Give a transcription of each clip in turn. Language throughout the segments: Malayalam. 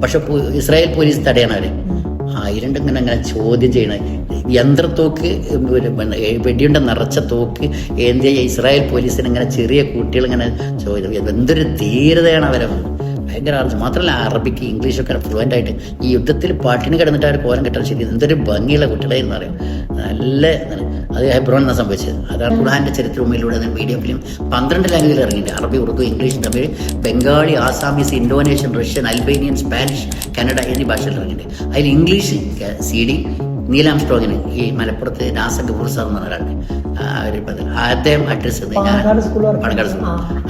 പക്ഷെ ഇസ്രായേൽ പോലീസ് തടയണം അവരെ. ഇരുണ്ട് ഇങ്ങനെ ചോദ്യം ചെയ്യണ യന്ത്രത്തോക്ക്, വെടിയുണ്ട നിറച്ച തോക്ക് ഏന്ത്യ ഇസ്രായേൽ പോലീസിന് ഇങ്ങനെ ചെറിയ കുട്ടികൾ ഇങ്ങനെ ചോദ്യം. എന്തൊരു ധീരതയാണ് അവരെ, ഭയങ്കര ആർജം. മാത്രമല്ല അറബിക്ക് ഇംഗ്ലീഷൊക്കെ ഫ്ലുവൻ്റ് ആയിട്ട് ഈ യുദ്ധത്തിൽ പാട്ടിന് കിടന്നിട്ട് അവർ കോലം കെട്ടാൻ ശരി എന്തൊരു ഭംഗിയുള്ള കുട്ടികളായിരുന്നു അറിയാം. നല്ല അത് ഹെബ്രോൻ എന്നാണ് സംഭവിച്ചത്. അതാണ് ഖുർആന്റെ ചരിത്രഭൂമിയിലൂടെ മീഡിയ ഫിലിം 12 ലാംഗ്വേജിൽ ഇറങ്ങിയിട്ട്, അറബി, Urdu, English, Tamil, Bengali, Assamese, Indonesian, Russian, Albanian, Spanish, Kannada എന്നീ ഭാഷയിൽ ഇറങ്ങിയിട്ട്. അതിൽ ഇംഗ്ലീഷ് CD നീലാം സ്ട്രോങ്ങിന്, ഈ മലപ്പുറത്ത് നാസ ഗഫൂർ സാർ എന്ന് പറഞ്ഞ ഒരാളുണ്ട്, അദ്ദേഹം അഡ്രസ്സ് പാണക്കാട് സ്കൂൾ,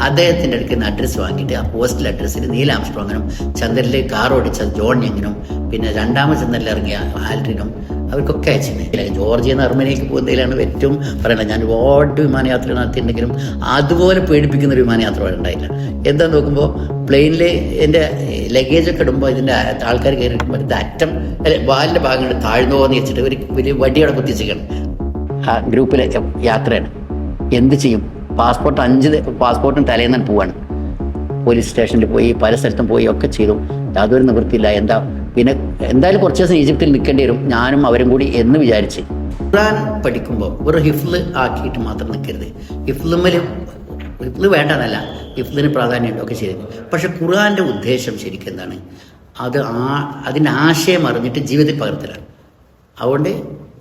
അദ്ദേഹത്തിന്റെ അടുക്കുന്ന അഡ്രസ്സ് വാങ്ങിയിട്ട് ആ പോസ്റ്റൽ അഡ്രസ്സിൽ നീലാം സ്ട്രോങ്ങിനും ചന്ദ്രനിൽ കാർ ഓടിച്ച ജോൺ യങ്ങിനും പിന്നെ രണ്ടാമത് ചന്ദ്രനിൽ ഇറങ്ങിയ ആൽഡ്രിനും അവർക്കൊക്കെ അയച്ചിരുന്നത്. ജോർജിയ നിന്ന് അർമേനിയക്ക് പോകുന്നതിലാണ് ഏറ്റവും പറയണത്. ഞാൻ ഒരുപാട് വിമാനയാത്ര നടത്തിയിട്ടുണ്ടെങ്കിലും അതുപോലെ പേടിപ്പിക്കുന്ന ഒരു വിമാനയാത്ര ഉണ്ടായില്ല. എന്താ നോക്കുമ്പോൾ പ്ലെയിനിൽ എൻ്റെ ലഗേജൊക്കെ ഇടുമ്പോൾ ഇതിൻ്റെ ആൾക്കാർ കയറിയിരിക്കുമ്പോൾ ഇത് അറ്റം വാലിൻ്റെ ഭാഗങ്ങൾ താഴ്ന്നു പോകുന്ന വെച്ചിട്ട് ഒരു വലിയ വടിയോടെ കുത്തിച്ചിരിക്കണം. ആ ഗ്രൂപ്പിലെ യാത്രയാണ്. എന്ത് ചെയ്യും? പാസ്പോർട്ടിന് തലേന്ന് പോവാണ്. പോലീസ് സ്റ്റേഷനിൽ പോയി പല സ്ഥലത്തും പോയി ഒക്കെ ചെയ്തു. യാതൊരു നിവൃത്തിയില്ല. പിന്നെ എന്തായാലും കുറച്ച് ദിവസം ഈജിപ്തിൽ നിൽക്കേണ്ടി വരും, ഞാനും അവരും കൂടി എന്ന് വിചാരിച്ച്. ഖുർആൻ പഠിക്കുമ്പോൾ ഒരു ഹിഫ്ല് ആക്കിയിട്ട് മാത്രം നിൽക്കരുത്. ഹിഫ്ല് വേണ്ടതല്ല, ഹിഫ്ലിന് പ്രാധാന്യമുണ്ട് ഒക്കെ ശരി. പക്ഷെ ഖുർആന്റെ ഉദ്ദേശം ശരിക്കും എന്താണ്? അതിൻ്റെ ആശയം അറിഞ്ഞിട്ട് ജീവിതത്തിൽ പകർത്തലാണ്. അതുകൊണ്ട്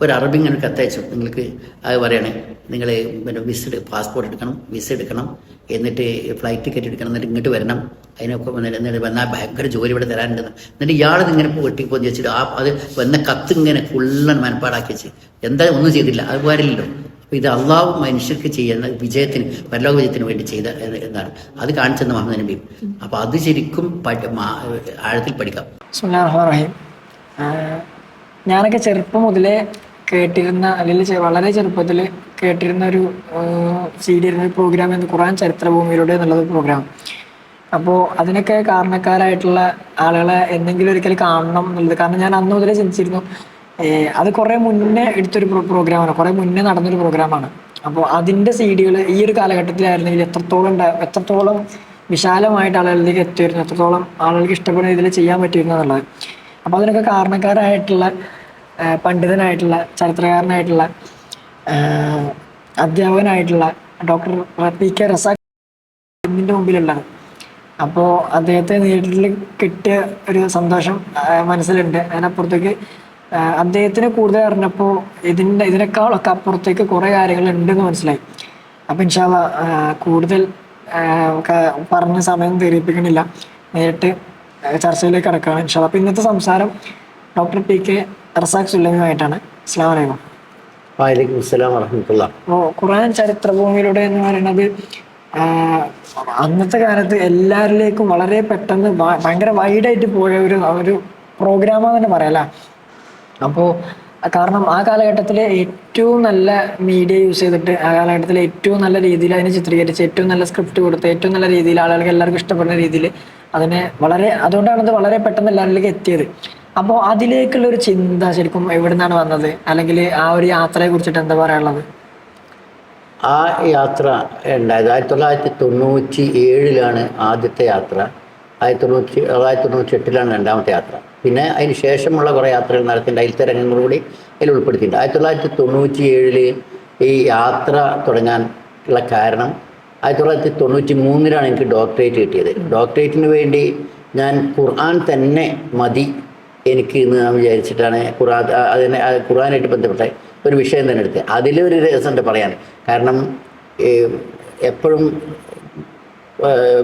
ഒരു അറബി ഇങ്ങനെ കത്തയച്ചു, നിങ്ങൾക്ക് അത് പറയണേ, നിങ്ങൾ പിന്നെ പാസ്പോർട്ട് എടുക്കണം, വിസ എടുക്കണം, എന്നിട്ട് ഫ്ലൈറ്റ് ടിക്കറ്റ് എടുക്കണം, എന്നിട്ട് ഇങ്ങോട്ട് വരണം, അതിനൊക്കെ എന്നിട്ട് വന്നാൽ ഭയങ്കര ജോലി ഇവിടെ തരാനുണ്ടെന്ന്. എന്നിട്ട് ഇയാളത് ഇങ്ങനെ വെട്ടിപ്പോന്ന് വെച്ചിട്ട് അത് വന്ന കത്ത് ഇങ്ങനെ ഫുള്ളൻ മനപ്പാടാക്കി വെച്ച് എന്താ ഒന്നും ചെയ്തില്ല. അത് പോരില്ലല്ലോ. അപ്പോൾ ഇത് അള്ളാഹു മനുഷ്യർക്ക് ചെയ്യുന്ന വിജയത്തിന്, പരലോക വിജയത്തിന് വേണ്ടി ചെയ്ത എന്നാണ് അത് കാണിച്ചെന്ന് മുഹമ്മദ് നബി. അപ്പോൾ അത് ശരിക്കും ആഴത്തിൽ പഠിക്കാം. ഞാനൊക്കെ ചെറുപ്പം മുതലേ കേട്ടിരുന്ന, അല്ലെങ്കിൽ വളരെ ചെറുപ്പത്തിൽ കേട്ടിരുന്ന ഒരു CD ആയിരുന്ന ഒരു പ്രോഗ്രാം എന്ന് ഖുർആൻ ചരിത്രഭൂമിയിലൂടെ എന്നുള്ളത് പ്രോഗ്രാം. അപ്പോൾ അതിനൊക്കെ കാരണക്കാരായിട്ടുള്ള ആളുകളെ എന്തെങ്കിലും ഒരിക്കൽ കാണണം എന്നുള്ളത്. കാരണം ഞാൻ അന്ന് മുതലേ ചിന്തിച്ചിരുന്നു, അത് കുറേ മുന്നേ എടുത്തൊരു പ്രോഗ്രാമാണ്, കുറേ മുന്നേ നടന്നൊരു പ്രോഗ്രാമാണ്. അപ്പോൾ അതിൻ്റെ CD ഈ ഒരു കാലഘട്ടത്തിലായിരുന്നെങ്കിൽ എത്രത്തോളം വിശാലമായിട്ട് ആളുകളിലേക്ക് എത്തുമായിരുന്നു, എത്രത്തോളം ആളുകൾക്ക് ഇഷ്ടപ്പെടുന്ന രീതിയിൽ ചെയ്യാൻ പറ്റുമായിരുന്നു എന്നുള്ളത്. അപ്പോൾ അതിനൊക്കെ കാരണക്കാരായിട്ടുള്ള പണ്ഡിതനായിട്ടുള്ള, ചരിത്രകാരനായിട്ടുള്ള, അധ്യാപകനായിട്ടുള്ള ഡോക്ടർ PK റസാഖ് ഇതിൻ്റെ മുമ്പിലുള്ളത്. അപ്പോൾ അദ്ദേഹത്തെ നേരിട്ട് കിട്ടിയ ഒരു സന്തോഷം മനസ്സിലുണ്ട്. അതിനപ്പുറത്തേക്ക് അദ്ദേഹത്തിന് കൂടുതൽ അറിഞ്ഞപ്പോൾ ഇതിനേക്കാളൊക്കെ അപ്പുറത്തേക്ക് കുറേ കാര്യങ്ങൾ ഉണ്ടെന്ന് മനസ്സിലായി. അപ്പം ഇൻഷാ അല്ലാഹ് കൂടുതൽ പറഞ്ഞ സമയം ദീർഘിപ്പിക്കണില്ല, നേരിട്ട് ചർച്ചയിലേക്ക് കടക്കുകയാണ് ഇൻഷാ അല്ലാഹ്. അപ്പോൾ ഇന്നത്തെ സംസാരം ഡോക്ടർ PK റസാഖ് സുല്ലമിയുമായിട്ടാണ്. അസ്സലാമു അലൈക്കും. വഅലൈക്കും അസ്സലാം വറഹ്മത്തുള്ളാഹി. അപ്പോൾ ഖുർആൻ ചരിത്രഭൂമിയിലൂടെ എന്ന് പറയുന്നത് അന്നത്തെ കാലത്ത് എല്ലാവരിലേക്കും വളരെ പെട്ടെന്ന് ഭയങ്കര വൈഡായിട്ട് പോയ ഒരു പ്രോഗ്രാമാന്ന് തന്നെ പറയാം അല്ലേ. അപ്പോൾ കാരണം ആ കാലഘട്ടത്തിലെ ഏറ്റവും നല്ല മീഡിയ യൂസ് ചെയ്തിട്ട്, ആ കാലഘട്ടത്തിലെ ഏറ്റവും നല്ല രീതിയിൽ അതിനെ ചിത്രീകരിച്ച്, ഏറ്റവും നല്ല സ്ക്രിപ്റ്റ് കൊടുത്ത്, ഏറ്റവും നല്ല രീതിയിൽ ആളുകൾക്ക് എല്ലാവർക്കും ഇഷ്ടപ്പെടുന്ന രീതിയിൽ അതുകൊണ്ടാണ് അത് വളരെ പെട്ടെന്ന് എല്ലാവരിലേക്ക് എത്തിയത്. അപ്പോൾ അതിലേക്കുള്ള ഒരു ചിന്ത ശരിക്കും എവിടെ നിന്നാണ് വന്നത്, അല്ലെങ്കിൽ ആ ഒരു യാത്രയെ കുറിച്ചിട്ട് എന്താ പറയാനുള്ളത്? ആ യാത്ര ഉണ്ടായത് 1997 ആദ്യത്തെ യാത്ര, 1998 രണ്ടാമത്തെ യാത്ര. പിന്നെ അതിന് ശേഷമുള്ള കുറേ യാത്രകൾ നടത്തിയിട്ടുണ്ട്. അതിലത്തെ രംഗങ്ങൾ കൂടി അതിൽ ഉൾപ്പെടുത്തിയിട്ടുണ്ട്. 1997 ഈ യാത്ര തുടങ്ങാൻ ഉള്ള കാരണം 1993 എനിക്ക് ഡോക്ടറേറ്റ് കിട്ടിയത്. ഡോക്ടറേറ്റിന് വേണ്ടി ഞാൻ ഖുർആൻ തന്നെ മതി എനിക്ക് എന്ന് ഞാൻ വിചാരിച്ചിട്ടാണ് ഖുർആനായിട്ട് ബന്ധപ്പെട്ട ഒരു വിഷയം തന്നെ എടുത്തത്. അതിലൊരു രസമുണ്ട് പറയാൻ. കാരണം എപ്പോഴും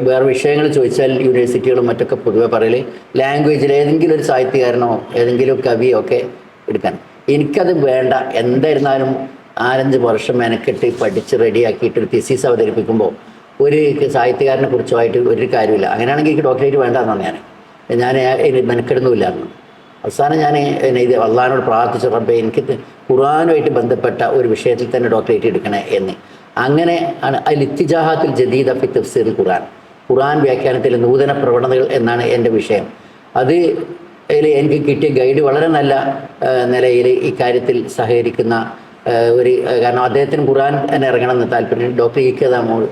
വേറെ വിഷയങ്ങൾ ചോദിച്ചാൽ യൂണിവേഴ്സിറ്റികളും മറ്റൊക്കെ പൊതുവെ പറയൽ ലാംഗ്വേജിൽ ഏതെങ്കിലും ഒരു സാഹിത്യകാരനോ ഏതെങ്കിലും കവിയോ ഒക്കെ എടുക്കാൻ. എനിക്കത് വേണ്ട. എന്തായിരുന്നാലും 4-5 വർഷം മെനക്കെട്ട് പഠിച്ച് റെഡിയാക്കിയിട്ടൊരു തിസീസ് അവതരിപ്പിക്കുമ്പോൾ ഒരു സാഹിത്യകാരനെ കുറിച്ചുമായിട്ട് ഒരു കാര്യമില്ല. അങ്ങനെയാണെങ്കിൽ എനിക്ക് ഡോക്ടറേറ്റ് വേണ്ടെന്നാണ് ഞാൻ മെനക്കെടുന്നുമില്ല എന്ന്. അവസാനം ഞാൻ ഇത് അള്ളാഹിനോട് പ്രാർത്ഥിച്ചു, റബ്ബേ എനിക്ക് ഖുർആനുമായിട്ട് ബന്ധപ്പെട്ട ഒരു വിഷയത്തിൽ തന്നെ ഡോക്ടറേറ്റ് എടുക്കണേ എന്ന്. അങ്ങനെ ആണ് അൽ-ഇത്തിജാഹാത്തുൽ ജദീദ ഫി തഫ്സീർ ഖുർആൻ വ്യാഖ്യാനത്തിലെ നൂതന പ്രവണതകൾ എന്നാണ് എൻ്റെ വിഷയം. അത് എനിക്ക് കിട്ടിയ ഗൈഡ് വളരെ നല്ല നിലയിൽ ഇക്കാര്യത്തിൽ സഹകരിക്കുന്ന കാരണം അദ്ദേഹത്തിന് ഖുർആൻ തന്നെ ഇറങ്ങണമെന്ന് താല്പര്യം. ഡോക്ടർ ഇ.കെ.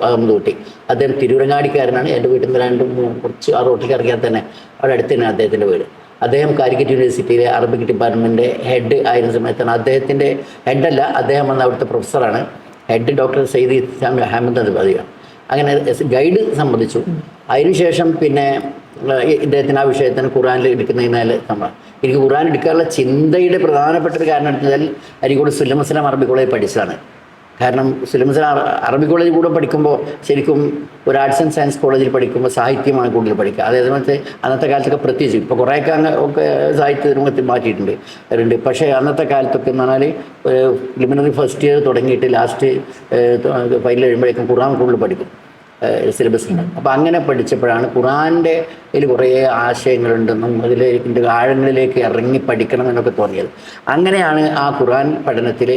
അഹമ്മദ് കുട്ടി, അദ്ദേഹം തിരൂരങ്ങാടിക്കാരനാണ്. എൻ്റെ വീട്ടിൽ നിന്ന് കുറച്ച് ആ റോട്ടിൽ ഇറങ്ങിയാൽ തന്നെ അവിടെ അടുത്ത് തന്നെ അദ്ദേഹത്തിൻ്റെ വീട്. അദ്ദേഹം കാലിക്കറ്റ് യൂണിവേഴ്സിറ്റിയിലെ അറബിക് ഡിപ്പാർട്ട്മെൻറ്റിൻ്റെ ഹെഡ് ആയിരുന്ന സമയത്താണ്. അദ്ദേഹത്തിൻ്റെ ഹെഡല്ല, അദ്ദേഹം വന്ന അവിടുത്തെ പ്രൊഫസറാണ്. Head doctor Sayyid Ahmad Nadwi. അങ്ങനെ ഗൈഡ് സംബന്ധിച്ചു. അതിനുശേഷം പിന്നെ ഇദ്ദേഹത്തിന് ആ വിഷയത്തിന് ഖുർആനിൽ എടുക്കുന്നതിനാൽ എനിക്ക് ഖുർആൻ എടുക്കാനുള്ള ചിന്തയുടെ പ്രധാനപ്പെട്ട ഒരു കാരണം എടുത്താൽ അരീക്കോട് സുല്ലം ഇസ്ലാം അറബി കോളേജ് പഠിച്ചതാണ്. കാരണം സുല്ലം ഇസ്ലാം അറബി കോളേജിൽ കൂടെ പഠിക്കുമ്പോൾ ശരിക്കും ഒരു ആർട്സ് ആൻഡ് സയൻസ് കോളേജിൽ പഠിക്കുമ്പോൾ സാഹിത്യമാണ് കൂടുതൽ പഠിക്കുക. അതേസമയത്ത് അന്നത്തെ കാലത്തൊക്കെ പ്രത്യേകിച്ച് ഇപ്പോൾ കുറേയൊക്കെ ഒക്കെ സാഹിത്യ രംഗത്തിൽ മാറ്റിയിട്ടുണ്ട്. പക്ഷേ അന്നത്തെ കാലത്തൊക്കെ എന്ന് പറഞ്ഞാൽ പ്രിലിമിനറി ഫസ്റ്റ് ഇയർ തുടങ്ങിയിട്ട് ലാസ്റ്റ് ഫൈനൽ കഴിയുമ്പോഴേക്കും ഖുർആൻ കൂടുതൽ പഠിക്കും സിലബസിൽ. അപ്പോൾ അങ്ങനെ പഠിച്ചപ്പോഴാണ് ഖുർആൻ്റെ ഇതിൽ കുറേ ആശയങ്ങളുണ്ടെന്നും അതിൻ്റെ ആഴങ്ങളിലേക്ക് ഇറങ്ങി പഠിക്കണം എന്നൊക്കെ തോന്നിയത്. അങ്ങനെയാണ് ആ ഖുർആൻ പഠനത്തിൽ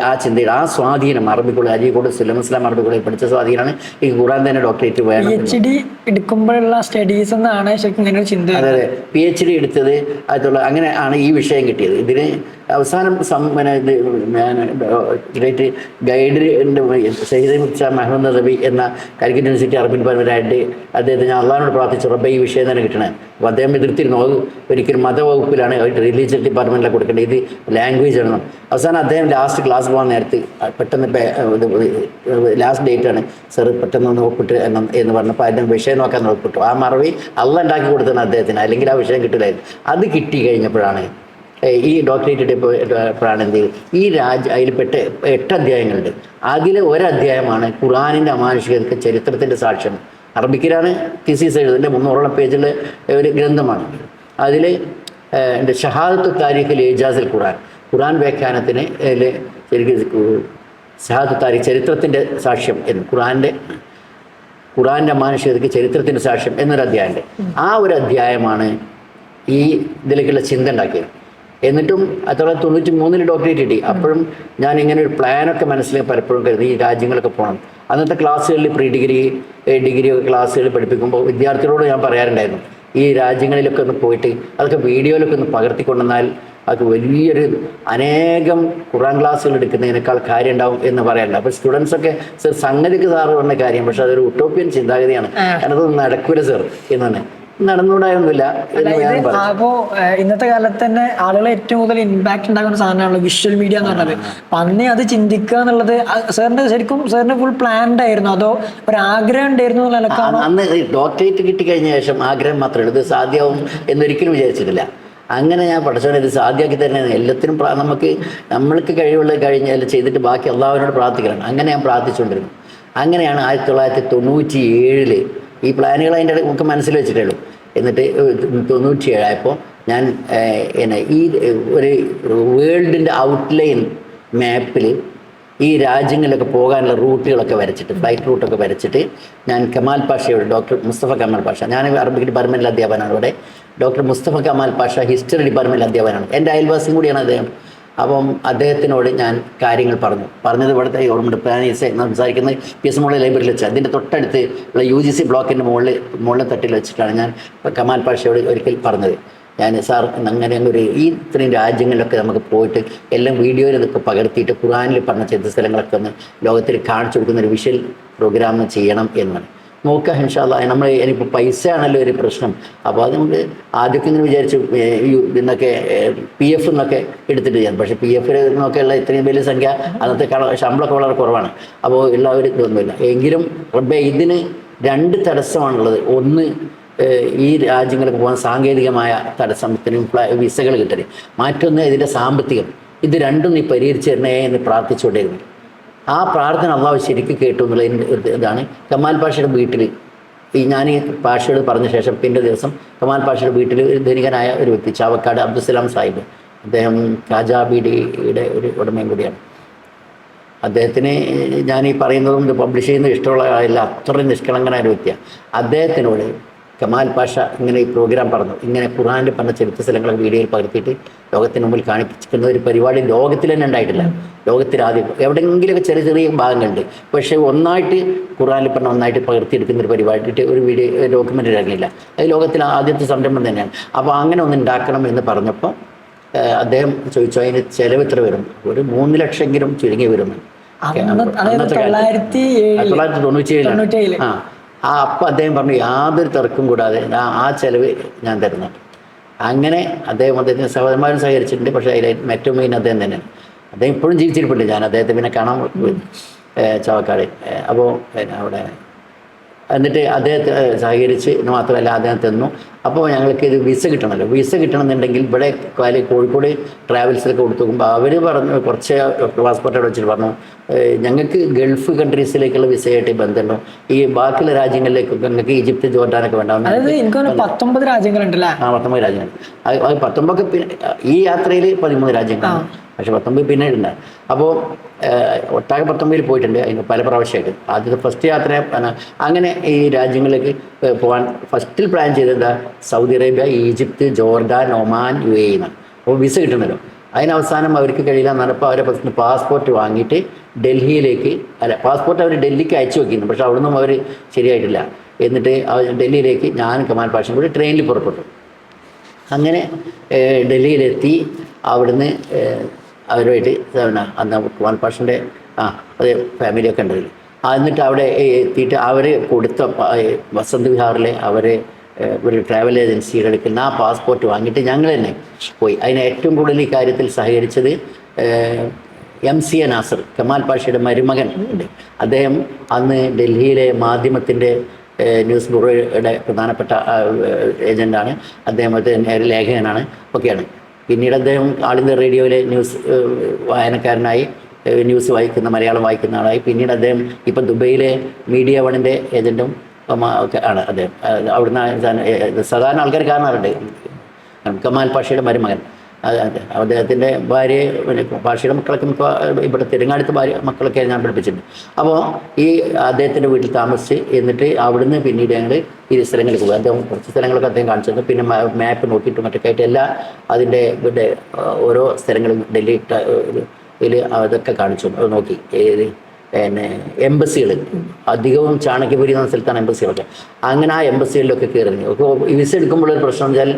ആ ചിന്തയിൽ ആ സ്വാധീനം അറബിക്കുള്ള അരീക്കോട് സുല്ലം ഇസ്ലാം അറബിക്കുള്ളിൽ പഠിച്ച സ്വാധീനമാണ് ഈ ഖുർആൻ തന്നെ ഡോക്ടറേറ്റ് വേണം PhD എടുക്കുമ്പോഴുള്ള സ്റ്റഡീസ് എന്നാണ് ശരിക്കും ഇങ്ങനെ ചിന്ത. അതെ, PhD എടുത്തത് അങ്ങനെ ആണ് ഈ വിഷയം കിട്ടിയത്. ഇതിന് അവസാനം ഗ്രേറ്റ് ഗൈഡിൻ്റെ സയ്യിദ് മുഹമ്മദ് നദ്വി എന്ന കാലിക്കറ്റ് യൂണിവേഴ്സിറ്റി അറബി ഡിപ്പാർട്ട്മെൻറ്റായിട്ട് അദ്ദേഹത്തിന് ഞാൻ അള്ളാഹിനോട് പ്രാർത്ഥിച്ചു, റബ്ബേ ഈ വിഷയം തന്നെ കിട്ടണേ. അപ്പോൾ അദ്ദേഹം എതിർത്തിരുന്നു. അത് ഒരിക്കലും മതവകുപ്പിലാണ് റിലീജിയസ് ഡിപ്പാർട്ട്മെൻറ്റിലാണ് കൊടുക്കേണ്ടത്, ഇത് ലാംഗ്വേജ് ആണ്. അവസാനം അദ്ദേഹം ലാസ്റ്റ് ക്ലാസ് പോകാൻ നേരത്ത് പെട്ടെന്ന് ലാസ്റ്റ് ഡേറ്റാണ് സർ പെട്ടെന്ന് ഒന്ന് ഒപ്പിട്ട് എന്ന് പറഞ്ഞപ്പോൾ അതിൻ്റെ വിഷയം നോക്കാൻ ഒപ്പിട്ടു. ആ മറവി അള്ളാഹ് ഉണ്ടാക്കി കൊടുത്തതാണ് അദ്ദേഹത്തിന്, അല്ലെങ്കിൽ ആ വിഷയം കിട്ടില്ലായിരുന്നു. അത് കിട്ടി കഴിഞ്ഞപ്പോഴാണ് ഈ ഡോക്ടറേറ്റ് എടുത്തപ്പോഴാണ് എന്ത് ചെയ്ത് ഈ അതിൽപ്പെട്ട 8 അധ്യായങ്ങളുണ്ട്. അതിൽ ഒരധ്യായമാണ് ഖുർആനിൻ്റെ അമാനുഷിക ചരിത്രത്തിൻ്റെ സാക്ഷ്യം. അറബിക്കിലാണ് തീസിസ് എഴുതുന്നത്, 300 പേജുള്ള ഒരു ഗ്രന്ഥമാണ്. അതിൽ ഷഹാദത്തു താരിഖിൽ ഏജാസിൽ ഖുർആൻ വ്യാഖ്യാനത്തിന് ശരിക്കും ഷഹാദത്തു താരിഖ് ചരിത്രത്തിൻ്റെ സാക്ഷ്യം എന്ന് ഖുർആൻ്റെ അമാനുഷികതയ്ക്ക് ചരിത്രത്തിൻ്റെ സാക്ഷ്യം എന്നൊരു അധ്യായമുണ്ട്. ആ ഒരു അധ്യായമാണ് ഈ ഇതിലേക്കുള്ള ചിന്ത ഉണ്ടാക്കിയത്. എന്നിട്ടും 1993 ഡോക്ടറേറ്റ് കിട്ടി. അപ്പോഴും ഞാൻ ഇങ്ങനെ ഒരു പ്ലാനൊക്കെ മനസ്സിൽ പലപ്പോഴും കരുതി ഈ രാജ്യങ്ങളൊക്കെ പോകണം. അന്നത്തെ ക്ലാസ്സുകളിൽ ഡിഗ്രി ക്ലാസ്സുകൾ പഠിപ്പിക്കുമ്പോൾ വിദ്യാർത്ഥികളോട് ഞാൻ പറയാറുണ്ടായിരുന്നു, ഈ രാജ്യങ്ങളിലൊക്കെ ഒന്ന് പോയിട്ട് അതൊക്കെ വീഡിയോയിലൊക്കെ ഒന്ന് പകർത്തിക്കൊണ്ടെന്നാൽ അത് വലിയൊരു അനേകം ഖുർആൻ ക്ലാസ്സുകൾ എടുക്കുന്നതിനേക്കാൾ കാര്യം ഉണ്ടാവും എന്ന് പറയാറുണ്ട്. അപ്പോൾ സ്റ്റുഡൻസൊക്കെ സർ സംഗതിക്ക് സാറ് പറഞ്ഞ കാര്യം, പക്ഷെ അതൊരു ഉട്ടോപ്യൻ ചിന്താഗതിയാണ്, കാരണം അത് നടക്കൂല സർ എന്നാണ്. നടന്നുകൂടായൊന്നുമില്ല. അപ്പോ ഇന്നത്തെ കാലത്ത് തന്നെ ആളുകളെ ഏറ്റവും കൂടുതൽ ഇമ്പാക്ട് ഉണ്ടാക്കുന്ന സാധനമാണല്ലോ വിഷ്വൽ മീഡിയ എന്ന് പറഞ്ഞത്. അപ്പൊ അന്നേ അത് ചിന്തിക്കുക എന്നുള്ളത് സാറിന് ഫുൾ പ്ലാൻഡ് ആയിരുന്നു, അതോ ഒരു ആഗ്രഹം ഉണ്ടായിരുന്നു? അന്ന് ഡോക്ടറേറ്റ് കിട്ടിക്കഴിഞ്ഞ ശേഷം ആഗ്രഹം മാത്രമേ ഉള്ളൂ, ഇത് സാധ്യമാവും എന്നൊരിക്കലും വിചാരിച്ചിട്ടില്ല. അങ്ങനെ ഞാൻ പഠിച്ചോനെ ഇത് സാധ്യമാക്കി തന്നെ എല്ലാത്തിനും നമ്മൾക്ക് കഴിവുള്ള കഴിഞ്ഞാൽ ചെയ്തിട്ട് ബാക്കി അള്ളാഹുവിനോട് പ്രാർത്ഥിക്കണം. അങ്ങനെ ഞാൻ പ്രാർത്ഥിച്ചുകൊണ്ടിരുന്നു. അങ്ങനെയാണ് 1997 ഈ പ്ലാനുകൾ അതിൻ്റെ നമുക്ക് മനസ്സിൽ വെച്ചിട്ടേ ഉള്ളൂ. എന്നിട്ട് 97 ആയപ്പോൾ ഞാൻ ഈ ഒരു വേൾഡിൻ്റെ ഔട്ട്ലൈൻ മാപ്പിൽ ഈ രാജ്യങ്ങളിലൊക്കെ പോകാനുള്ള റൂട്ടുകളൊക്കെ വരച്ചിട്ട്, ഫ്ലൈറ്റ് റൂട്ടൊക്കെ വരച്ചിട്ട് ഞാൻ കമാൽ പാഷയോട്, ഡോക്ടർ മുസ്തഫ കമാൽ പാഷ, ഞാൻ അറബിക് ഡിപ്പാർട്ട്മെൻറ്റിൽ അധ്യാപകനാണ് ഇവിടെ. ഡോക്ടർ മുസ്തഫ കമാൽ പാഷ ഹിസ്റ്ററി ഡിപ്പാർട്ട്മെൻറ്റിൽ അധ്യാപകനാണ്, എൻ്റെ അയൽവാസിയും കൂടിയാണ് അദ്ദേഹം. അപ്പം അദ്ദേഹത്തിനോട് ഞാൻ കാര്യങ്ങൾ പറഞ്ഞത് ഇവിടുത്തെ ഓർമ്മ പ്ലാനീസ് സംസാരിക്കുന്നത് PS മോളിൽ ലൈബ്രറിയിൽ വെച്ച്, അതിൻ്റെ തൊട്ടടുത്ത് ഉള്ള UGC ബ്ലോക്കിൻ്റെ മുകളിൽ തട്ടിൽ വെച്ചിട്ടാണ് ഞാൻ കമാൽ പാഷയോട് ഒരിക്കൽ പറഞ്ഞത്. ഞാൻ സാർ അങ്ങനെ ഈ ഇത്രയും രാജ്യങ്ങളിലൊക്കെ നമുക്ക് പോയിട്ട് എല്ലാം വീഡിയോയിൽ ഇതൊക്കെ പകർത്തിയിട്ട് ഖുർആനിൽ പറഞ്ഞ ചില സ്ഥലങ്ങളൊക്കെ ഒന്ന് ലോകത്തിൽ കാണിച്ചു കൊടുക്കുന്ന ഒരു വിഷ്വൽ പ്രോഗ്രാം ചെയ്യണം എന്നാണ്. നോക്കുക ഇൻഷാ അല്ലാഹ്. നമ്മൾ ഇനിയിപ്പോൾ പൈസ ആണല്ലോ ഒരു പ്രശ്നം. അപ്പോൾ അത് നമുക്ക് ആദ്യമൊക്കെ ഇങ്ങനെ വിചാരിച്ചു ഇന്നൊക്കെ PF എന്നൊക്കെ എടുത്തിട്ട് ചെയ്യാം. പക്ഷേ PF എന്നൊക്കെയുള്ള ഇത്രയും വലിയ സംഖ്യ അന്നത്തെ ശമ്പളമൊക്കെ വളരെ കുറവാണ്. അപ്പോൾ എല്ലാവരും ഇതൊന്നുമില്ല. എങ്കിലും റബ്ബേ ഇതിന് 2 തടസ്സമാണുള്ളത്. ഒന്ന്, ഈ രാജ്യങ്ങൾക്ക് പോകാൻ സാങ്കേതികമായ തടസ്സത്തിന് വിസകൾ കിട്ടല്, മറ്റൊന്ന് ഇതിൻ്റെ സാമ്പത്തികം. ഇത് രണ്ടും നീ പരിഹരിച്ചു തരണേ എന്ന് പ്രാർത്ഥിച്ചുകൊണ്ടിരുന്നു. ആ പ്രാർത്ഥന അള്ളാഹു ശരിക്കും കേട്ടു എന്നുള്ളതിൻ്റെ ഇതാണ്. കമാൽ പാഷയുടെ വീട്ടിൽ ഞാൻ ഈ പാഷയോട് പറഞ്ഞ ശേഷം പിന്നെ ദിവസം കമാൽ പാഷയുടെ വീട്ടിൽ ഒരു ധനികനായ ഒരു വ്യക്തി, ചാവക്കാട് അബ്ദുസലാം സാഹിബ്, അദ്ദേഹം കാജാബീഡിയുടെ ഒരു ഉടമയും കൂടിയാണ്. അദ്ദേഹത്തിന് ഞാൻ ഈ പറയുന്നതും ഇത് പബ്ലിഷ് ചെയ്യുന്നതും ഇഷ്ടമുള്ള ആളില്ല, അത്രയും നിഷ്കളങ്കനായ ഒരു വ്യക്തിയാണ്. അദ്ദേഹത്തിനോട് കമാൽ പാഷ ഇങ്ങനെ ഈ പ്രോഗ്രാം പറഞ്ഞു, ഇങ്ങനെ ഖുർആനിൽ പറഞ്ഞ ചരിത്ര സ്ഥലങ്ങളൊക്കെ വീഡിയോയിൽ പകർത്തിയിട്ട് ലോകത്തിന് മുമ്പിൽ കാണിപ്പിക്കുന്ന ഒരു പരിപാടി ലോകത്തിൽ തന്നെ ഉണ്ടായിട്ടില്ല. ലോകത്തിൽ ആദ്യം എവിടെയെങ്കിലുമൊക്കെ ചെറിയ ചെറിയ ഭാഗങ്ങളുണ്ട്, പക്ഷേ ഒന്നായിട്ട് ഖുർആനിൽ പറഞ്ഞ ഒന്നായിട്ട് പകർത്തിയെടുക്കുന്ന ഒരു പരിപാടി ഒരു വീഡിയോ ഡോക്യുമെൻ്ററി ഇറങ്ങിയില്ല. അത് ലോകത്തിൽ ആദ്യത്തെ സംരംഭം തന്നെയാണ്. അപ്പോൾ അങ്ങനെ ഒന്ന് ഉണ്ടാക്കണം എന്ന് പറഞ്ഞപ്പോൾ അദ്ദേഹം ചോദിച്ചു അതിന് ചിലവ് എത്ര വരും. ഒരു 3 ലക്ഷമെങ്കിലും ചുരുങ്ങി വരുന്നു. അതായത് 1997 അപ്പം അദ്ദേഹം പറഞ്ഞു യാതൊരു തർക്കം കൂടാതെ ആ ചിലവ് ഞാൻ തരുന്നുണ്ട്. അങ്ങനെ അദ്ദേഹത്തിന് സഹോദരന്മാരും സഹകരിച്ചിട്ടുണ്ട്. പക്ഷേ അതിൽ ഏറ്റവും മെയിൻ അദ്ദേഹം തന്നെയാണ്. അദ്ദേഹം ഇപ്പോഴും ജീവിച്ചിരിപ്പുണ്ട്. ഞാൻ അദ്ദേഹത്തെ പിന്നെ കാണാൻ ചാവക്കാട്. അപ്പോൾ അവിടെ എന്നിട്ട് അദ്ദേഹത്തെ സഹകരിച്ച് മാത്രമല്ല അദ്ദേഹം തന്നു. അപ്പോൾ ഞങ്ങൾക്ക് ഇത് വിസ കിട്ടണമല്ലോ. വിസ കിട്ടണമെന്നുണ്ടെങ്കിൽ ഇവിടെ കോഴിക്കോട് ട്രാവൽസിലൊക്കെ കൊടുത്തു നോക്കുമ്പോൾ അവർ പറഞ്ഞു, കുറച്ച് പാസ്പോർട്ട് അവിടെ വെച്ചിട്ട് പറഞ്ഞു, ഞങ്ങൾക്ക് ഗൾഫ് കൺട്രീസിലേക്കുള്ള വിസയായിട്ട് ബന്ധമുണ്ടോ, ഈ ബാക്കിയുള്ള രാജ്യങ്ങളിലേക്കൊക്കെ നിങ്ങൾക്ക് ഈജിപ്ത് ജോർഡാനൊക്കെ വേണ്ടാവും. 19 രാജ്യങ്ങളുണ്ടല്ലേ? 19 രാജ്യങ്ങൾ. അത് 19 പിന്നെ ഈ യാത്രയിൽ 13 രാജ്യങ്ങളാണ്. പക്ഷെ 19 പിന്നീട് ഉണ്ടാകും. അപ്പോൾ ഒട്ടാകെ 19 പോയിട്ടുണ്ട്. അതിന് പല പ്രാവശ്യമായിട്ട്. ആദ്യത്തെ ഫസ്റ്റ് യാത്ര അങ്ങനെ ഈ രാജ്യങ്ങളിലേക്ക് പോകാൻ ഫസ്റ്റിൽ പ്ലാൻ ചെയ്തത് Saudi Arabia, Egypt, Jordan, Oman, UAE എന്നാണ്. അപ്പോൾ വിസ കിട്ടുന്നല്ലോ. അതിനവസാനം അവർക്ക് കഴിയില്ല എന്നപ്പോൾ അവരെ ഫസ്റ്റ് പാസ്പോർട്ട് വാങ്ങിയിട്ട് ഡൽഹിയിലേക്ക്, പാസ്പോർട്ട് അവർ ഡൽഹിക്ക് അയച്ചു നോക്കിയിരുന്നു. പക്ഷെ അവിടെ നിന്നും അവർ ശരിയായിട്ടില്ല. എന്നിട്ട് ഡൽഹിയിലേക്ക് ഞാൻ കമാൽ പാഷയും കൂടി ട്രെയിനിൽ പുറപ്പെട്ടു. അങ്ങനെ ഡൽഹിയിലെത്തി. അവിടുന്ന് അവരുമായിട്ട് അന്ന് കമാൽ പാഷൻ്റെ അതേ ഫാമിലിയൊക്കെ ഉണ്ടല്ലോ. എന്നിട്ട് അവിടെ എത്തിയിട്ട് അവർ കൊടുത്ത വസന്ത് വിഹാറിലെ അവരെ ഒരു ട്രാവൽ ഏജൻസിയുടെ എടുക്കുന്ന ആ പാസ്പോർട്ട് വാങ്ങിയിട്ട് ഞങ്ങൾ തന്നെ പോയി. അതിന് ഏറ്റവും കൂടുതൽ ഈ കാര്യത്തിൽ സഹകരിച്ചത് MCA നാസർ, കമാൽ പാഷയുടെ മരുമകൻ ഉണ്ട്. അദ്ദേഹം അന്ന് ഡൽഹിയിലെ മാധ്യമത്തിൻ്റെ ന്യൂസ് ബ്യൂറോയുടെ പ്രധാനപ്പെട്ട ഏജൻ്റാണ്. അദ്ദേഹം ഒരു ലേഖകനാണ് ഒക്കെയാണ്. പിന്നീട് അദ്ദേഹം ആൾ ഇന്ത്യ റേഡിയോയിലെ ന്യൂസ് വായനക്കാരനായി, ന്യൂസ് വായിക്കുന്ന, മലയാളം വായിക്കുന്ന ആളായി. പിന്നീട് അദ്ദേഹം ഇപ്പം ദുബൈയിലെ മീഡിയ വണിൻ്റെ ഏജൻറ്റും ഒക്കെ ആണ് അദ്ദേഹം. അവിടുന്ന് സാധാരണ ആൾക്കാർ കാണാറുണ്ട് കമാൽ പാഷയുടെ മരുമകൻ. അദ്ദേഹത്തിൻ്റെ ഭാര്യയെ, പാഷയുടെ മക്കളൊക്കെ ഇവിടെ തിരങ്ങാടുത്ത മക്കളൊക്കെ ഞാൻ പഠിപ്പിച്ചിട്ടുണ്ട്. അപ്പോൾ ഈ അദ്ദേഹത്തിൻ്റെ വീട്ടിൽ താമസിച്ച് എന്നിട്ട് അവിടുന്ന് പിന്നീട് ഞങ്ങൾ ഈ സ്ഥലങ്ങളിൽ പോകും. അദ്ദേഹം കുറച്ച് സ്ഥലങ്ങളൊക്കെ അദ്ദേഹം കാണിച്ചു തന്നു. പിന്നെ മാപ്പ് നോക്കിയിട്ടും മറ്റൊക്കെ ആയിട്ട് എല്ലാ അതിൻ്റെ ഇവിടെ ഓരോ സ്ഥലങ്ങളും ഡൽഹി ഇതിൽ അതൊക്കെ കാണിച്ചു നോക്കി. പിന്നെ എംബസികൾ അധികവും ചാണക്യപുരി എന്ന സ്ഥലത്താണ് എംബസികളൊക്കെ. അങ്ങനെ ആ എംബസികളിലൊക്കെ കയറി. വിസ എടുക്കുമ്പോഴൊരു പ്രശ്നം വെച്ചാൽ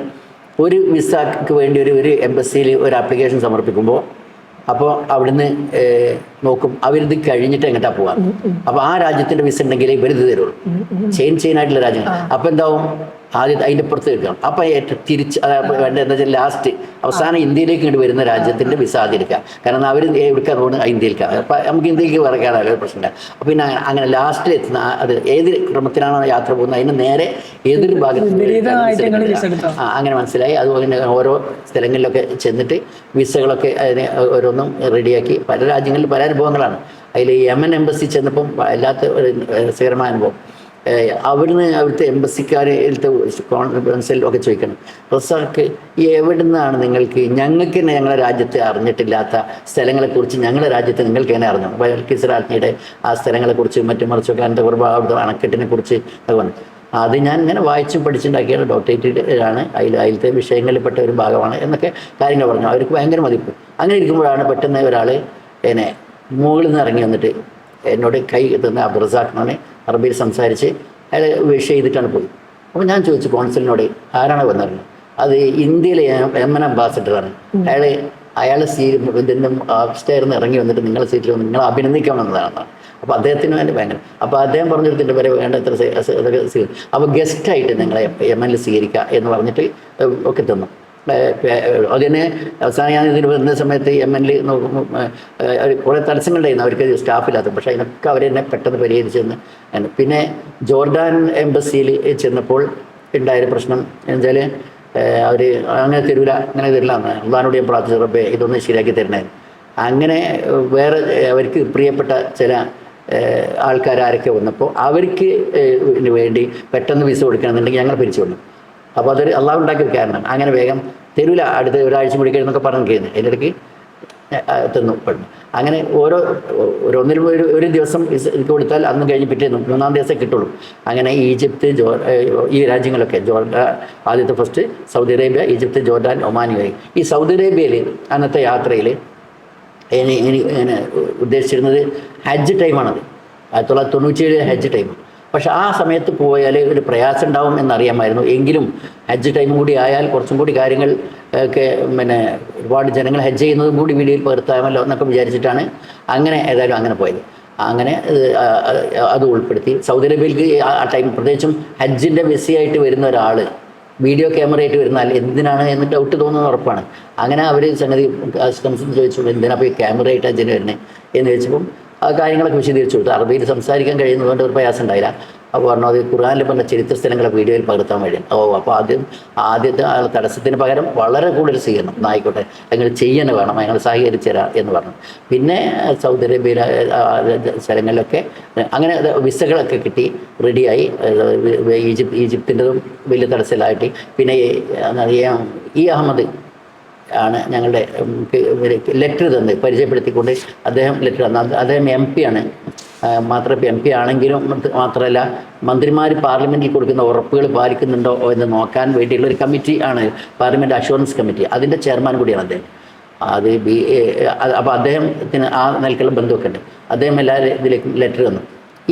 ഒരു വിസക്ക് വേണ്ടി ഒരു എംബസിയിൽ ഒരു ആപ്ലിക്കേഷൻ സമർപ്പിക്കുമ്പോൾ അപ്പോൾ അവിടുന്ന് നോക്കും അവരിത് കഴിഞ്ഞിട്ട് എങ്ങോട്ടാ പോകാം. അപ്പോൾ ആ രാജ്യത്തിൻ്റെ വിസ ഉണ്ടെങ്കിൽ ഇവരിത് തരുള്ളൂ. ചെയിനായിട്ടുള്ള രാജ്യങ്ങൾ. അപ്പോൾ എന്താവും, ആദ്യം അതിൻ്റെ പുറത്ത് എടുക്കണം. അപ്പം തിരിച്ച് വേണ്ട എന്താ വെച്ചാൽ ലാസ്റ്റ് അവസാനം ഇന്ത്യയിലേക്ക് ഇങ്ങോട്ട് വരുന്ന രാജ്യത്തിൻ്റെ വിസ ആദ്യം എടുക്കുക. കാരണം അവർ എടുക്കാൻ പോകുന്നത് ഇന്ത്യയിലേക്ക്. അപ്പം നമുക്ക് ഇന്ത്യക്ക് പറയാനല്ലോ ഒരു പ്രശ്നമില്ല. അപ്പം പിന്നെ അങ്ങനെ ലാസ്റ്റിൽ എത്തുന്ന അത് ഏത് ക്രമത്തിലാണോ യാത്ര പോകുന്നത് അതിന് നേരെ എതിർ ഭാഗത്ത് അങ്ങനെ മനസ്സിലായി. അതുപോലെ ഓരോ സ്ഥലങ്ങളിലൊക്കെ ചെന്നിട്ട് വിസകളൊക്കെ അതിനെ ഓരോന്നും റെഡിയാക്കി. പല രാജ്യങ്ങളിൽ പല അനുഭവങ്ങളാണ്. അതിൽ യമൻ എംബസി ചെന്നപ്പം വല്ലാത്ത ഒരു രസകരമായ അനുഭവം. അവിടുന്ന് അവിടുത്തെ എംബസിക്കാരുടെ കോൺഫറൻസിൽ ഒക്കെ ചോദിക്കണം, റസാക്ക് എവിടെ നിന്നാണ് ഞങ്ങൾക്ക് തന്നെ ഞങ്ങളുടെ രാജ്യത്തെ അറിഞ്ഞിട്ടില്ലാത്ത സ്ഥലങ്ങളെക്കുറിച്ച് ഞങ്ങളുടെ രാജ്യത്ത് നിങ്ങൾക്ക് തന്നെ അറിഞ്ഞു. കിസ്റാജ്ഞിയുടെ ആ സ്ഥലങ്ങളെക്കുറിച്ച് മറ്റും മറിച്ചൊക്കെ എൻ്റെ കുറിച്ച് അവിടുത്തെ അണക്കെട്ടിനെ കുറിച്ച് ഒക്കെ പറഞ്ഞു. അത് ഞാൻ ഇങ്ങനെ വായിച്ചും പഠിച്ചുണ്ടാക്കിയാണ് ഡോക്ടറേറ്റിലാണ്. അതിലത്തെ വിഷയങ്ങളിൽപ്പെട്ട ഒരു ഭാഗമാണ് എന്നൊക്കെ കാര്യങ്ങൾ പറഞ്ഞു. അവർക്ക് ഭയങ്കര മതിപ്പ്. അങ്ങനെ ഇരിക്കുമ്പോഴാണ് പെട്ടെന്ന് ഒരാൾ എന്നെ മുകളിൽ നിന്ന് ഇറങ്ങി വന്നിട്ട് എന്നോട് കൈ തന്ന അബ്ദുറസാഖിനോട് അറബിയിൽ സംസാരിച്ച് അയാൾ വിഷ് ചെയ്തിട്ടാണ് പോയി. അപ്പോൾ ഞാൻ ചോദിച്ചു കോൺസുലിനോട് ആരാണ് വന്നിരുന്നത്. അത് ഇന്ത്യയിലെ MN അംബാസിഡറാണ്. അയാൾ ഇതിൻ്റെ സ്റ്റെയറിന്ന് ഇറങ്ങി വന്നിട്ട് നിങ്ങളുടെ സീറ്റിൽ വന്ന് നിങ്ങളെ അഭിനന്ദിക്കാമെന്നതാണ്. അപ്പോൾ അദ്ദേഹത്തിന് വേണ്ടി ഭയങ്കര. അപ്പോൾ അദ്ദേഹം പറഞ്ഞിടത്തിൻ്റെ വരെ വേണ്ടത്ര അതൊക്കെ അപ്പോൾ ഗസ്റ്റായിട്ട് നിങ്ങളെ MN സ്വീകരിക്കുക എന്ന് പറഞ്ഞിട്ട് ഒക്കെ തന്നു. അതിന് അവസാനം ഞാൻ ഇതിന് വരുന്ന സമയത്ത് MN നോക്കുമ്പോൾ കുറേ തടസ്സങ്ങളുണ്ടായിരുന്നു. അവർക്ക് സ്റ്റാഫില്ലാത്ത. പക്ഷേ അതിനൊക്കെ അവരെന്നെ പെട്ടെന്ന് പരിഹരിച്ചെന്ന്. പിന്നെ ജോർഡാൻ എംബസിയിൽ ചെന്നപ്പോൾ ഉണ്ടായൊരു പ്രശ്നം എന്ന് വെച്ചാൽ അവർ അങ്ങനെ തരില്ല അള്ളാഹിനോട് ഞാൻ പ്രാർത്ഥിച്ച റബ്ബേ ഇതൊന്ന് ശരിയാക്കി തരണേ. അങ്ങനെ വേറെ അവർക്ക് പ്രിയപ്പെട്ട ചില ആൾക്കാരൊക്കെ വന്നപ്പോൾ അവർക്ക് വേണ്ടി പെട്ടെന്ന് വിസ കൊടുക്കണമെന്നുണ്ടെങ്കിൽ ഞങ്ങൾ പിരിച്ചു വിടണം. അപ്പോൾ അതൊരു അള്ളാഹു ഉണ്ടാക്കിയൊരു കാരണമാണ്. അങ്ങനെ വേഗം തരൂല, അടുത്ത ഒരാഴ്ച കൂടി കഴിയുന്നൊക്കെ പറഞ്ഞു കഴിയുന്നത് അതിൻ്റെ ഇടയ്ക്ക് തന്നു പെടുന്നു. അങ്ങനെ ഒന്നിലും ഒരു ദിവസം ഇത് കൊടുത്താൽ അന്ന് കഴിഞ്ഞ് പിറ്റേന്നും 3-ാം ദിവസം കിട്ടുള്ളൂ. അങ്ങനെ ഈജിപ്ത് ഈ രാജ്യങ്ങളൊക്കെ ആദ്യത്തെ first Saudi Arabia, Egypt, Jordan, Oman, UAE. ഈ സൗദി അറേബ്യയിൽ അന്നത്തെ യാത്രയിൽ എനിക്ക് ഉദ്ദേശിച്ചിരുന്നത് ഹജ്ജ് ടൈമാണത്. 1997 ഹജ്ജ് ടൈം. പക്ഷെ ആ സമയത്ത് പോയാൽ ഒരു പ്രയാസം ഉണ്ടാവും എന്നറിയാമായിരുന്നു. എങ്കിലും ഹജ്ജ് ടൈം കൂടി ആയാൽ കുറച്ചും കൂടി കാര്യങ്ങൾ ഒക്കെ പിന്നെ ഒരുപാട് ജനങ്ങൾ ഹജ്ജ് ചെയ്യുന്നതും കൂടി വീഡിയോയിൽ പകർത്താമല്ലോ എന്നൊക്കെ വിചാരിച്ചിട്ടാണ് അങ്ങനെ ഏതായാലും അങ്ങനെ പോയത്. അങ്ങനെ അത് ഉൾപ്പെടുത്തി. സൗദി അറേബ്യയിലേക്ക് ആ ടൈം പ്രത്യേകിച്ചും ഹജ്ജിൻ്റെ വിസയായിട്ട് വരുന്ന ഒരാൾ വീഡിയോ ക്യാമറയായിട്ട് വരുന്നാൽ എന്തിനാണ് എന്ന് ഡൗട്ട് തോന്നുന്നത് ഉറപ്പാണ്. അങ്ങനെ അവർ സംഗതി കസ്റ്റംസിന് ചോദിച്ചു എന്തിനാ പോയി ക്യാമറയായിട്ട് ഹജ്ജിന് വരുന്നത് എന്ന് ചോദിച്ചപ്പം ആ കാര്യങ്ങളൊക്കെ വിശദീകരിച്ചു കൊടുത്തു. അറബിയിൽ സംസാരിക്കാൻ കഴിയുന്നതുകൊണ്ട് ഒരു പ്രയാസം ഉണ്ടായില്ല. അപ്പോൾ പറഞ്ഞു അത് ഖുർആനിൽ പറഞ്ഞ ചരിത്ര സ്ഥലങ്ങളെ വീഡിയോയിൽ പകർത്താൻ വഴി. അപ്പോൾ ആദ്യത്തെ തടസ്സത്തിന് പകരം വളരെ കൂടുതൽ സ്വീകരണം ആയിക്കോട്ടെ, നിങ്ങൾ ചെയ്യാൻ വേണം, ഞങ്ങൾ സഹകരിച്ചു തരാം എന്ന് പറഞ്ഞു. പിന്നെ സൗദി അറേബ്യയിലെ സ്ഥലങ്ങളിലൊക്കെ അങ്ങനെ വിസകളൊക്കെ കിട്ടി, റെഡിയായി. ഈജിപ്തിൻ്റെതും വലിയ തടസ്സമില്ലായിട്ട്. പിന്നെ ഈ അഹമ്മദ് ആണ് ഞങ്ങളുടെ ലെറ്റർ തന്ന് പരിചയപ്പെടുത്തിക്കൊണ്ട് അദ്ദേഹം ലെറ്റർ തന്നു. അദ്ദേഹം MP ആണ്. മാത്രം MP ആണെങ്കിലും മാത്രമല്ല മന്ത്രിമാർ പാർലമെൻറ്റിൽ കൊടുക്കുന്ന ഉറപ്പുകൾ പാലിക്കുന്നുണ്ടോ എന്ന് നോക്കാൻ വേണ്ടിയുള്ള ഒരു കമ്മിറ്റി ആണ്, പാർലമെൻറ്റ് അഷുറൻസ് കമ്മിറ്റി. അതിൻ്റെ ചെയർമാൻ കൂടിയാണ് അദ്ദേഹം. അപ്പോൾ അദ്ദേഹത്തിന് ആ നിലക്കുള്ള ബന്ധമൊക്കെ ഉണ്ട്. അദ്ദേഹം ഇതിലേക്കും ലെറ്റർ തന്നു.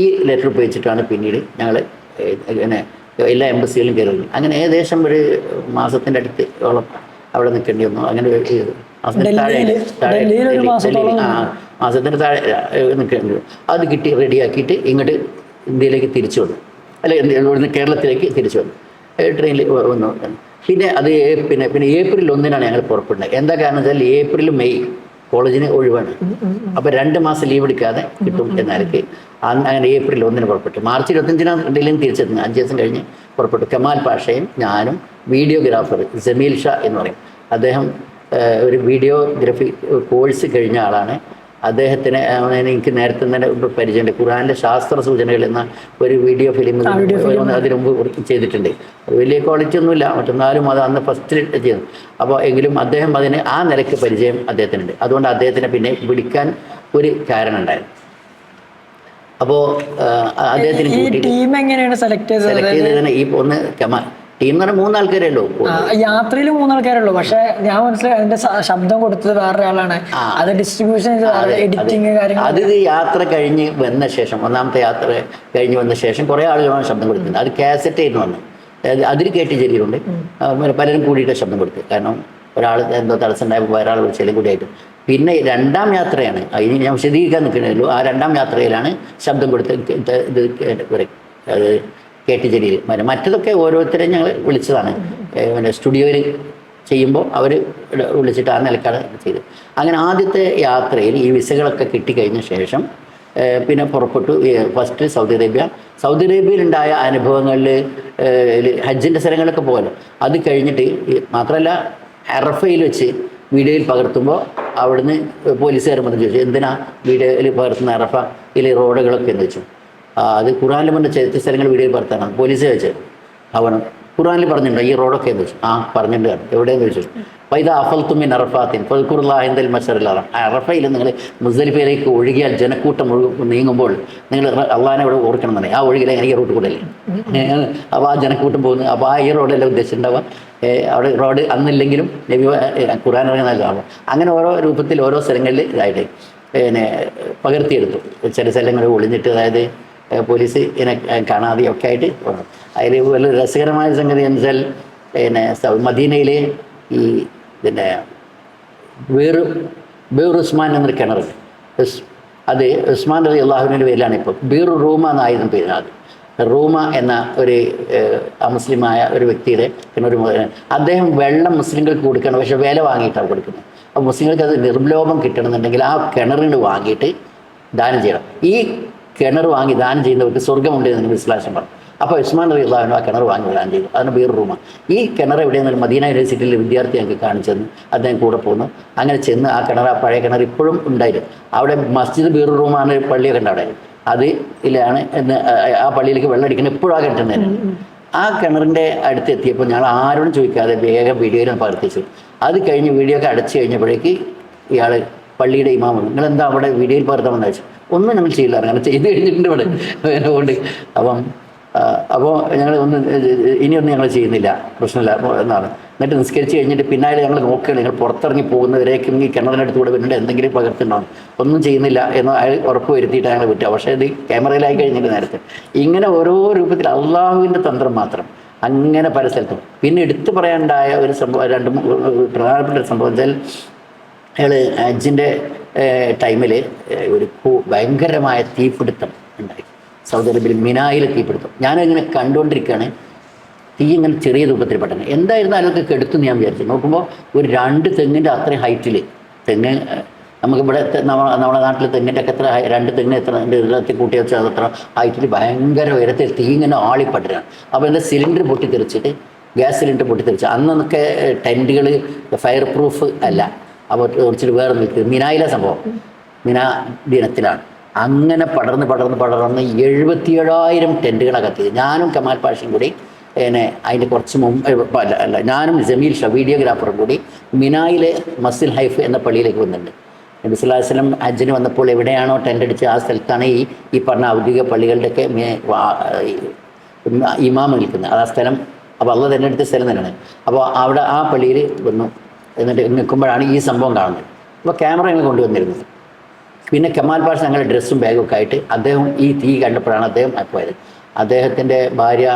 ഈ ലെറ്റർ ഉപയോഗിച്ചിട്ടാണ് പിന്നീട് ഞങ്ങൾ പിന്നെ എല്ലാ എംബസികളിലും കയറുന്നത്. അങ്ങനെ ഏകദേശം ഒരു മാസത്തിൻ്റെ അടുത്തോളം അവിടെ നിൽക്കേണ്ടി വന്നു. അങ്ങനെ മാസത്തിന് താഴെ നിൽക്കേണ്ടി വന്നു. അത് കിട്ടി റെഡിയാക്കിയിട്ട് ഇങ്ങോട്ട് ഇന്ത്യയിലേക്ക് തിരിച്ചു വന്നു, അല്ല ഇവിടുന്ന് കേരളത്തിലേക്ക് തിരിച്ചു വന്നു, ട്രെയിനിൽ വന്നു. പിന്നെ അത് പിന്നെ ഏപ്രിൽ 1 ഞങ്ങൾ പുറപ്പെടുന്നത്. എന്താ കാരണം വെച്ചാൽ ഏപ്രിൽ മെയ് കോളേജിന് ഒഴിവാണ്. അപ്പോൾ 2 മാസം ലീവ് എടുക്കാതെ കിട്ടും എന്നാലേക്ക് അങ്ങനെ ഏപ്രിൽ 1 പുറപ്പെട്ടു. മാർച്ച് 25 ഡൽഹിയിൽ തിരിച്ചെത്തുന്നു. 5 ദിവസം കഴിഞ്ഞ് പുറപ്പെട്ടു. കമാൽ പാഷയും ഞാനും വീഡിയോഗ്രാഫർ ജമീൽ ഷാ എന്ന് പറയും. അദ്ദേഹം ഒരു വീഡിയോഗ്രഫി കോഴ്സ് കഴിഞ്ഞ ആളാണ്. അദ്ദേഹത്തിന് എനിക്ക് നേരത്തെ തന്നെ പരിചയമുണ്ട്. ഖുർആനിലെ ശാസ്ത്ര സൂചനകൾ എന്ന ഒരു വീഡിയോ ഫിലിം അതിനു മുമ്പ് ചെയ്തിട്ടുണ്ട്. വലിയ ക്വാളിറ്റി ഒന്നുമില്ല, മറ്റൊന്നാലും അത് അന്ന് ഫസ്റ്റിൽ ചെയ്തു. അപ്പോൾ എങ്കിലും അദ്ദേഹം അതിന് ആ നിലയ്ക്ക് പരിചയം അദ്ദേഹത്തിനുണ്ട്. അതുകൊണ്ട് അദ്ദേഹത്തിനെ പിന്നെ വിളിക്കാൻ ഒരു കാരണം ഉണ്ടായിരുന്നു. അപ്പോൾ അദ്ദേഹത്തിന് സെലക്ട് ചെയ്തതിന് ഈ ഒന്ന് കമാൽ ടീം എന്ന് പറഞ്ഞാൽ 3 ആൾക്കാരേ ഉള്ളൂ. യാത്രയിൽ 3 ആൾക്കാരേ ഉള്ളൂ. പക്ഷെ ഞാൻ മനസ്സിലായി അതിന്റെ ശബ്ദം കൊടുത്തത് വേറൊരാളാണ്, അത് ഡിസ്ട്രിബ്യൂഷൻ, എഡിറ്റിംഗ് കാര്യങ്ങൾ. അത് യാത്ര കഴിഞ്ഞ് വന്ന ശേഷം, 1ാമത്തെ യാത്ര കഴിഞ്ഞ് വന്ന ശേഷം കുറേ ആളുകളാണ് ശബ്ദം കൊടുക്കുന്നത്. അത് കാസറ്റ് ആയിരുന്നു വന്ന്, അതിൽ കേട്ട് ചെറിയുണ്ട്. പലരും കൂടിയിട്ട് ശബ്ദം കൊടുത്തു. കാരണം ഒരാൾ എന്തോ തടസ്സം ഉണ്ടായപ്പോൾ വേറെ ആൾ വിളിച്ചാലും കൂടിയായിട്ട്. പിന്നെ 2ാം യാത്രയാണ്, അതിന് ഞാൻ വിശദീകരിക്കാൻ നിൽക്കണമല്ലോ. ആ 2ാം യാത്രയിലാണ് ശബ്ദം കൊടുത്ത് ഇത് അത് കേട്ട് ചെടിയിൽ. മറ്റതൊക്കെ ഓരോരുത്തരെയും ഞങ്ങൾ വിളിച്ചതാണ്. പിന്നെ സ്റ്റുഡിയോയിൽ ചെയ്യുമ്പോൾ അവർ വിളിച്ചിട്ട് ആ നിലക്കാണ് ചെയ്തത്. അങ്ങനെ ആദ്യത്തെ യാത്രയിൽ ഈ വിസകളൊക്കെ കിട്ടിക്കഴിഞ്ഞ ശേഷം പിന്നെ പുറപ്പെട്ടു. ഫസ്റ്റ് സൗദി അറേബ്യയിലുണ്ടായ അനുഭവങ്ങളിൽ ഹജ്ജിൻ്റെ സ്ഥലങ്ങളൊക്കെ പോകല്ലോ. അത് കഴിഞ്ഞിട്ട് മാത്രമല്ല അറഫയിൽ വെച്ച് വീഡിയോയിൽ പകർത്തുമ്പോൾ അവിടുന്ന് പോലീസുകാർ വന്ന് ചോദിച്ചു എന്തിനാ വീഡിയോയിൽ പകർത്തുന്ന അറഫയിൽ റോഡുകളൊക്കെ എന്ന് വെച്ചു. അത് ഖുർആനിൽ പറഞ്ഞ ചരിത്ര സ്ഥലങ്ങൾ വീഡിയോയിൽ പകർത്താനാണ്. പോലീസ് ചോദിച്ചത് അവനും ഖുർആനിൽ പറഞ്ഞിട്ടുണ്ടോ ഈ റോഡൊക്കെ എന്ന് ചോദിച്ചു. പറഞ്ഞിട്ടുണ്ട്. എവിടെയെന്ന് ചോദിച്ചു. പൈത അഫൽത്തുമിൻ അറഫാത്തിൻ ഫദ്കുറുല്ലാഹിൽ മശറിലാണ്. അറഫയിൽ നിങ്ങൾ മുസ്ദലിഫയിലേക്ക് ഒഴുകിയാൽ ജനക്കൂട്ടം നീങ്ങുമ്പോൾ നിങ്ങൾ അള്ളാഹിനെ ഇവിടെ ഓർക്കണമെന്നാണ്. ആ ഒഴുകിലെ ഈ റൂട്ട് കൂടെ അല്ലേ. അപ്പോൾ ആ ജനക്കൂട്ടം പോകുന്നു. അപ്പോൾ ഈ റോഡെല്ലാം ഉദ്ദേശിച്ചിട്ടുണ്ടാവുക. അവിടെ റോഡ് അന്നില്ലെങ്കിലും നബി ഖുർആൻ ഇറങ്ങുന്നതാണ്. അങ്ങനെ ഓരോ രൂപത്തിൽ ഓരോ സ്ഥലങ്ങളിൽ ഇതായിട്ട് പിന്നെ പകർത്തിയെടുത്തു. ചില സ്ഥലങ്ങളിൽ ഒളിഞ്ഞിട്ട്, അതായത് പോലീസ് ഇതിനെ കാണാതെയൊക്കെ ആയിട്ട് പോകണം. അതിൽ വലിയ രസകരമായ സംഗതി എന്ന് വെച്ചാൽ പിന്നെ മദീനയിലെ ഈ പിന്നെ ബീർ ഉസ്മാൻ എന്നൊരു കിണറുണ്ട്. അത് ഉസ്മാൻ റളിയല്ലാഹുവിൻ്റെ പേരിലാണ് ഇപ്പോൾ ബീർ റൂമ എന്നായിരുന്നു പേര്. അത് റൂമ എന്ന ഒരു അമുസ്ലിമായ ഒരു വ്യക്തിയുടെ കിണർ. അദ്ദേഹം വെള്ളം മുസ്ലിങ്ങൾക്ക് കൊടുക്കണം, പക്ഷെ വില വാങ്ങിയിട്ടാണ് കൊടുക്കുന്നത്. അപ്പോൾ മുസ്ലിങ്ങൾക്ക് അത് നിർലോഭം കിട്ടണമെന്നുണ്ടെങ്കിൽ ആ കിണറിന് വാങ്ങിയിട്ട് ദാനം ചെയ്യണം. ഈ കിണർ വാങ്ങി ദാനം ചെയ്യുന്നവർക്ക് സ്വർഗ്ഗമുണ്ട് എന്ന് വിശ്വാസം പറഞ്ഞു. അപ്പോൾ ഉസ്മാൻ റളിയല്ലാഹു ആ കിണർ വാങ്ങി ദാനം ചെയ്തു. അതിന് ബീർ റൂമ. ഈ കിണർ എവിടെയെന്നാലും മദീന യൂണിവേഴ്സിറ്റിയിലെ വിദ്യാർത്ഥി ഞങ്ങൾക്ക് കാണിച്ചെന്ന് അദ്ദേഹം കൂടെ പോകുന്നു. അങ്ങനെ ചെന്ന് ആ കിണർ, ആ പഴയ കിണർ ഇപ്പോഴും ഉണ്ടായിരുന്നു. അവിടെ മസ്ജിദ് ബീർ റൂമാണ്, പള്ളിയൊക്കെ ഉണ്ട് അവിടെ. അതിലാണ് ആ പള്ളിയിലേക്ക് വെള്ളം അടിക്കുന്നത് ഇപ്പോഴും ആ കിട്ടുന്നതിന്. ആ കിണറിൻ്റെ അടുത്ത് എത്തിയപ്പോൾ ഞങ്ങൾ ആരോടും ചോദിക്കാതെ വേഗം വീഡിയോയിൽ പകർത്തിച്ചു. അത് കഴിഞ്ഞ് വീഡിയോ ഒക്കെ അടച്ചു കഴിഞ്ഞപ്പോഴേക്ക് ഇയാൾ പള്ളിയുടെ ഇമാമ് നിങ്ങളെന്താ അവിടെ വീഡിയോയിൽ പകർത്താമെന്ന് വെച്ചു. ഒന്നും ഞങ്ങൾ ചെയ്യില്ല, അങ്ങനെ ചെയ്ത് കഴിഞ്ഞിട്ടുണ്ട് ഇവിടെ അതുകൊണ്ട്. അപ്പം അപ്പോൾ ഞങ്ങൾ ഇനിയൊന്നും ഞങ്ങൾ ചെയ്യുന്നില്ല, പ്രശ്നമില്ല എന്നാണ്. എന്നിട്ട് നിസ്കരിച്ച് കഴിഞ്ഞിട്ട് പിന്നാലെ ഞങ്ങൾ നോക്കുകയാണ്, നിങ്ങൾ പുറത്തിറങ്ങി പോകുന്നവരേക്കും ഈ കിണറിനടുത്തൂടെ പിന്നീട് എന്തെങ്കിലും പകർത്തുണ്ടാവും, ഒന്നും ചെയ്യുന്നില്ല എന്ന് അയാൾ ഉറപ്പ് വരുത്തിയിട്ട് ഞങ്ങൾ വിട്ടു. പക്ഷേ ഇത് ക്യാമറയിലായി കഴിഞ്ഞിട്ട് നേരത്തെ ഇങ്ങനെ ഓരോ രൂപത്തിൽ അള്ളാഹുവിൻ്റെ തന്ത്രം മാത്രം അങ്ങനെ പല സ്ഥലത്തും. പിന്നെ എടുത്തു പറയാനുണ്ടായ ഒരു സംഭവം, പ്രധാനപ്പെട്ട ഒരു സംഭവം വെച്ചാൽ അയാൾ ഹജ്ജിൻ്റെ ടൈമിൽ ഒരു ഭയങ്കരമായ തീപിടുത്തം ഉണ്ടായി സൗദി അറേബ്യയിൽ, മിനായിൽ തീപിടുത്തം. ഞാനങ്ങനെ കണ്ടുകൊണ്ടിരിക്കുകയാണ്, തീ ഇങ്ങനെ ചെറിയ രൂപത്തിൽ പെട്ടെന്ന് എന്തായിരുന്നു അതിനൊക്കെ കെടുത്തുനിന്ന് ഞാൻ വിചാരിച്ചു. നോക്കുമ്പോൾ ഒരു 2 തെങ്ങിൻ്റെ അത്രയും ഹൈറ്റിൽ, തെങ്ങ് നമുക്കിവിടെ നമ്മുടെ നാട്ടിൽ തെങ്ങിൻ്റെ ഒക്കെ എത്ര 2 തെങ്ങ് എത്ര ഇടത്തിൽ കൂട്ടി വെച്ചാൽ അത്ര ഹൈറ്റിൽ ഭയങ്കര ഉയരത്തിൽ തീ ഇങ്ങനെ ആളിപ്പട്ടരാണ്. അപ്പോൾ എൻ്റെ സിലിണ്ടർ പൊട്ടിത്തെറിച്ചിട്ട്, ഗ്യാസ് സിലിണ്ടർ പൊട്ടിത്തെറിച്ച്, അന്നൊക്കെ ടെൻറ്റുകൾ ഫയർ പ്രൂഫ് അല്ല, അപ്പോൾ കുറച്ചിട്ട് വേറെ നിൽക്കുന്നത് മിനായിലെ സംഭവം, മിനാ ദിനത്തിലാണ്. അങ്ങനെ പടർന്ന് 77,000 ടെൻറ്റുകളാണ് കത്തിയത്. ഞാനും കമാൽ പാഷയും കൂടി അതിൻ്റെ കുറച്ച് മുമ്പ് അല്ല ഞാനും ജമീൽ ഷാ വീഡിയോഗ്രാഫറും കൂടി മിനായിലെ മസ്ജിദ് ഹൈഫ് എന്ന പള്ളിയിലേക്ക് വന്നിട്ടുണ്ട്. നബി സല്ലല്ലാഹു അലൈഹി വസല്ലം ഹജ്ജിന് വന്നപ്പോൾ എവിടെയാണോ ടെൻ്റ് അടിച്ച് ആ സ്ഥലത്താണ് ഈ പറഞ്ഞ ഔദ്യോഗിക പള്ളികളുടെയൊക്കെ ഇമാം നിൽക്കുന്നത്. ആ സ്ഥലം അപ്പോൾ അള്ളാഹ് തിരഞ്ഞെടുത്ത സ്ഥലം തന്നെയാണ്. അപ്പോൾ അവിടെ ആ പള്ളിയിൽ വന്നു. എന്നിട്ട് നിൽക്കുമ്പോഴാണ് ഈ സംഭവം കാണുന്നത്. അപ്പോൾ ക്യാമറ ഞങ്ങൾ കൊണ്ടുവന്നിരുന്നത്. പിന്നെ കമാൽ പാഷ ഞങ്ങളുടെ ഡ്രസ്സും ബാഗും ഒക്കെ ആയിട്ട് അദ്ദേഹം ഈ തീ കണ്ടപ്പോഴാണ് അദ്ദേഹം പോയത്. അദ്ദേഹത്തിൻ്റെ ഭാര്യ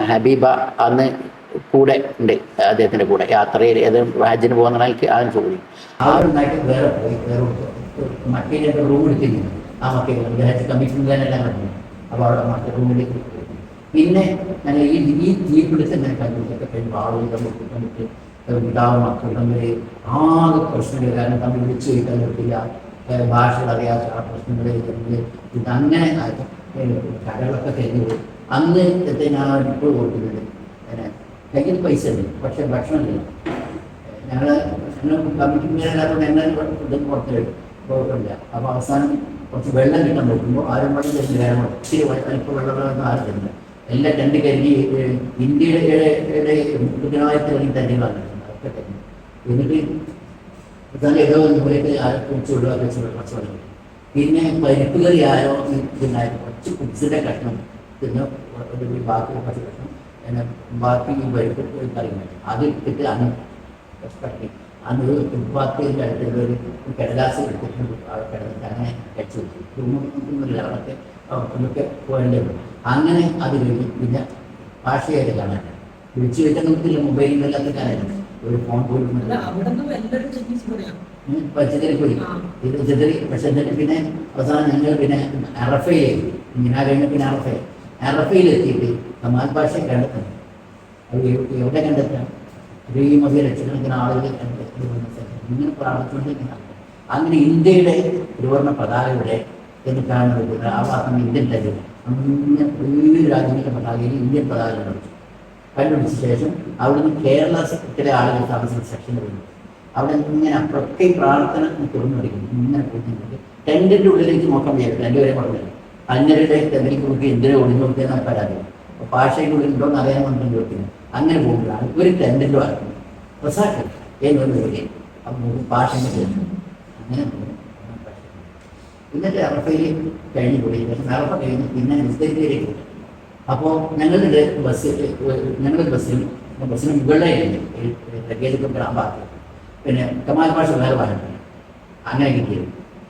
ഹബീബ അന്ന് കൂടെ ഉണ്ട്, അദ്ദേഹത്തിൻ്റെ കൂടെ യാത്രയിൽ ഹജ്ജിന് പോകുന്ന ആൾക്ക് അതിന് ചോദി ആരുണ്ടായിട്ട് വേറെ പോയി മക്കയിൽ റൂം എടുത്തിരുന്നു. ആ മക്കയിൽ ഹജ്ജ് കമ്മിഷനെല്ലാം കണ്ടു. അപ്പോൾ അവിടെ മറ്റേ റൂമിലേക്ക് പോയി. പിന്നെ ഞങ്ങൾ ഈ തീപിടുത്തം ഞാൻ കണ്ടുപിടിച്ചൊക്കെ കഴിയുമ്പോൾ ആളുകൾ ഉണ്ടാവും മക്കൾ തമ്മിൽ ആകെ പ്രശ്നങ്ങൾ, കാരണം തമ്മിൽ വിളിച്ചു ചോദിക്കാൻ പറ്റില്ല, ഭാഷകൾ അറിയാത്ത ആ പ്രശ്നങ്ങൾ ഇതങ്ങനെ കടകളൊക്കെ കഴിഞ്ഞു പോയി. അന്ന് ഞാൻ ഇപ്പോൾ ഓർക്കുന്നുണ്ട്, കയ്യിൽ പൈസ ഉണ്ട് പക്ഷെ ഭക്ഷണമില്ല. ഞങ്ങൾ കമ്മിറ്റില്ലാത്തതുകൊണ്ട് എന്നെ ഫുഡ് പുറത്ത് കുഴപ്പമില്ല. അപ്പോൾ അവസാനം കുറച്ച് വെള്ളം കിട്ടാൻ നോക്കുമ്പോൾ ആരും വെള്ളം തരുന്നില്ല, ഒത്തിരി വലിപ്പം വെള്ളം ആരും തരുന്നില്ല. എല്ലാ ടെൻറ്റ് കരുതി ഇന്ത്യയുടെ 10,000 ടെൻറ്റുകളാണ് അതൊക്കെ തരുന്നത്. എന്നിട്ട് ഏതോ ഇവിടേക്ക് കുറിച്ച് ഒഴിവാക്കി കുറച്ച് വെള്ളം. പിന്നെ പരിപ്പ് കറി ആരോ പിന്നെ കുറച്ച് കുക്സിൻ്റെ കഷ്ണം പിന്നെ ബാക്കി കുറച്ച് കഷ്ണം പിന്നെ ബാക്കി ഈ പരിപ്പ് കറി അത് ഇട്ടിട്ട് അന്ന് കട്ടി അന്ന് ഫുട്പാത്തിൻ്റെ അടുത്തുള്ളൊരു കടലാസ് എടുത്തിട്ട് കിടന്നിട്ട് അങ്ങനെ കഴിച്ചു കൊടുത്തു. അവിടൊക്കെ അതൊക്കെ പോകേണ്ടത്. അങ്ങനെ അത് കഴിഞ്ഞ് പിന്നെ ഭാഷയായിട്ട് കാണാൻ വിളിച്ചു വെച്ചാൽ നമുക്കില്ല, മൊബൈലിലെല്ലാം കാണാനുണ്ട്, ഒരു ഫോൺ പോലും പച്ചക്കറി പോയി ഇത് ചെതറി. പക്ഷെ എന്നിട്ട് പിന്നെ അവസാനം ഞങ്ങൾ പിന്നെ അറഫയിലേക്ക് ഇങ്ങനെ കഴിഞ്ഞ പിന്നെ അറഫയിലെത്തിയിട്ട് കമാൽ ഭാഷയെ കണ്ടെത്തണം. അത് എവിടെ കണ്ടെത്താം? അത് ഈ മതിയ ലക്ഷക്കണക്കിന് ആളുകൾ ഇങ്ങനെ പ്രാർത്ഥിച്ചുകൊണ്ടിരിക്കുന്ന അങ്ങനെ ഇന്ത്യയുടെ ത്രിവർണ്ണ പതാകയുടെ എന്ന് കാണുന്നത് ആ ഭാഗം ഇന്ത്യൻ രാജ്യം അങ്ങനെ ഏഴ് രാജ്യങ്ങളുടെ പതാകയിൽ ഇന്ത്യൻ പതാക കണ്ടുപിടിച്ച ശേഷം അവിടുന്ന് കേരളത്തിലെ ആളുകൾ താമസിക്കുന്ന സെക്ഷനിൽ വന്നു. അവിടെ ഇങ്ങനെ അപ്പുറത്തെ പ്രാർത്ഥന തുറന്നു പഠിക്കുന്നു. ഇങ്ങനെ പോകുന്നുണ്ട്. ടെൻറ്റിൻ്റെ ഉള്ളിലേക്ക് നോക്കാൻ വിചാരിക്കും. രണ്ടുപേരെ പറഞ്ഞില്ല, അന്യരുടെ ടെൻറ്റിലേക്ക് നോക്കി എന്തിനെ ഒളിഞ്ഞു നോക്കിയെന്നാണ് പരാതി. അപ്പോൾ ഭാഷയുടെ ഉള്ളിൽ ഉണ്ടോ എന്ന് അറിയാൻ വേണ്ടി നോക്കുന്നു. അങ്ങനെ പോകുമ്പോഴാണ് ഒരു ടെൻറ്റിൻ്റെ ആക്കുന്നു പ്രസാദ് എന്നൊരു ജോലി. അപ്പോൾ ഭാഷ അങ്ങനെ എന്നിട്ട് അറഫയിൽ കഴിഞ്ഞു പോയി. പക്ഷെ അറഫ കഴിഞ്ഞ് പിന്നെ മുസ്തലിഫയിലേക്ക് പോയി. അപ്പോൾ ഞങ്ങളുടെ ബസ്സിന് മുകളിലായിരുന്നു ലഗേജൊക്കെ പെടാൻ ഭാഗത്ത്. പിന്നെ കമാൽ ഭാഷ വേറെ ഭാഷ അങ്ങനെ കിട്ടിയത്.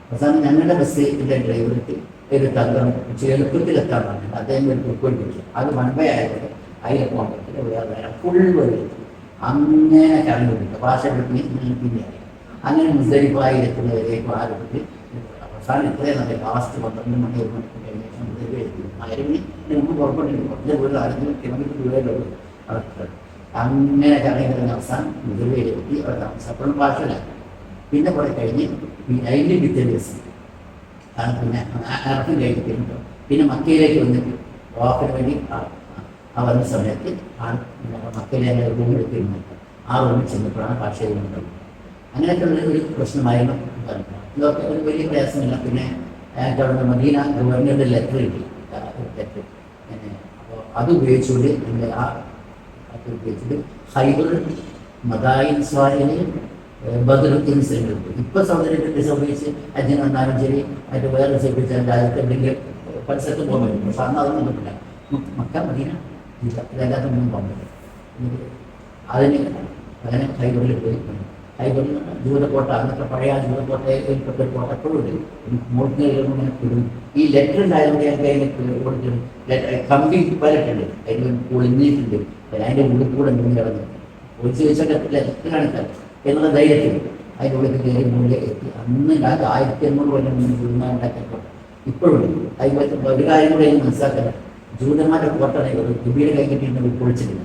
അവസാനം ഞങ്ങളുടെ ബസ്സിൻ്റെ ഡ്രൈവർക്ക് ഒരു തന്ത്രം എളുപ്പത്തിൽ എത്താൻ പറഞ്ഞു. അദ്ദേഹം ഒരു കുക്കോടി പിടിച്ചു. അത് വൺവേ ആയതുകൊണ്ട് അതിൽ പോകാൻ പറ്റില്ല, വേറെ ഫുൾ വഴി അങ്ങനെ കറണ്ട് പിടിക്കുക. ഭാഷ പിന്നെ അങ്ങനെ മുസ്തലിഫായി എത്തുന്നവരേക്കും ആ രൂപത്തിൽ അവസാനം ഇത്രയും നല്ല ലാസ്റ്റ് 12 മണി 1 മണിക്ക് കഴിഞ്ഞ ശേഷം മുതൽ എത്തി. 1000 മണി നമുക്ക് പുറപ്പെട്ടിട്ട് കുറച്ച് പോലും 500 കിലോമീറ്റർ ദൂരമുള്ളൂ അവർക്ക്. അങ്ങനെ കറങ്ങി അവസാനം മുതലെത്തി അവിടെ താമസം. അപ്പോഴും ഭാഷയില്ല. പിന്നെ കുറെ കഴിഞ്ഞ് അതിൻ്റെ പിറ്റേ ദിവസം പിന്നെ അറഫും കഴിഞ്ഞിട്ട് പിന്നെ മക്കയിലേക്ക് വന്നിട്ട് വാക്കിന് വേണ്ടി ആ വന്ന സമയത്ത് മക്കയിലെ റൂമെടുത്തിരുന്നു. ആ റൂമിൽ ചെന്നപ്പോഴാണ് ഭാഷയിൽ വന്നത്. അങ്ങനെയൊക്കെയുള്ള ഒരു പ്രശ്നമായിരുന്നു. ഇതൊക്കെ ഒരു വലിയ പ്രയാസമില്ല. പിന്നെ ഗവൺമെൻറ് മദീന ഗവർണറുടെ ലെറ്റർ കിട്ടി, ലെറ്റർ. അപ്പോൾ അത് ഉപയോഗിച്ചുകൊണ്ട് എൻ്റെ ആ അത് ഉപയോഗിച്ചിട്ട് ഹൈബർ മദായിൻ സ്വാലിന് ബദറുദ്ദീൻ സെൻ്റർ ഇപ്പോൾ സൗദര്യത്തിൽ സംഭവിച്ച് അജ്ജന് വന്നാലും ശരി മറ്റു വേറെ സംഭവിച്ചാൽ രാജ്യത്ത് എന്തെങ്കിലും പരിസരത്ത് പോകാൻ പറ്റും. പക്ഷെ അന്ന് അതൊന്നും പറ്റില്ല. മക്ക മദീന ഇതല്ലാത്ത ഒന്നും പോകുന്നത്. അതിന് അങ്ങനെ ഹൈബറിൽ പോയി. ഹൈബറിൽ ജൂതക്കോട്ട, അന്നത്തെ പഴയ ജൂതക്കോട്ടയിൽപ്പെട്ട ഒരു കോട്ട എപ്പോഴും ഉണ്ട്. മോട്ടിന് ഇങ്ങനെ കിടും. ഈ ലെറ്റർ ഉണ്ടായതുകൊണ്ട് ഞങ്ങൾക്ക് അതിന് കൊടുത്തിട്ടുണ്ട്. കമ്പി പലട്ടുണ്ട്, അതിന് പൊളിഞ്ഞിട്ടുണ്ട്, അതിൻ്റെ ഉള്ളിൽ കൂടെ എന്തെങ്കിലും കിടന്നു ഒളിച്ച് വെച്ചൊക്കെ ലെറ്റർ കാണിക്കാം എന്നുള്ള ധൈര്യത്തിൽ അതിൻ്റെ ഉള്ളിൽ കയറി മുകളിലേക്ക് എത്തി. അന്ന് 1500 കൊല്ലം മുന്നേ ജൂതന്മാരുണ്ടാക്കിയ കോട്ട ഇപ്പോഴും. അതുപോലെ ഒരു കാര്യം കൂടെ അതിന് മനസ്സിലാക്കണം, ജൂതന്മാരുടെ കോട്ട ലിബിയുടെ കൈ കിട്ടിയിരുന്നത് പൊളിച്ചിട്ടില്ല.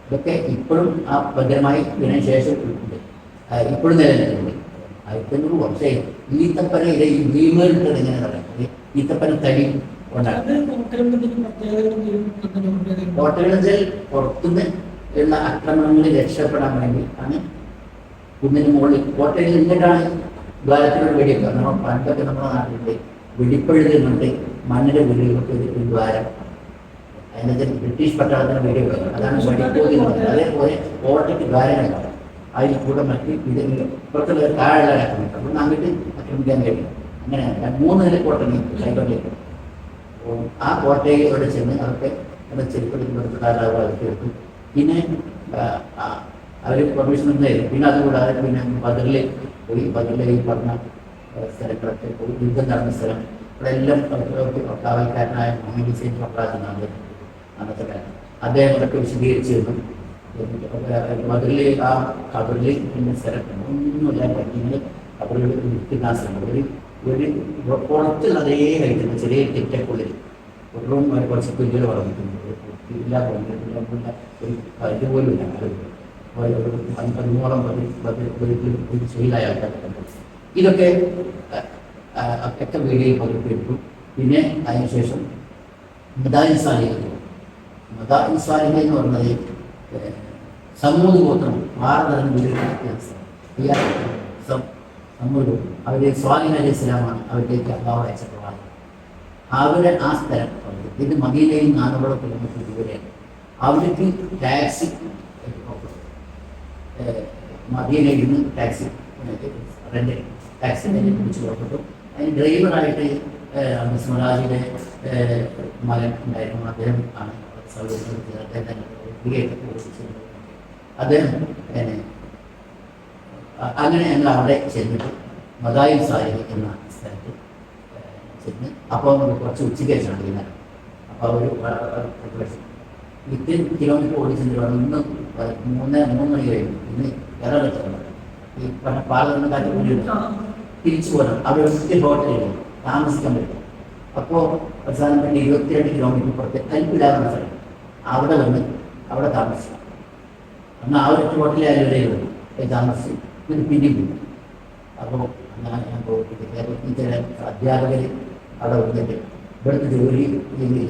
ഇതൊക്കെ ഇപ്പോഴും ആ ഭദ്രമായി ഇതിനു ശേഷം ഉണ്ട്, ഇപ്പോഴും നിലനിൽക്കുന്നുണ്ട്. 1500 വർഷമായി ഈത്തപ്പന ഇത് ഈ ഭീമേലിട്ടത് എങ്ങനെ പറയുന്നത് ഈത്തപ്പന തടി കൊണ്ടാണ്. കോട്ടകളെന്ന് പുറത്തുനിന്ന് ഉള്ള ആക്രമണങ്ങളിൽ രക്ഷപ്പെടാൻ വേണ്ടി ആണ് കുന്നിന് മുകളിൽ കോട്ടയിൽ നിന്നിട്ടാണ് ദ്വാരത്തിലൂടെ വെടിവെക്കുക. നമ്മൾ പണ്ടൊക്കെ നമ്മുടെ നാട്ടിലുണ്ട് വെടിപ്പഴുതുന്നുണ്ട് മണ്ണിന്റെ വീടുകൾക്ക് ഒരു ദ്വാരം, അതിനകത്ത് ബ്രിട്ടീഷ് പട്ടാളത്തിന് വെടിവെക്കുക, അതാണ് വെടിപ്പോതി. അതേപോലെ കോട്ടയ്ക്ക് ദ്വാരങ്ങളുണ്ടാവും, അതിൽ കൂടെ മറ്റ് ഇത് പുറത്തുള്ള താഴെ ആക്രമിക്കും. അപ്പോൾ അങ്ങോട്ട് ആക്രമിക്കാൻ കഴിയും. അങ്ങനെ 3 നില കോട്ട സൈബറിലേക്ക്. ആ കോട്ടയോടെ ചെന്ന് അവർക്ക് ചെരുപ്പെടുത്ത് ധാരാളം എടുത്തു. പിന്നെ അവർ പെർമിഷൻ ഒന്നും. പിന്നെ അതുകൂടാതെ പിന്നെ ബദറിലേക്ക് പോയി. ബദറിലേക്ക് പറഞ്ഞ സ്ഥലങ്ങളൊക്കെ പോയി. യുദ്ധം നടന്ന സ്ഥലം ഇവിടെ എല്ലാം കാവൽക്കാരനായ മുഹമ്മദ് ഹുസൈൻ ഫറാജ് എന്നാണ് അന്നത്തെ കാലം. അദ്ദേഹം അതൊക്കെ വിശദീകരിച്ചിരുന്നു. ബദറിൽ ആ ഖബറിൽ പിന്നെ സ്ഥലത്തുണ്ട് ഒന്നുമില്ല, പറ്റിങ്ങൾ ഖബറിൽ നിൽക്കുന്ന സ്ഥലം ഒരു പുറത്തുള്ള അതേ കഴിക്കുന്ന ചെറിയ തെറ്റക്കുള്ളിൽ ഒട്ടും കുറച്ച് പുല്ലുകൾ വളർന്നിട്ടുണ്ട്. ഇല്ല ഒരു കല്ല് പോലും ഇല്ല. 13 ശൈലായ ആൾക്കാരൊക്കെ ഇതൊക്കെ ഒക്കെ വീഡിയോയിൽ പകർത്തിയെടുത്തു. പിന്നെ അതിനുശേഷം മദായിൻ സാലിഹ എന്ന് പറഞ്ഞത് സമൂഹ ഗോത്രം 6 തരം വീടുകൾ. സമൂഹ അവർ സ്വാലിഹ് അലൈഹി സ്വലാമാണ് അവരിലേക്ക് അള്ളാഹു അയച്ച പ്രവാചകൻ. അവരുടെ ആ സ്ഥലം ഇത് മദീനയിൽ 400 കിലോമീറ്റർ ദൂരെയാണ്. അവിടേക്ക് ടാക്സി മദീനയിൽ നിന്ന് ടാക്സി പിടിച്ചു പുറപ്പെട്ടു. അതിന് ഡ്രൈവറായിട്ട് സ്വരാജിയുടെ മകൻ ഉണ്ടായിരുന്നു. അദ്ദേഹം ആണ് അദ്ദേഹം അങ്ങനെ ഞങ്ങൾ അവിടെ ചെന്നിട്ട് മദായിൻ സാലിഹ് എന്ന സ്ഥലത്ത് ചെന്ന് അപ്പോൾ കുറച്ച് ഉച്ചയ്ക്ക് വെച്ചാണ് വൈകുന്നേരം. അപ്പോൾ ഒരു 15 കിലോമീറ്റർ ഓടിച്ചെന്നിട്ട് ഇന്ന് 3 മണി കഴിഞ്ഞു. ഇന്ന് വേറെ വെച്ചിട്ടുണ്ട് ഈ പാലത്തിന് കാറ്റ് കൂടി തിരിച്ചു പോരണം. അവിടെ ഒത്തിരി ഹോട്ടലുകൾ താമസിക്കാൻ പറ്റും. അപ്പോൾ അവസാനം വേണ്ടി 22 കിലോമീറ്റർ പുറത്ത് കൽപ്പിലാകുന്ന സ്ഥലം അവിടെ വന്ന് അവിടെ താമസിച്ചു. അന്ന് ആ ഒരു ഹോട്ടലിൽ ആരും താമസിച്ചു. പിന്നെയും പോയി. അപ്പോൾ അങ്ങനെ ഞാൻ പോയിട്ട് കേരളത്തിൽ ചില അധ്യാപകർ അവിടെ വന്നിട്ട് ഇവിടുത്തെ ജോലി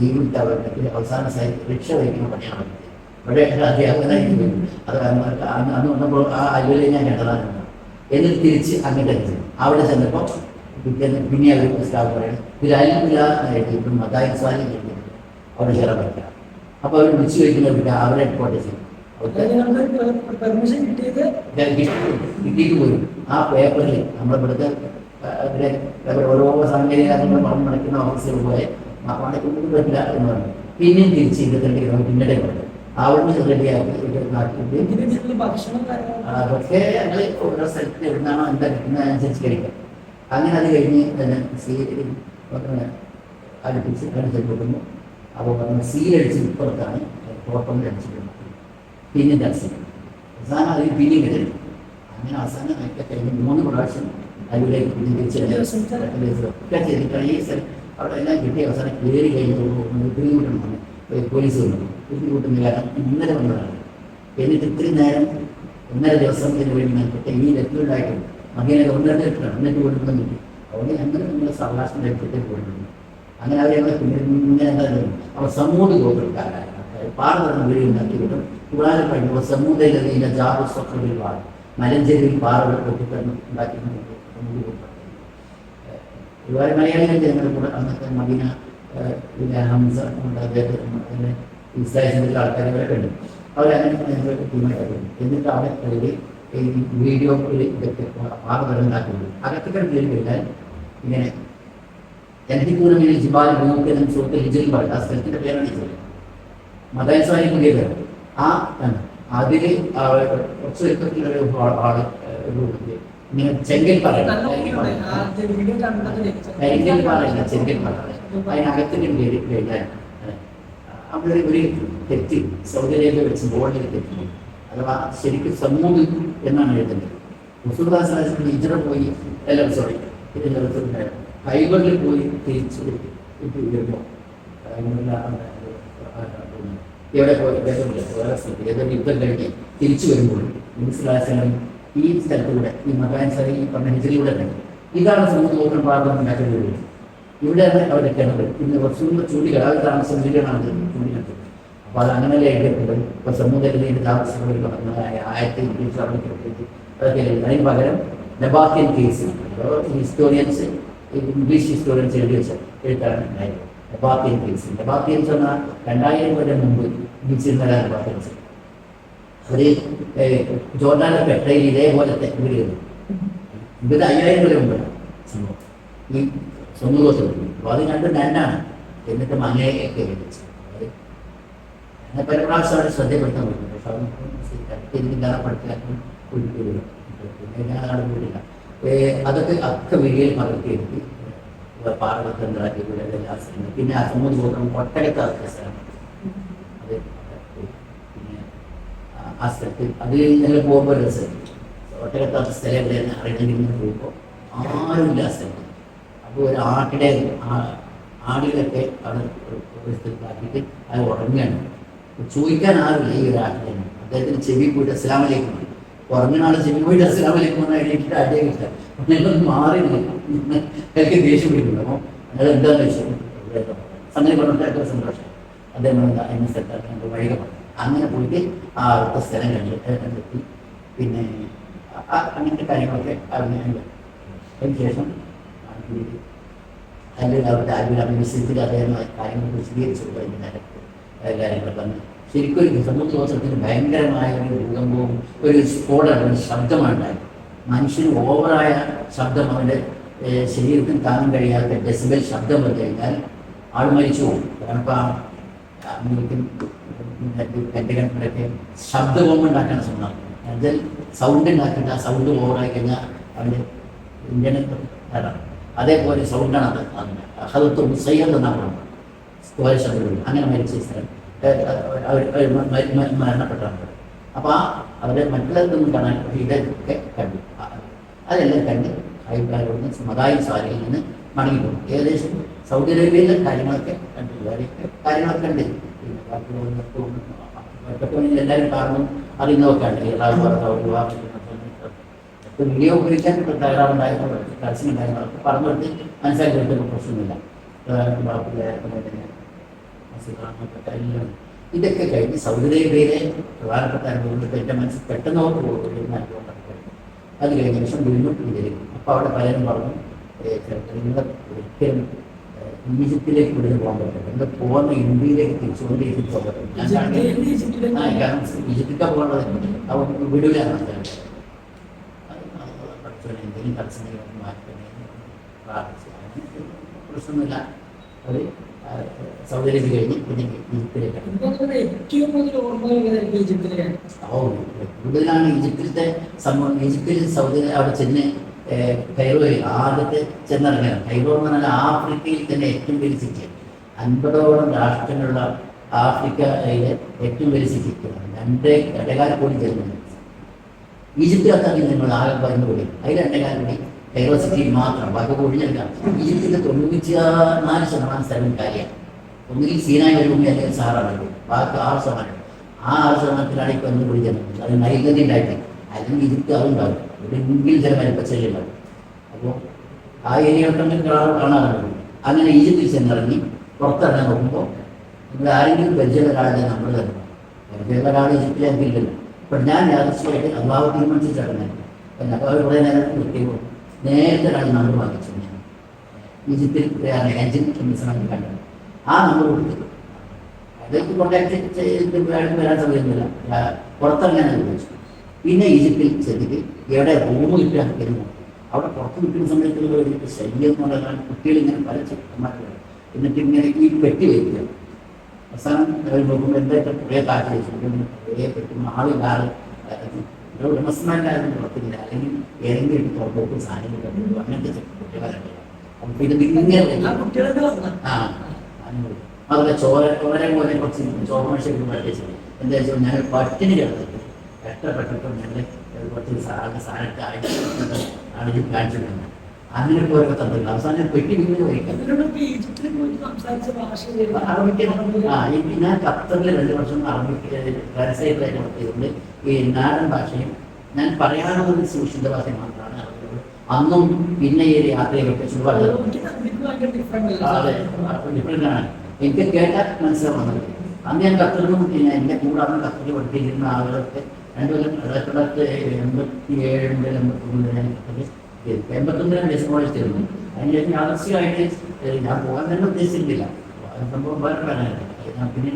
ലീവ് കിട്ടാൻ വേണ്ടി അവസാന രക്ഷ വഹിക്കുന്ന പണിയാണ്. ഇവിടെ അധ്യാപകനായിട്ട് പോയി. അത് അന്ന് വന്നപ്പോൾ ആ അലുവലെ ഞാൻ കണ്ടതാണ്. എന്നിട്ട് തിരിച്ച് അങ്ങോട്ട് എത്തി. അവിടെ ചെന്നപ്പോൾ പിന്നെ അവർ സ്റ്റാഫ് പറയുന്നത് ഇത് അലിമില്ലാതായിട്ട് ഇപ്പം മദായിൻ സാലിഹ് അവിടെ ചേരാൻ പറ്റില്ല. അപ്പോൾ അവർ വിളിച്ചു കഴിക്കുന്ന പിന്നെ അവരെ ഹെഡ്ക്വാർട്ടർ ചെയ്യും. കിട്ടിയിട്ട് പോയി. ആ പേപ്പറിൽ നമ്മളിവിടുത്തെ ഓരോ സാങ്കേതിക കാര്യങ്ങൾ പറഞ്ഞു നടക്കുന്ന ഓഫീസുകൾ പോലെ മടക്കൊന്നും പറ്റില്ല എന്ന് പറഞ്ഞു. പിന്നെയും തിരിച്ച് 22 കിലോമീറ്റർ കൊണ്ട് അവിടുന്ന് റെഡിയാക്കി നാട്ടിൽ പക്ഷേ ഞങ്ങൾ ഓരോ സ്ഥലത്ത് എവിടുന്നാണോ എന്താ കിട്ടുന്നതനുസരിച്ച് കഴിക്കാം. അങ്ങനെ അത് കഴിഞ്ഞ് തന്നെ അടുപ്പിച്ച് കണിച്ച് കൊടുക്കുന്നു. അപ്പോൾ പറഞ്ഞ സീലടിച്ച് ഇപ്പുറത്താണ് ഫോട്ടോ അടിച്ചിട്ടുണ്ട്. പിന്നെ ദർശനം അവസാനം അതിൽ പിന്നെയും കഴിഞ്ഞു. അങ്ങനെ അവസാനം ഒക്കെ കഴിഞ്ഞ് 3 പ്രാവശ്യം അതിലേക്ക് പിന്നെ തിരിച്ചൊക്കെ ചെയ്തിട്ടാണ് ഈ സ്ഥലം അവിടെ എല്ലാം കിട്ടിയ അവസാനം കയറി കഴിഞ്ഞപ്പോൾ പിടികൂട്ടണം. പോലീസ് വന്നു. പിടികൂട്ടുന്ന കാരണം ഇന്നലെ വന്നതാണ്. എന്നിട്ട് ഇത്രയും നേരം 1.5 ദിവസം ഇതിന് വേണ്ടി ഞാൻ ഈ ലെറ്ററുണ്ടായിട്ടുണ്ട്. മകനെ 1-2 ലെറ്ററാണ്. എന്നിട്ട് കൊടുക്കണം കിട്ടി. അവിടെ അങ്ങനെ നമ്മൾ സാവകാശം ലെറ്ററിലേക്ക് കൊടുക്കുന്നു. അങ്ങനെ അവർ ഞങ്ങളെ പിന്നെ ഇങ്ങനെ എന്താ അവർ സമൂഹ ഗോത്രക്കാരായ പാറ വീട് ഉണ്ടാക്കി കിട്ടും. കൂടാതെ പഠിക്കുമ്പോൾ സമൂഹയിലെ ജാബുസ്വക്രവിൽ പാറ മലഞ്ചേരിയിൽ പാറകൾ പൊട്ടിക്കറിഞ്ഞ് ഉണ്ടാക്കി ഒരുപാട് മലയാളികൾ ജനങ്ങൾ കൂടെ അന്നത്തെ മദീന പിന്നെ ഹംസ അദ്ദേഹത്തിന് ഇസ്ലാമിൻ്റെ ആൾക്കാരൊക്കെ ഉണ്ട്. അവരങ്ങനെ ഞങ്ങൾക്ക് ടീമായിട്ട് എന്നിട്ട് അവിടെ കയറി ഈ വീഡിയോ ഇതൊക്കെ പാറ ഉണ്ടാക്കുന്നത് അകത്തൊക്കെ കയറി കഴിഞ്ഞാൽ ഇങ്ങനെ എന്തിക്കൂടെ ജിബാൽ ഗ്രൂപ്പിനും സുഹൃത്ത് ഹിജറിൽ പറയും. ആ സ്ഥലത്തിന്റെ പേരാണ് ഹിജറി. മദായസാരി പുതിയ പേര്. ആ അതില് കുറച്ച് വ്യക്തികളൊരു ആള് ഇങ്ങനെ ചെങ്കൽ പറയണം, കരിങ്കൽ പാറയില്ല, ചെങ്കൽ പാറ. അതിനകത്തിന് പേര് കഴിഞ്ഞാൽ അവിടെ ഒരു തെറ്റ് സൗദി അറേബ്യ വെച്ച് ബോർഡിൽ തെറ്റി. അഥവാ ശരിക്കും സമൂഹം എന്നാണ് എഴുതുന്നത്. മുസ്ലിം ഹിജറ പോയി കൈകളിൽ പോയി തിരിച്ചു വരുമ്പോൾ എവിടെ പോയി വേറെ സ്ഥലത്ത് ഏതൊരു യുദ്ധം കഴിഞ്ഞ് തിരിച്ചു വരുമ്പോൾ മുസ്ലിം ഈ സ്ഥലത്തൂടെ ഈ മദാൻസാരി ഈ പറഞ്ഞ ഹിജറിലൂടെ കണ്ടു. ഇതാണ് സമൂഹം പ്രാർത്ഥന ഉണ്ടാക്കുന്നത്. ഇവിടെയാണ് അവരുടെ കിണറ്. ഇന്ന് കുറച്ചുകൂടെ ചൂടികൾ അവർ താമസം വീടാണ് ചൂടിനകത്ത്. അപ്പോൾ അത് അങ്ങനെയല്ലേ എഴുതിയിട്ടുണ്ട്. ഇപ്പോൾ സമൂഹത്തിൽ താമസങ്ങളിൽ ആയത്തിൽ അതൊക്കെ അതിന് പകരം Nabataean case historians English historians എഴുതി വെച്ച എഴുത്താണ് ഉണ്ടായത്. Nabataean case. നബാത്തിയൻസ് എന്നാൽ 2000 കൊല്ലം മുമ്പ് ജീവിച്ചിരുന്നതാണ് നബാത്തിയൻസ്. അവർ ജോർഡാന്റെ പെട്ടയിൽ ഇതേപോലത്തെ വീടുകൾ ഇത് 5000 കൊല്ലം മുമ്പാണ് സംഭവം. ഈ സമൂഹത്തിൽ അപ്പോൾ അത് രണ്ടാണ്. എന്നിട്ട് മങ്ങയൊക്കെ എഴുതിച്ചു. അങ്ങനെ പല പ്രാവശ്യമാണ് ശ്രദ്ധപ്പെടുത്താൻ പറ്റുന്നത്. പക്ഷെ അതൊന്നും എനിക്കില്ലാതെ പഠിക്കാനും വീടില്ല. അതൊക്കെ വീഡിയോയിൽ പകർത്തിയെടുത്ത് പാർവത്തണ്ടാക്കി എല്ലാ സ്ഥലങ്ങളും. പിന്നെ ആ സമൂഹം പോകുന്ന ഒട്ടകത്താത്ത സ്ഥലം. അത് പിന്നെ ആ സ്ഥലത്ത് അത് ഞങ്ങൾ പോകുമ്പോൾ രസം ഒട്ടകത്താത്ത സ്ഥലം എവിടെയാണ് അറിയണമെങ്കിൽ പോകുമ്പോൾ ആരുമില്ല ആ സ്ഥലത്ത്. അപ്പോൾ ഒരു ആടുകളൊക്കെ അവിടെ ഒരു സ്ഥലത്താക്കിയിട്ട് അത് ഉറങ്ങുകയാണ്. ചോദിക്കാൻ ആരുമില്ല ഈ ഒരു ആട്ടിലാണ്. അദ്ദേഹത്തിന് ചെവി പോയിട്ട് അസ്സലാമു അലൈക്കും ഉറങ്ങുന്ന ആൾ ചെവി പോയിട്ട് അസ്സലാമു അലൈക്കും എന്ന് എഴുതിയിട്ട് അടിയെ കിട്ടാം. നിങ്ങളൊന്നും മാറിയില്ല. എനിക്ക് ദേഷ്യം പിടിക്കുന്നു. അപ്പോൾ നിങ്ങൾ എന്താണെന്ന് വെച്ചാൽ സംഗതി പറഞ്ഞിട്ട് സന്തോഷം. അദ്ദേഹം എന്നെ സ്ഥലത്താക്കി ഞങ്ങൾ വഴിക പറഞ്ഞു. അങ്ങനെ പോയിട്ട് ആ അടുത്ത സ്ഥലം കണ്ടെത്തി. പിന്നെ അങ്ങനത്തെ കാര്യങ്ങളൊക്കെ അറിഞ്ഞു. അതിനുശേഷം അല്ലെങ്കിൽ അവരുടെ ആരോഗ്യ വിശദത്തിൽ അദ്ദേഹം കാര്യങ്ങൾ വിശദീകരിച്ചു കാര്യങ്ങൾ പറഞ്ഞ് ശരിക്കും ഒരു സമുദ്രോത്സവത്തിന് ഭയങ്കരമായ ഒരു ഭൂകമ്പവും ഒരു സ്ഫോടനം ഒരു ശബ്ദമാണ് ഉണ്ടായത്. മനുഷ്യന് ഓവറായ ശബ്ദം അവൻ്റെ ശരീരത്തിന് താങ്ങാൻ കഴിയാത്ത ഡെസിബൽ ശബ്ദം വന്നു കഴിഞ്ഞാൽ ആൾ മരിച്ചു പോകും. കാരണം ഇപ്പം അമേരിക്കൻ പെൻറ്റഗണിലൊക്കെ ശബ്ദ ബോംബ് ഉണ്ടാക്കാൻ ശ്രമം. അതിൽ സൗണ്ട് ഉണ്ടാക്കിയിട്ട് ആ സൗണ്ട് ഓവറായി കഴിഞ്ഞാൽ അവൻ്റെ ഇന്ത്യനെ തരാം. അതേപോലെ സൗണ്ടാണ് അത് അതിന് അഹദത്ത് മുസയ്യദ് എന്നാണ് പറയുന്നത്. സ്കോയ ശബ്ദം അങ്ങനെ മരിച്ച സ്ഥലം മരണപ്പെട്ടാണ്. അപ്പോൾ അവരെ മറ്റുള്ളതൊന്നും കാണാൻ ഇതൊക്കെ കണ്ടു. അതെല്ലാം കണ്ട് അഭിപ്രായപ്പെടുന്ന മദായി സാരിയിൽ നിന്ന് മടങ്ങിപ്പോകും. ഏകദേശം സൗദി അറേബ്യയിലെ കാര്യങ്ങളൊക്കെ കണ്ടു. കാര്യങ്ങളൊക്കെ ഉണ്ട്. പിന്നെ എല്ലാവരും കാരണം അറിയുന്നതൊക്കെ ഉണ്ട്. വീഡിയോ ഉപയോഗിക്കാൻ തയ്യാറുണ്ടായിരുന്ന കർശനം കാര്യങ്ങളൊക്കെ പറഞ്ഞിട്ട് മനസ്സിലാക്കി കിട്ടുന്ന പ്രശ്നമില്ല. എല്ലാം ഇതൊക്കെ കഴിഞ്ഞ് സൗദി അറേബ്യയിലെ പ്രധാനപ്പെട്ട അനുഭവങ്ങൾ എൻ്റെ മനസ്സിൽ പെട്ടെന്ന് ഓർത്ത് പോകുന്ന അനുഭവം. അത് കഴിഞ്ഞ ശേഷം വീണ്ടും ഇതിലേക്ക്. അപ്പോൾ അവിടെ പലരും പറഞ്ഞു നിങ്ങൾ ഒരിക്കലും ഈജിപ്തിലേക്ക് വിടുന്ന് പോകാൻ പറ്റില്ല. നിങ്ങൾ പോകുന്ന ഇന്ത്യയിലേക്ക് തിരിച്ചുകൊണ്ട് ഈജിപ്ത് പോകാൻ പറ്റില്ല. കാരണം ഈജിപ്തിക്കാണ് പോകുന്നത്. അവർ വിടൂലാണ് എന്തെങ്കിലും തടസ്സങ്ങൾ മാറ്റണേ പ്രാർത്ഥിച്ചു. പ്രശ്നമൊന്നുമില്ല. അവർ സൗദി അറേബ്യ കഴിഞ്ഞ് പിന്നെ ഈജിപ്തിലേക്കാണ്. കൂടുതലാണ് ഈജിപ്തിലത്തെ സംഭവം. ഈജിപ്തിൽ സൗദി അവിടെ ചെന്ന് കൈറോയിൽ ആദ്യത്തെ ചെന്നിറങ്ങിയാണ്. കൈറോ എന്ന് പറഞ്ഞാൽ ആഫ്രിക്കയിൽ തന്നെ ഏറ്റവും വലിയ സിറ്റി. 50ഓളം രാഷ്ട്രങ്ങളുള്ള ആഫ്രിക്കയിലെ ഏറ്റവും വലിയ സിറ്റി. 2.25 കോടി ജനങ്ങളുണ്ട്. ഈജിപ്തിലത്താണെങ്കിൽ നിങ്ങൾ ആകെ 15 കോടി. അതിൽ 2.25 കോടി കൈറോ സിറ്റിയിൽ മാത്രം. ബാക്കി ഒഴിഞ്ഞെടുക്കാം. ഈജിപ്തിൻ്റെ 94% സ്ഥലം കാര്യമാണ്. ഒന്നുകിൽ സീനായി ഭൂമി അല്ലെങ്കിൽ സഹാറ ഭൂമി. ബാക്കി 6%. ആ 6%ത്തിലാണ് ഇപ്പോൾ 1 കോടി ജനങ്ങൾ. അത് നൈൽ നദി ഉണ്ടായിട്ട് അല്ലെങ്കിൽ ഈജിപ്ത് അതുണ്ടാവും. എവിടെയെങ്കിലും ചില മരുപ്പച്ചെല്ലുണ്ടാവും. അപ്പോൾ ആ ഏരിയകൾക്കെങ്കിലും കാണാറുണ്ട്. അങ്ങനെ ഈജിപ്തിൽ ചെന്നിറങ്ങി പുറത്തിറങ്ങാൻ നോക്കുമ്പോൾ നിങ്ങൾ ആരെങ്കിലും പരിചയമുള്ള ഒരാളെ നമ്മൾ തന്നെ പരിചയമുള്ള ഒരാൾ ഈജിപ്തിൽ എനിക്കില്ലല്ലോ. അപ്പോൾ ഞാൻ യാദൃശ്യമായിട്ട് അള്ളാഹു തീരുമാനിച്ചിട്ടിറങ്ങാൻ. പിന്നെ അപ്പോൾ കുറേ നേരം നിർത്തിയപ്പോൾ നേരത്തെ ഒരാൾ നമ്പർ വാങ്ങിച്ചു. ഞാൻ ഈജിപ്തിൽ ഏജൻ എന്ന സമയത്ത് കണ്ടത്. ആ നമ്പർ കൊടുത്തു. അതൊക്കെ കോൺടാക്ട് ചെയ്ത് വരാൻ സമയമൊന്നുമില്ല. പുറത്തിറങ്ങാൻ ഉപയോഗിച്ചു. പിന്നെ ഈജിപ്തിൽ ചെന്നിട്ട് എവിടെ റൂം കിട്ടുക എന്ന് അവിടെ പുറത്ത് നിൽക്കുന്ന സമയത്തുള്ള ഒരു ശല്യം എന്ന് പറഞ്ഞാൽ കുട്ടികൾ ഇങ്ങനെ പല ചെറുക്കന്മാരുണ്ട്. എന്നിട്ട് ഇങ്ങനെ ഈ പെട്ടി വയ്ക്കുക. അവസാനം നോക്കുമ്പോൾ എന്തായിട്ട് കുറേ കാറ്റ് വെച്ചിട്ടുണ്ട്, കുറേ പെട്ടും ആളില്ലാതെ ഉടമസ്ഥന്മാരായിരുന്നു പുറത്തില്ല, അല്ലെങ്കിൽ ഏതെങ്കിലും പുറത്തോട്ട് സാധനങ്ങൾ കണ്ടു അങ്ങനത്തെ കുട്ടികളാണ്. അപ്പൊ ഇത് ഇങ്ങനെ അതുപോലെ ചോര പോലെ കുറച്ച് ചോമശേഷം പഠിച്ചത് എന്താ വെച്ചാൽ ഞാൻ പട്ടിണി കിടന്നിട്ട് കഷ്ടപ്പെട്ടിട്ടും ഞങ്ങൾ കുറച്ച് സാധനത്തെ അടിച്ച് കാണിച്ചിട്ടുണ്ട്. അങ്ങനെ പോയൊക്കെ തന്നില്ല. അവസാനം പെട്ടി വീണ്ടും അറബിക്ക് ഞാൻ ഖത്തറിൽ 2 വർഷം അറബിക്ക് ട്രാൻസ്ലേറ്ററായിട്ട് വർക്ക് ചെയ്തുകൊണ്ട് ഈ നാടൻ ഭാഷയും ഞാൻ പറയാനുള്ളത് സൂക്ഷിച്ച ഭാഷ മാത്രമാണ് അറിയുന്നത്. അന്നും പിന്നെ ഈ യാത്രയൊക്കെ ഡിഫറെൻ്റ് ആണ്. എനിക്ക് കേട്ടാൽ മനസ്സിലാവുന്നത്. അന്ന് ഞാൻ ഖത്തറിലും പിന്നെ എൻ്റെ കൂടെ അന്ന് ഖത്തറിൽ പഠിപ്പിച്ചിരുന്ന ആളുകളൊക്കെ 1987-89 ഞാൻ ഖത്തറിൽ 89 ഡിസംബർ കോളേജ് ചേർന്നു. അതിനുശേഷം യാദർശികമായിട്ട് ഞാൻ പോകാൻ തന്നെ ഉദ്ദേശിച്ചിട്ടില്ല. സംഭവം വേറെ ഞാൻ പിന്നെ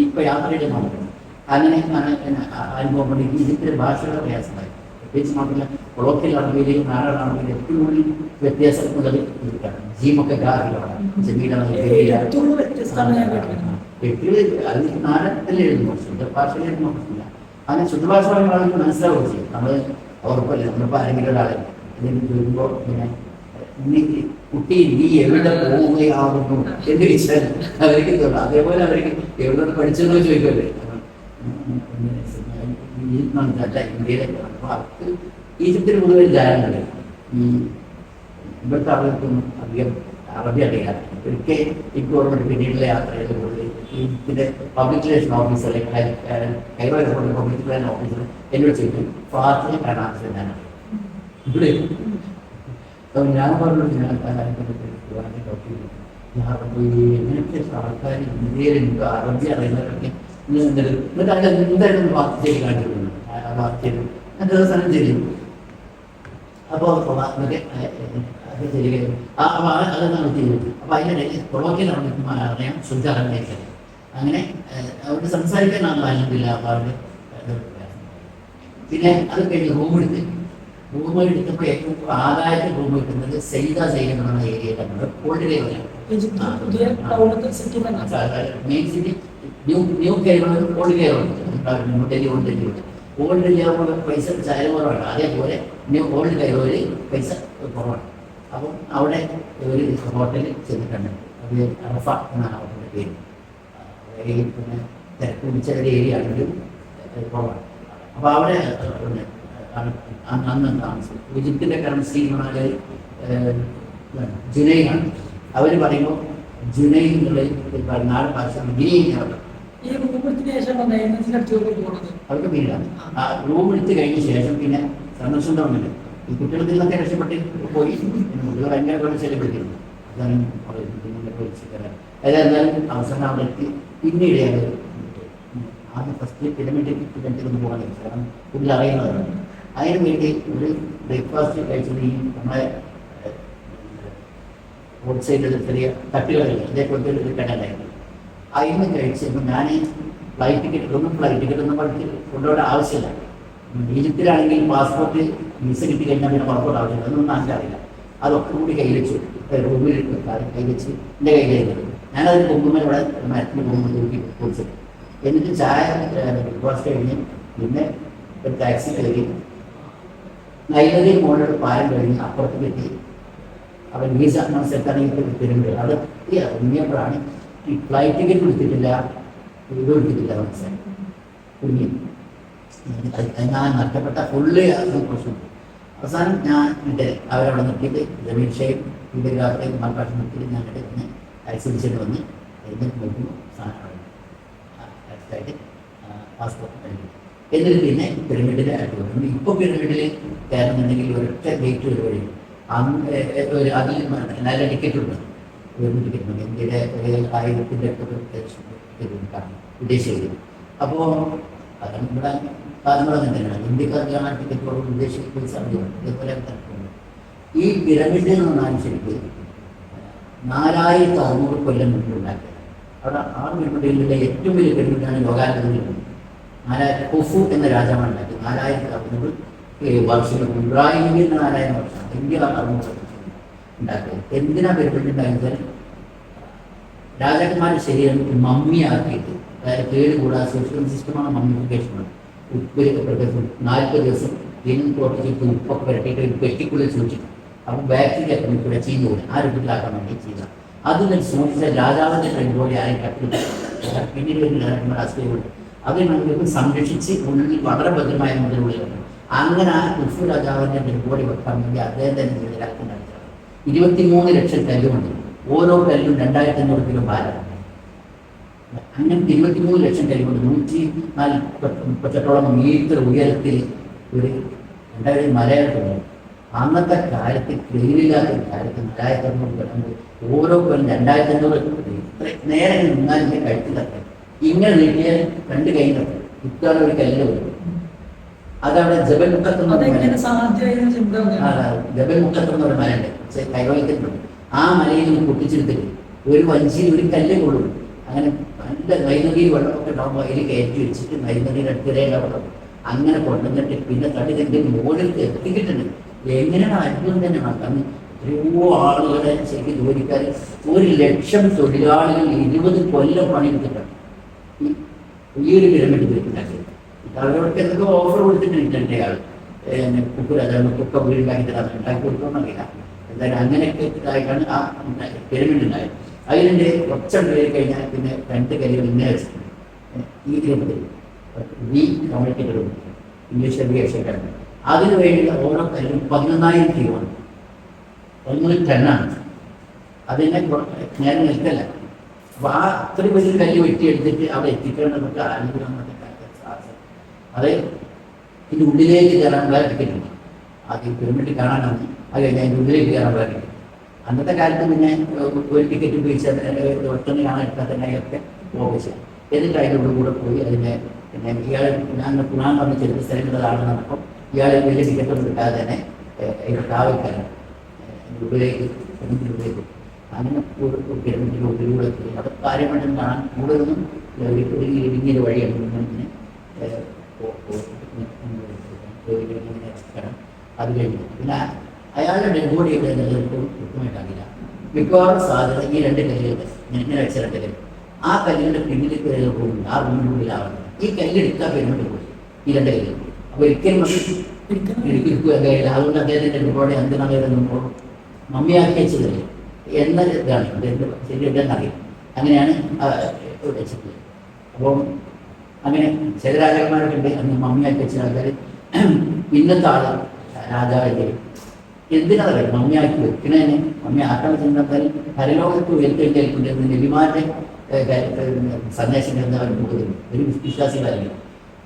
ഇപ്പൊ യാത്ര ചെയ്ത് നോക്കണം. അങ്ങനെ അനുഭവം ഈജിപ്തിലെ ഭാഷയുടെ പ്രയാസമായി. പ്രത്യേകിച്ച് മാത്രമല്ല കൊളോക്കിയൽ അറബിയിലെയും നാടൻ അറബിയിലും ഏറ്റവും കൂടുതൽ വ്യത്യാസമുള്ളത് ഇരിക്കുകയാണ്. ജീമൊക്കെ ഗാഹിലാണ് അതിൽ നാടകത്തിൽ എഴുതുന്നു, ശുദ്ധഭാഷയിൽ എഴുതുന്ന പ്രശ്നമില്ല. അങ്ങനെ ശുദ്ധഭാഷ പറയുമ്പോൾ ആൾക്ക് മനസ്സിലാവുകയും ചെയ്യും. നമ്മൾ ഉറപ്പല്ലേ, നമ്മളിപ്പോൾ ആരെങ്കിലും ഒരാളെ എന്തെങ്കിലും ചോദിക്കുമ്പോൾ ഇങ്ങനെ കുട്ടി നീ എവിടെ പോവുകയാകുന്നു എന്ന് ചോദിച്ചാൽ അവർക്ക് തോന്നും. അതേപോലെ അവർക്ക് എവിടെ പഠിച്ചെന്നോ ചോദിക്കുമല്ലേ. അല്ല ഇന്ത്യയിലെ അപ്പോൾ അവർക്ക് ഈജിപ്തിന് പൊതുവെ ധാരണയുണ്ട്. ഈ ഇവിടുത്തെ ആളുകൾക്കൊന്നും അധികം അറബി അറിയാതെ ഒരിക്കൽ ഇപ്പോൾ ഓർമ്മ പിന്നീടുള്ള യാത്രയിൽ കൂടുതൽ ഈജിപ്തിന്റെ പബ്ലിക് റിലേഷൻ ഓഫീസർ കൈറോ എയർപോർട്ടിലെ പബ്ലിക് റിലേഷൻ ഓഫീസർ എന്നോട് ചോദിക്കും ഫാത്തിനെ കാണാൻ ഞാനാണ് ഇവിടെ. അപ്പോൾ ഞാൻ പറഞ്ഞു ഞാൻ പോയി എങ്ങനെയൊക്കെ ആൾക്കാർ ഇന്ത്യയിൽ എനിക്ക് അറബി അറിയുന്നവരൊക്കെ എന്നിട്ട് അതിൽ എന്തായാലും വാർത്ത ചെയ്ത് കാണിച്ചിരുന്നു. വാർത്ത ചെയ്തു എന്നിട്ട് അവസാനം ചെയ്യും. അപ്പോൾ അതൊക്കെ അത് ചെയ്യുകയും അതെന്നാണ് ചെയ്യുന്നത്. അപ്പോൾ അതിനിടയിൽ കൊളോക്കിയലാണ് അറിയാം ശുദ്ധ അറബിയൊക്കെ. അങ്ങനെ അവർക്ക് സംസാരിക്കാനാണ് ആയിരുന്നില്ല. അപ്പോൾ അവർ പിന്നെ അത് കഴിഞ്ഞ് റൂം എടുത്തപ്പോൾ ഏറ്റവും ആദായത്തിൽ റൂം കിട്ടുന്നത് സൈദ സൈലം എന്ന ഏരിയയിലാണ്. ഓൾഡ് കേരളയാണ് main city. New Keralam old Keralam Delhi old Delhi old Delhi ആകുമ്പോൾ പൈസ ചായ കുറവാണ്. അതേപോലെ ഓൾഡ് കൈറോയിൽ പൈസ കുറവാണ്. അപ്പം അവിടെ ഒരു ഹോട്ടലിൽ ചെന്നിട്ടുണ്ട്. അത് അറഫ എന്നാണ് ഹോട്ടലിൻ്റെ പേര്. പിന്നെ തിരക്ക് പിടിച്ച ഒരു ഏരിയ ആണെങ്കിലും കുറവാണ്. അപ്പോൾ അവിടെ അന്ന് താമസം. ഈജിപ്തിൻ്റെ കറൻസി എന്ന് പറഞ്ഞാൽ ജുനൈനാണ്. അവർ പറയുമ്പോൾ ജുനൈൻ എന്നുള്ള നാല് ഭാഷ ഗിനിയാണ്. അവർക്ക് പിന്നിലാണ്. റൂം എടുത്ത് കഴിഞ്ഞ ശേഷം പിന്നെ സന്ദർശനം വന്നിട്ട് ഈ കുട്ടികളിൽ നിന്നൊക്കെ രക്ഷപ്പെട്ട് പോയി. കുട്ടികൾ ഭയങ്കര സെലിബ്രിറ്റിയിരുന്നു. അതാണ് ഏതായിരുന്നാലും അവസാനം അവിടേക്ക് പിന്നീട് ആദ്യം ഫസ്റ്റ് പിരമിഡിലൊന്നും പോകാൻ കാരണം കൂടുതൽ അറിയുന്നതാണ്. അതിന് വേണ്ടി ഒരു ബ്രേക്ക്ഫാസ്റ്റ് കഴിച്ചത് ഈ നമ്മളെ റോഡ് സൈഡിൽ ചെറിയ തട്ടുകളിൽ ഇതേപോലത്തെ ഒരു കടലായിരുന്നു. അതിന് കഴിച്ചപ്പോൾ ഞാൻ ഫ്ലൈറ്റ് ടിക്കറ്റ് ഒന്നും പഠിച്ച് കൊണ്ടുപോകേണ്ട ആവശ്യമില്ല. ഈജിപ്തിലാണെങ്കിൽ പാസ്പോർട്ട് വിസ കിട്ടി കഴിഞ്ഞാൽ പിന്നെ പാസ്പോർട്ട് ആവശ്യമില്ല. അതൊന്നും എനിക്കറിയില്ല. അതൊക്കെ കൂടി കൈവച്ചു റൂമിൽ കൈവച്ച് എൻ്റെ കയ്യിലായിരുന്നു. ഞാനതിന് പൊങ്ങുമ്പോൾ ഇവിടെ മരത്തിന് പോകുമ്പോൾ തൂക്കി കുറിച്ചത്. എന്നിട്ട് ചായ ബ്രേക്ക്ഫാസ്റ്റ് കഴിഞ്ഞ് പിന്നെ ഒരു ടാക്സി കയറി നൈലതി മോളോട് പാലം കഴിഞ്ഞ് അപ്പുറത്ത് എത്തി. അവൻ വീസ സെറ്റാണെങ്കിൽ തരുമ്പോൾ അത് ഇറങ്ങിയപ്പോഴാണ് ഈ ഫ്ലൈറ്റ് ടിക്കറ്റ് എടുത്തിട്ടില്ല, ഇത് എടുത്തിട്ടില്ല മനസ്സിലായി കുഞ്ഞി. ഞാൻ നഷ്ടപ്പെട്ട ഫുള്ള് പ്രശ്നം. അവസാനം ഞാൻ എന്നിട്ട് അവരവിടെ നിർത്തിയിട്ട് ജമീഷയും വീഡിയോഗ്രാഫറേയും മലപ്പാട്ട് നിർത്തിയിട്ട് ഞാൻ ഇങ്ങനെ ടാക്സി വന്ന് എന്നിട്ട് നോക്കുമ്പോൾ സാധനം ടാക്സിയായിട്ട് പാസ്പോർട്ട് കഴിഞ്ഞു. എന്നിട്ട് പിന്നെ പിരമിഡിൽ ആയിട്ട് വന്നു. ഇപ്പോൾ പിരമിഡിൽ കയറുന്നുണ്ടെങ്കിൽ ഒരൊറ്റ ഗേറ്റ് ഒരു വഴി ഒരു അതിൽ നല്ല ടിക്കറ്റ് ഉണ്ട്. ടിക്കറ്റ് ഉണ്ട്. ഇന്ത്യയുടെ 1000-ൻ്റെ അടുത്ത് വിദേശികൾ. അപ്പോൾ അതാണ് ഇവിടെ താഴ്മ തന്നെയാണ്. ഇന്ത്യക്കാർക്കാണ് ടിക്കറ്റ് കുറവ്, വിദേശികൾക്ക് സാധ്യതയുണ്ട്. ഇതേപോലെ തിരക്കുണ്ട്. ഈ പിരമിഡ് എന്ന് പറഞ്ഞാൽ ശരിക്ക് 4600 കൊല്ലം മുമ്പ് ഉണ്ടാക്കിയത്. അവിടെ ആ പിരമിഡിലെ ഏറ്റവും വലിയ പിരമിഡാണ് ലോകാത്ഭുതങ്ങളിൽ. 4000 കുഫു എന്ന രാജാവാണ് ഉണ്ടാക്കിയത്. 4600 വർഷം ഇബ്രാഹിമിന്റെ 4000 വർഷം ഇന്ത്യ ഉണ്ടാക്കുക. എന്തിനാ പരിപാടിണ്ടായിരുന്നത്? രാജാക്കന്മാരുടെ ശരീരം മമ്മിയാക്കിയിട്ട്, അതായത് കേട് കൂടാതെ സോഷ്യൽ സിസ്റ്റമാണ് മമ്മിഫിക്കേഷൻ. ഉപ്പ് 40 ദിവസം ഇതിനും കുറച്ചിട്ട് ഉപ്പൊക്കെ പുരട്ടിയിട്ട് ഒരു പെട്ടിക്കുള്ളിൽ സൂക്ഷിക്കും. അപ്പോൾ ബാക്ടീരിയ ഇവിടെ ചീഞ്ഞു പോകും. ആ രൂപത്തിലാക്കാൻ വേണ്ടി ചെയ്താൽ അതിന് സൂക്ഷിച്ച രാജാവിൻ്റെ കൈപോലെ ആരും കട്ടിട്ട് പിന്നീട് ഒരു രാജാക്കന്മാർ അസുഖമുണ്ട്. അതിന് നമുക്ക് സംരക്ഷിച്ച് ഉള്ളിൽ വളരെ ഭദ്രമായ മുതലുള്ളിൽ വെക്കണം. അങ്ങനെ ആ കുഫു രാജാവിൻ്റെ ഡെഡ്ബോഡി വെക്കാൻ വേണ്ടി അദ്ദേഹം തന്നെ ചെയ്ത 23 ലക്ഷം കല്ലുമുണ്ട്. ഓരോ കല്ലും 2500 കിലോ ഭാരം. അങ്ങനെ 23 ലക്ഷം കല്ലുമുണ്ട്. 140 മീറ്റർ ഉയരത്തിൽ ഒരു 2000 മലയാളത്തുണ്ട്. അന്നത്തെ കാലത്ത് ക്ലീനില്ലാത്ത കാലത്ത് 4500 കിടന്ന് ഓരോ കൊല്ലം 2500 നേരെ നിന്നാലിൻ്റെ കഴുത്തിലൊക്കെ ഇങ്ങനെ നീട്ടിയ 2 കൈ തട്ടും. ഇതാണ് ഒരു കല്ല് വരും. അതവിടെ ജബൽ മുക്കത്ത് ജബൽ മുക്കത്ത് എന്നൊരു മലയുണ്ട്, കൈവഴക്കത്തിലുണ്ട്. ആ മലയിൽ നിന്ന് പൊട്ടിച്ചെടുത്തിട്ട് ഒരു വഞ്ചിയിൽ ഒരു കല്ല് കൊള്ളും. അങ്ങനെ നല്ല നൈനദിയിൽ വെള്ളമൊക്കെ ഉണ്ടാകുമ്പോൾ അതിൽ കയറ്റി വെച്ചിട്ട് നൈനദിയുടെ അടുത്തിടയിലുള്ള വെള്ളം അങ്ങനെ കൊണ്ടുവന്നിട്ട് പിന്നെ തടിതിൻ്റെ മുകളിൽ എത്തിക്കിട്ടുണ്ട്. എങ്ങനെയാണ് അത്ഭുതം തന്നെയാണ്. കാരണം എത്രയോ ആളുകളെ ശരിക്കും ജോലിക്കാർ 1,00,000 തൊഴിലാളികൾ 20 കൊല്ലം പണിയെടുത്തിട്ടാണ് ഈ ഒരു പിരമിഡ് ഉണ്ടാക്കിയത്. അവരോടൊക്കെ എന്തൊക്കെ ഓഫർ കൊടുത്തിട്ടുണ്ട് ആൾ കുക്കൊക്കെ വീടുണ്ടാക്കി തരാൻ ഉണ്ടാക്കി കൊടുക്കുമെന്നറിയില്ല. എന്തായാലും അങ്ങനെയൊക്കെ ഇതായിട്ടാണ് ആ പിരമിഡ് ഉണ്ടായത്. അതിൻ്റെ കുറച്ചുണ്ട് കയറി കഴിഞ്ഞാൽ പിന്നെ 2 കല്ലുകൾ ഇങ്ങനെ വെച്ചിട്ടുണ്ട്. ഈ രൂപത്തിൽ കമ്മ്യൂണിറ്റി ഇംഗ്ലീഷ് അഭിഭാഷകരാണ്. അതിനു വേണ്ടിയുള്ള ഓരോ കല്ലും 11,000 കിലോ ആണ്. 11 ടണ്ണാണ്. അതിനെ നേരെ നിൽക്കല്ല. അപ്പോൾ ആ അത്രയും വലിയ കല്ല് വെട്ടിയെടുത്തിട്ട് അവിടെ എത്തിക്കേണ്ടതൊക്കെ ആലോചിക്കണം. അത് ഇതിൻ്റെ ഉള്ളിലേക്ക് കയറാനുള്ള ടിക്കറ്റ് ഉണ്ട്. ആദ്യം പിരമിഡ് കാണാനാണ്. അത് കഴിഞ്ഞാൽ അതിൻ്റെ ഉള്ളിലേക്ക് കയറാനുള്ള ടിക്കറ്റ്. അന്നത്തെ കാലത്ത് പിന്നെ ഒരു ടിക്കറ്റ് ഉപയോഗിച്ചാൽ ഒറ്റന്ന് കാണാൻ എടുത്താൽ തന്നെ ഒക്കെ പോവുക ചെയ്യാം. എന്നിട്ട് അതിൻ്റെ ഉള്ളിൽ കൂടെ പോയി അതിനെ പിന്നെ ഇയാൾ ഞാൻ പറഞ്ഞ ചെറിയ സ്ഥലങ്ങളിലാണ് നടക്കും. ഇയാൾ വലിയ ടിക്കറ്റൊന്നും കിട്ടാതെ തന്നെ അതിൻ്റെ കാവൽക്കാരൻ ഉള്ളിലേക്ക് പിരമിഡിലേക്ക് അങ്ങനെ പിരമിഡിൻ്റെ ഉള്ളിലൂടെ അവിടെ കാര്യമായിട്ടും കാണാൻ കൂടുതലൊന്നും ഇടുങ്ങിയ വഴിയാണ്. ഇങ്ങനെ അത് കഴിഞ്ഞു പിന്നെ അയാളുടെ ഡെഡ് ഇവിടെ കൃത്യമായിട്ടാകില്ല. മിക്കവാറും സാധ്യത ഈ 2 കല്ലുകൾ ഇങ്ങനെ വെച്ച 2 കല്ല് ആ കല്ലിൻ്റെ പിന്നിലേക്ക് റൂമുണ്ട്. ആ റൂമിനുള്ളിലാവുന്നത് ഈ കല്ലെടുക്കാൻ പിരമിഡ് പോയി ഈ 2 കല്ല്. അപ്പോൾ ഒരിക്കലും ഇരിക്കുക കഴിയില്ല. അതുകൊണ്ട് അദ്ദേഹത്തിൻ്റെ ഡെഡ് എന്തിനാകുമ്പോൾ മമ്മിയാക്കി വെച്ചതല്ലേ എന്ന ഇതാണ് അദ്ദേഹത്തിൻ്റെ ശരി ഇതെന്നറിയാം. അങ്ങനെയാണ് വെച്ചിട്ടുള്ളത്. അപ്പം അങ്ങനെ ചില രാജാക്കന്മാരൊക്കെ ഉണ്ട് അന്ന് മമ്മിയാക്കി വെച്ച ആൾക്കാർ. ഇന്നത്തെ ആൾ രാജാവിൻ്റെ എന്തിനാ പറയുക മമ്മിയാക്കി വെക്കണേനെ മമ്മി ആക്കാൻ ചെന്നാൽ പരലോകത്ത് ഉയർത്തേണ്ടിയിരിക്കുന്നത് നബിമാരുടെ സന്ദേശം എന്നവർ കൂടുതൽ ഒരു വിശ്വാസികളായിരിക്കും.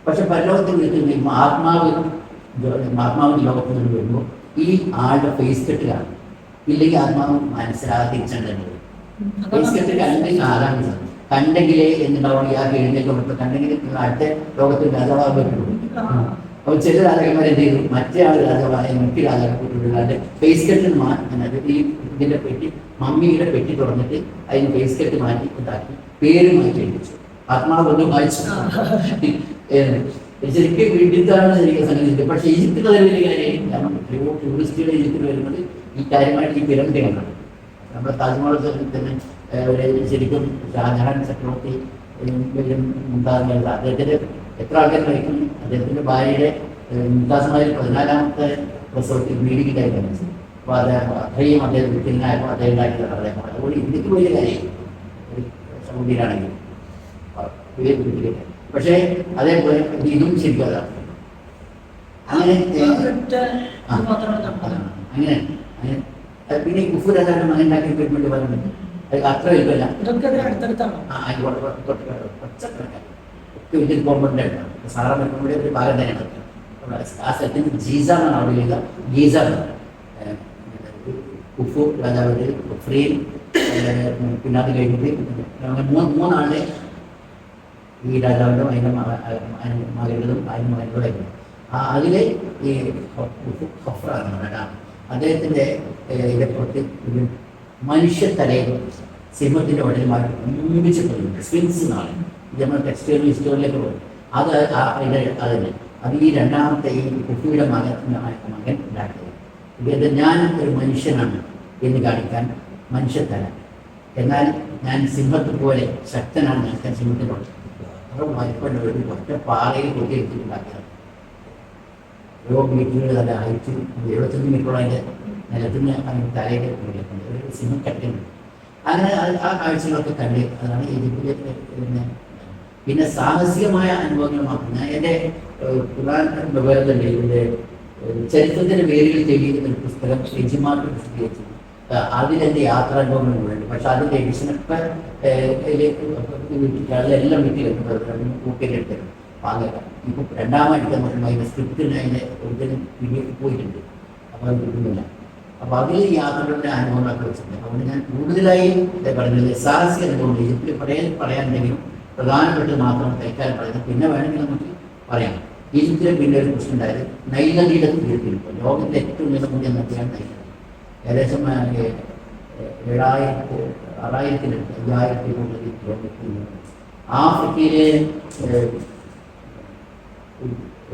പക്ഷെ പരലോകത്തിൽ ഉയർത്തുമ്പോൾ ആത്മാവിൻ്റെ ലോകത്തിൽ നിന്ന് വരുമ്പോൾ ഈ ആളുടെ ഫേസ് കെട്ടിലാണ്. ഇല്ലെങ്കിൽ ആത്മാവ് മനസ്സിലാകാതെ തിരിച്ചേണ്ടത്. ഫേസ് കെട്ട് കണ്ടെങ്കിൽ ആരാണ് സാധിക്കും കണ്ടെങ്കിലേ എന്നുണ്ടാവുക. ഇയാൾക്ക് എഴുന്നേൽക്കപ്പെട്ടു കണ്ടെങ്കിൽ അടുത്ത ലോകത്തിൽ രാജാവാകാൻ പറ്റുള്ളൂ. അപ്പോൾ ചില രാജാക്കന്മാർ എന്ത് ചെയ്തു മറ്റേ ആൾ രാജാവായ മറ്റു രാജാക്കന്മാരുടെ ഫേസ് കെട്ട് മാറ്റി ഈ ഇതിൻ്റെ പെട്ടി മമ്മിയുടെ പെട്ടി തുറന്നിട്ട് അതിന് ഫേസ് കെട്ട് മാറ്റി ഇതാക്കി പേര് മാറ്റി എഴുതിച്ചു. ആത്മാവ് ഒന്നും വായിച്ചു. ശരിക്കും വീട്ടിലാണ് ശരിക്കും സംഗതിച്ചിട്ട്. പക്ഷേ ഈജിപ്തിൽ അത് വലിയ കാര്യം. കാരണം എത്രയോ ടൂറിസ്റ്റുകൾ ഈജിപ്തിൽ വരുന്നത് ഈ കാര്യമായിട്ട് ഈ പിരമിഡ് കണ്ടാണ്. നമ്മുടെ താജ്മഹൽ തന്നെ ശരിക്കും ഷാജഹാൻ ചക്രവർത്തി മുംതാസ് അദ്ദേഹത്തിൻ്റെ എത്ര ആൾക്കാർ കഴിക്കുന്നു. അദ്ദേഹത്തിൻ്റെ ഭാര്യയുടെ മുംതാസ്മാരിൽ 14ാമത്തെ പ്രസവത്തിൽ ബ്ലീഡിങ്ങിലായിരുന്നു. അപ്പോൾ അത്രയും അദ്ദേഹം വിത്തിനായപ്പോൾ അദ്ദേഹം ഉണ്ടാക്കിയത് അദ്ദേഹം. അതുകൊണ്ട് ഇന്ത്യക്ക് വലിയ കാര്യം സൗദിയിലാണെങ്കിൽ പക്ഷേ അതേപോലെ ഇതും ശരിക്കും അതാണ്. അങ്ങനെ അങ്ങനെ പിന്നെ കുഫു രാജാവിൻ്റെ മകൻ ഉണ്ടാക്കിയ ട്രീറ്റ്മെൻറ്റ് പറയുന്നുണ്ട്. അത് അത്ര വലുപ്പമല്ല. ഒക്കെ വലിയൊരു കോമ്പൗണ്ടായിട്ടാണ്. സാറ മറ്റുള്ള ഒരു ഭാഗം തന്നെയാണ്. ആ സ്ഥലത്തിന് ജീസ എന്നാണ് അവിടെ ചെയ്യുക. ഗീസ കുഫു രാജാവിൻ്റെ ഫ്രീൻ പിന്നെ അത് കഴിഞ്ഞിട്ട് 3 ആളുടെ ഈ രാജാവിൻ്റെ അതിൻ്റെ മകളുടെതും അതിൻ്റെ മകളുടെ അതിലെ ഈ ഖഫ്റാണ് കേട്ടാണ് അദ്ദേഹത്തിൻ്റെ ഇതേപ്പുറത്ത് ഒരു മനുഷ്യത്തലയിൽ സിംഹത്തിൻ്റെ ഉടലുമായിട്ട് മുമ്പിച്ചിട്ടുണ്ട്. സ്വിങ്സ് എന്നാണ് ഇത് നമ്മൾ ടെക്സ്റ്റൈൽ സ്റ്റോറിലേക്ക് പോകും. അത് അതിൻ്റെ അതിന് അത് ഈ രണ്ടാമത്തെ ഈ കുട്ടിയുടെ മകൻ ഉണ്ടാക്കിയത്. ഇത് ഞാൻ ഒരു മനുഷ്യനാണ് എന്ന് കാണിക്കാൻ മനുഷ്യത്തല. എന്നാൽ ഞാൻ സിംഹത്തെ പോലെ ശക്തനാണ് ഞാൻ സിംഹത്തിലുള്ളത്. അത്ര വലിപ്പമുള്ള ഒരു ഒറ്റ പാറയിൽ കൊത്തിയെടുത്തിട്ടുണ്ടാക്കിയത്. ഓരോ മീറ്ററുകൾ നല്ല ഹൈറ്റ് 75 മീറ്ററോളം അതിൻ്റെ നിലത്തിന് അതിൻ്റെ തലയിൽ കൊണ്ടിട്ടുണ്ട്. ഒരു സിംഹം കെട്ടുണ്ട്. അങ്ങനെ ആ കാഴ്ചകളൊക്കെ കണ്ട് അതാണ് ഈജിപ്തിലെ പിന്നെ സാഹസികമായ അനുഭവങ്ങൾ മാത്രം. എൻ്റെ ഖുർആൻ വിവരത്തിൻ്റെ ഇതിൻ്റെ ചരിത്രത്തിൻ്റെ പേരുകൾ തെളിയിക്കുന്ന ഒരു പുസ്തകം എജിമാർക്ക് പ്രസിദ്ധീകരിച്ചു. അതിലെൻ്റെ യാത്രാനുഭവങ്ങളുണ്ട്. പക്ഷെ അതിൻ്റെ എഡിഷനൊക്കെ അതെല്ലാം വീട്ടിലെത്തുന്നത് കൂട്ടിയിലെടുത്ത് വാങ്ങുക. ഇപ്പോൾ രണ്ടാമായിട്ട് അതിൻ്റെ സ്ക്രിപ്റ്റിന് അതിൻ്റെ ഒരിക്കലും വീഡിയോ പോയിട്ടുണ്ട്. അപ്പോൾ അത് കിട്ടുന്നില്ല. അപ്പോൾ അതിൽ യാത്രകളുടെ അനുഭവങ്ങളൊക്കെ വെച്ചിട്ടുണ്ട്. അതുകൊണ്ട് ഞാൻ കൂടുതലായി പറഞ്ഞത് സാഹസിക അനുഭവങ്ങൾ ഈജിപ്തിൽ പറയാനുണ്ടെങ്കിലും പ്രധാനപ്പെട്ടത് മാത്രം തൽക്കാലം പറയുന്നത്. പിന്നെ വേണമെങ്കിൽ നമുക്ക് പറയാം. ഈജിപ്തിലെ പിന്നെ ഒരു പ്രശ്നം ഉണ്ടായത് നൈൽ നദിയുടെ തീരത്തിൽ. ലോകത്തിലെ ഏറ്റവും നീളം കൂടിയ നദിയാണ് നൈൽ നദി. ഏകദേശം 5,000 കിലോമീറ്റർ. ആഫ്രിക്കയിലെ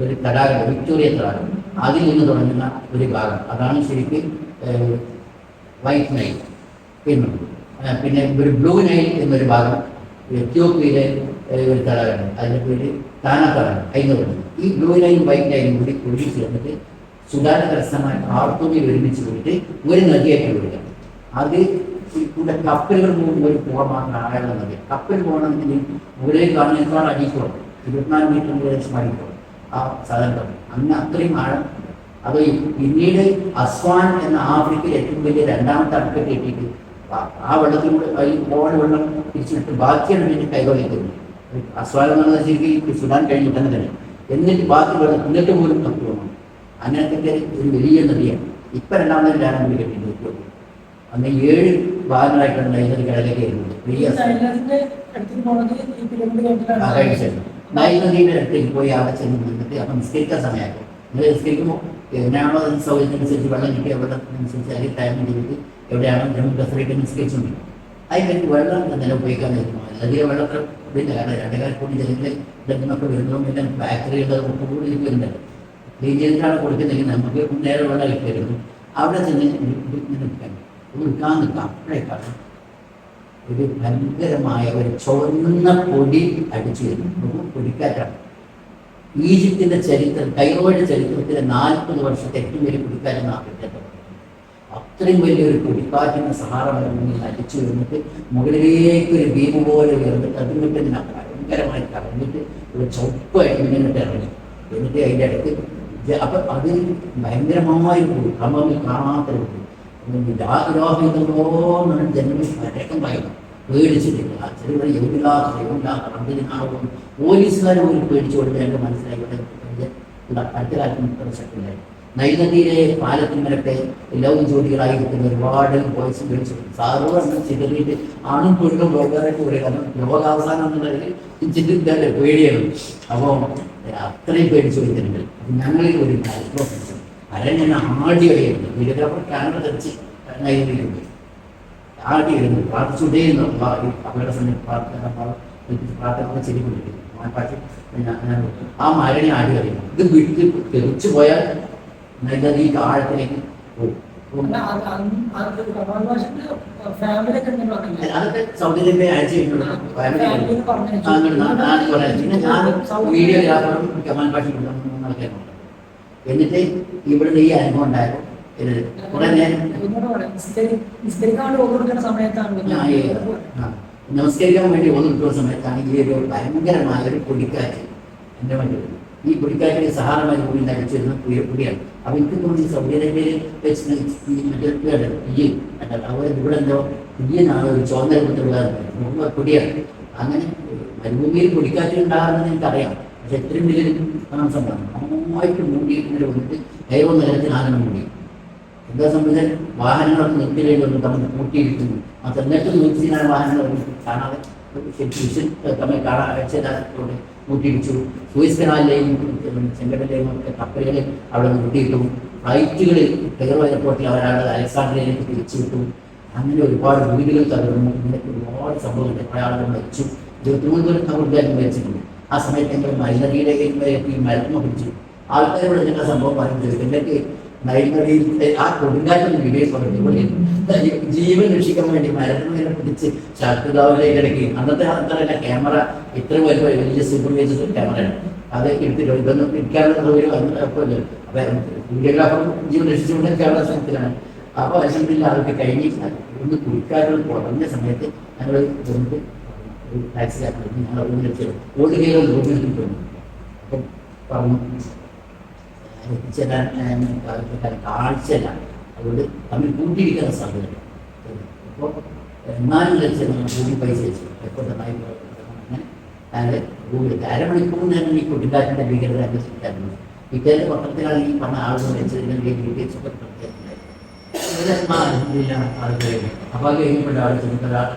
ഒരു തടാകം, വിക്ടോറിയ തടാകം, അതിൽ നിന്ന് തുടങ്ങുന്ന ഒരു ഭാഗം, അതാണ് ശരിക്കും വൈറ്റ് നൈൽ എന്നുള്ളത്. പിന്നെ ഒരു ബ്ലൂ നൈൽ എന്നൊരു ഭാഗം എത്യോപ്യയിലെ ഒരു തടാകമാണ്. അതിൻ്റെ പേര് താന തടാകം. അതിന് പറയുന്നത് ഈ ബ്ലൂ നൈലും വൈറ്റ് നൈലും കൂടി ഒഴുകി ചേർന്നിട്ട് സുഡാന കരസ്ഥമായ കാർട്ടൂമിൽ ഒരുമിച്ച് പോയിട്ട് ഒരു നദിയായിട്ട് വരിക. അത് ഇവിടെ കപ്പലുകൾ പോകുമ്പോൾ ഒരു പോകാൻ ആയുള്ള നദി. കപ്പൽ പോകണമെങ്കിൽ മുകളിൽ കാണുന്നതിനേക്കാൾ അടിക്കോളും 24 മീറ്റർ ഏകദേശം അടിക്കോളും ആ സാധാരണ. അങ്ങനെ അത്രയും ആഴം. അത് പിന്നീട് അസ്വാൻ എന്ന ആഫ്രിക്കയിൽ ഏറ്റവും വലിയ രണ്ടാമത്തെ അണക്കെട്ട് കെട്ടിയിട്ട് ആ വെള്ളത്തിലൂടെ അതിൽ ഒരുപാട് വെള്ളം തിരിച്ചിട്ട് ബാക്കിയാണ് പിന്നെ കൈവഹിക്കുന്നത്. അസ്വാൻ എന്നുള്ളത് ശരിക്കും സുഡാൻ കഴിഞ്ഞിട്ട് തന്നെ. എന്നിട്ട് ബാക്കി വെള്ളം എന്നിട്ട് പോലും തപ്പി വന്നു. അങ്ങനത്തെ ഒരു വലിയ നദിയാണ്. ഇപ്പം രണ്ടാമത്തെ ഡാം കൂടി കെട്ടിയിട്ട് അന്ന് 7 ഭാഗങ്ങളായിട്ടാണ് നൈനദി കടലേക്ക് വരുന്നത്. നൈനദിയുടെ അടുത്തേക്ക് പോയി അവിടെ ചെന്ന് നിന്നിട്ട് അപ്പം നിസ്കരിക്കാൻ സമയമാക്കും. നിങ്ങൾ നിസ്കരിക്കുമ്പോൾ എവിടെയാണോ അതിന് സൗകര്യത്തിനനുസരിച്ച് വെള്ളം കിട്ടിയ വെള്ളത്തിനനുസരിച്ച് അതിൽ ടൈം ചെയ്തിട്ട് എവിടെയാണോ ജമ്മു കസറയ്ക്ക് നിസ്കരിച്ചുകൊണ്ടിരിക്കും. അതിന് വെള്ളം നില ഉപയോഗിക്കാൻ പറ്റുമോ? നദിയെ വെള്ളത്തിൽ ഇതില്ല. കാരണം 2 കാലം കൂടി ജനങ്ങളിൽ ഇതൊക്കെ വരുന്നതും പിന്നെ ഫാക്ടറികളുടെ ഒക്കെ കൂടി ഇത് വരുന്നുണ്ട്. ക്ലീൻ ചെയ്തിട്ടാണ് കൊടുക്കുന്നെങ്കിൽ നമുക്ക് നേരെ വെള്ളം കിട്ടിയിരുന്നു. അവിടെ ചെന്ന് നിൽക്കാൻ നിൽക്കാം. അപ്പോഴേക്കാണ് ഒരു ഭയങ്കരമായ ഒരു ചുവന്ന പൊടി അടിച്ചു വരുന്നു. പൊടിക്കാറ്റാണ്. ഈജിപ്തിൻ്റെ ചരിത്രം, കൈറോയുടെ ചരിത്രത്തിലെ 40 വർഷത്തെ ഏറ്റവും വലിയ പൊടിക്കാറ്റെന്ന് ആഫ്രിക്കത്തെ. അത്രയും വലിയൊരു പൊടിക്കാറ്റിന് സഹാറ മരുന്നിൽ അടിച്ചു വരുന്നിട്ട് മുകളിലേക്ക് ഒരു ഭീമ പോലെ ഉയർന്നിട്ട് അതിനിട്ട് ഭയങ്കരമായി കറങ്ങിട്ട് ഒരു ചുവപ്പായിട്ട് ഇങ്ങോട്ട് ഇറങ്ങി. എന്നിട്ട് അതിൻ്റെ ഇടയ്ക്ക് അപ്പം അത് ഭയങ്കരമായ പൊടി, കമ്പി കാണാത്തൊരു പൊടി. രാഹിതോന്നാണ് ജനങ്ങൾ പരക്കം പറയുന്നത്. പേടിച്ചിട്ടില്ല. ചെറിയ കണ്ടിനാവും പോലീസുകാർ പോലും പേടിച്ചു കൊടുത്ത് എൻ്റെ മനസ്സിലാക്കിയിട്ട് അടുത്ത കാലത്ത് ശക്തിയിലായി. നൈനദിയിലെ പാലത്തിന്മേലൊക്കെ ലവ് ജോലികളായിരിക്കുന്ന ഒരുപാട് ബോയ്സും പേടിച്ചു. സാറുവെണ്ണം ചിതറിയിട്ട് ആണും പെണ്ണും ലോകാരൊക്കെ പറയും. കാരണം ലോകാവസാനം എന്നുള്ളതിൽ ചിന്തിക്കാതെ പേടിയാണ്. അപ്പോൾ അത്രയും പേടിച്ചു കൊടുത്തിട്ടുണ്ട്. ഞങ്ങളിൽ ഒരു കാര്യം അരങ്ങനെ ആടി വഴിയുണ്ട്. വീഡിയോഗ്രാഫർ ക്യാമറ ധരിച്ച് നൈനദിയിലുണ്ട്. ആടി വരുന്നു. പ്രാർത്ഥിച്ചുകൊണ്ടേ അവരുടെ സമയത്ത് പ്രാർത്ഥന ചെയ്തുകൊണ്ടിരിക്കുന്നു. ആ മരണി ആടി വരികയാണ്. ഇത് വിട്ട് തെറിച്ചു പോയാൽ നൈനദി ആഴത്തിലേക്ക് പോകും. അതൊക്കെ സൗദിയിലെ അയച്ചിട്ടുണ്ട്. പിന്നെ ഞാൻ വീഡിയോഗ്രാഫറും കമാൽ പാഷയും നടക്കുന്നുണ്ട്. എന്നിട്ട് ഇവിടുന്ന് ഈ അനുഭവം ഉണ്ടായപ്പോൾ കുറെ നേരം നമസ്കരിക്കാൻ വേണ്ടി ഒന്നിട്ടുള്ള സമയത്താണ് ഈ ഒരു ഭയങ്കരമായ ഒരു പൊടിക്കാറ്റ് എൻ്റെ മറ്റു. ഈ പൊടിക്കാറ്റിൽ സഹാറമായി കൂടി നടിച്ചു വരുന്ന പൊടിയാണ്. അപ്പം എനിക്ക് തോന്നി സൗദി അറേബ്യയിൽ വെച്ച് ഈ മറ്റേ അതുപോലെ ഇവിടെ എന്തോ പുതിയനാണ് ഒരു ചുവന്ന രൂപത്തിലുള്ള പൊടിയാണ്. അങ്ങനെ മരുഭൂമിയിൽ പൊടിക്കാറ്റ് ഉണ്ടാകുന്നത് എനിക്കറിയാം. പക്ഷെ എത്രയും വലിയൊരു സംഭവം നന്നായിട്ട് മൂടി ഇങ്ങനെ വന്നിട്ട് ദൈവ നിലത്തിന് ആനന്ദം മൂടി. എന്താ സംബന്ധിച്ചാൽ വാഹനങ്ങളൊക്കെ നിർത്തിയിലേക്ക് വന്ന് തമ്മിൽ കൂട്ടിയിരിക്കുന്നു. ആ തെരഞ്ഞെടുപ്പ് നിർത്തിയാണ് വാഹനങ്ങൾ കാണാതെ തമ്മിൽ കാണാൻ കൂട്ടിയിടിച്ചു. സൂയസ് കനാലിലെയും ചെങ്കടലിലെയും ഒക്കെ കപ്പലുകൾ അവിടെ നിർത്തിയിട്ടു. ഫ്ലൈറ്റുകളിൽ കെയറോ എയർപോർട്ടിൽ അവരാണ് അലക്സാണ്ട്രിയയിലേക്ക് തിരിച്ചു വിട്ടു. അങ്ങനെ ഒരുപാട് വീടുകൾ തകർന്നു. ഇങ്ങനെ ഒരുപാട് സംഭവങ്ങൾ. പല ആളുകൾ മരിച്ചു. 23 അവർ മരിച്ചിട്ടുണ്ട്. ആ സമയത്ത് ഞങ്ങൾ നൈനദിയുടെ ഈ മരുന്ന് പിടിച്ചു. ആൾക്കാരോട് ഞങ്ങളുടെ സംഭവം പറഞ്ഞത് എന്നിട്ട് നൈനദിയിലത്തെ ആ കൊടുങ്കാറ്റിന് വീഡിയോ പറഞ്ഞു ജീവൻ രക്ഷിക്കാൻ വേണ്ടി മരുന്നിനെ പിടിച്ച് ശാസ്ത്രതാവിലേക്ക് ഇടയ്ക്ക് അന്നത്തെ അത്ര ക്യാമറ ഇത്ര വലിയ സൂപ്പർ വേജ് ക്യാമറയാണ്. അത് എടുത്തിട്ട് ഇതൊന്നും പിടിക്കാനുള്ള സൗകര്യം കുഴപ്പമില്ല. അപ്പൊ വീഡിയോഗ്രാഫർ ജീവൻ രക്ഷിച്ചുകൊണ്ട് ക്യാമറ ശ്രമത്തിലാണ്. അപ്പോൾ അലഹംദുലില്ലാ അതൊക്കെ കഴിഞ്ഞ് ഒന്ന് കുടിക്കാറുകൾ കുറഞ്ഞ സമയത്ത് ഞങ്ങൾ വന്നിട്ട് ഒരു ടാക്സി ഞങ്ങൾ റൂമിലെത്തി ഓടി കയറി റൂമിലെത്തിയിട്ടുണ്ട്. അപ്പം പറഞ്ഞു എത്തിച്ചേരാൻ കാഴ്ചയല്ല, അതുകൊണ്ട് തമ്മിൽ കൂട്ടിയിരിക്കുന്ന സാധ്യതയുണ്ട്. അപ്പോൾ എന്നാലും വെച്ച് നമ്മൾ കൂടി പൈസ വെച്ചു എപ്പോൾ നന്നായി അങ്ങനെ ഞങ്ങൾ റൂമിലെത്തി. അരമണിക്കൂർ ഞാൻ ഈ കുട്ടിക്കാരൻ്റെ ഭീകരത അന്വേഷിക്കാറുണ്ട്. ഇദ്ദേഹത്തെ പത്രത്തിലാണ് ഈ പറഞ്ഞ ആളുകൾ വെച്ചതിൻ്റെ ഡീറ്റെയിൽസ് ഒക്കെ അപ്പോൾ അത് കഴിഞ്ഞപ്പോൾ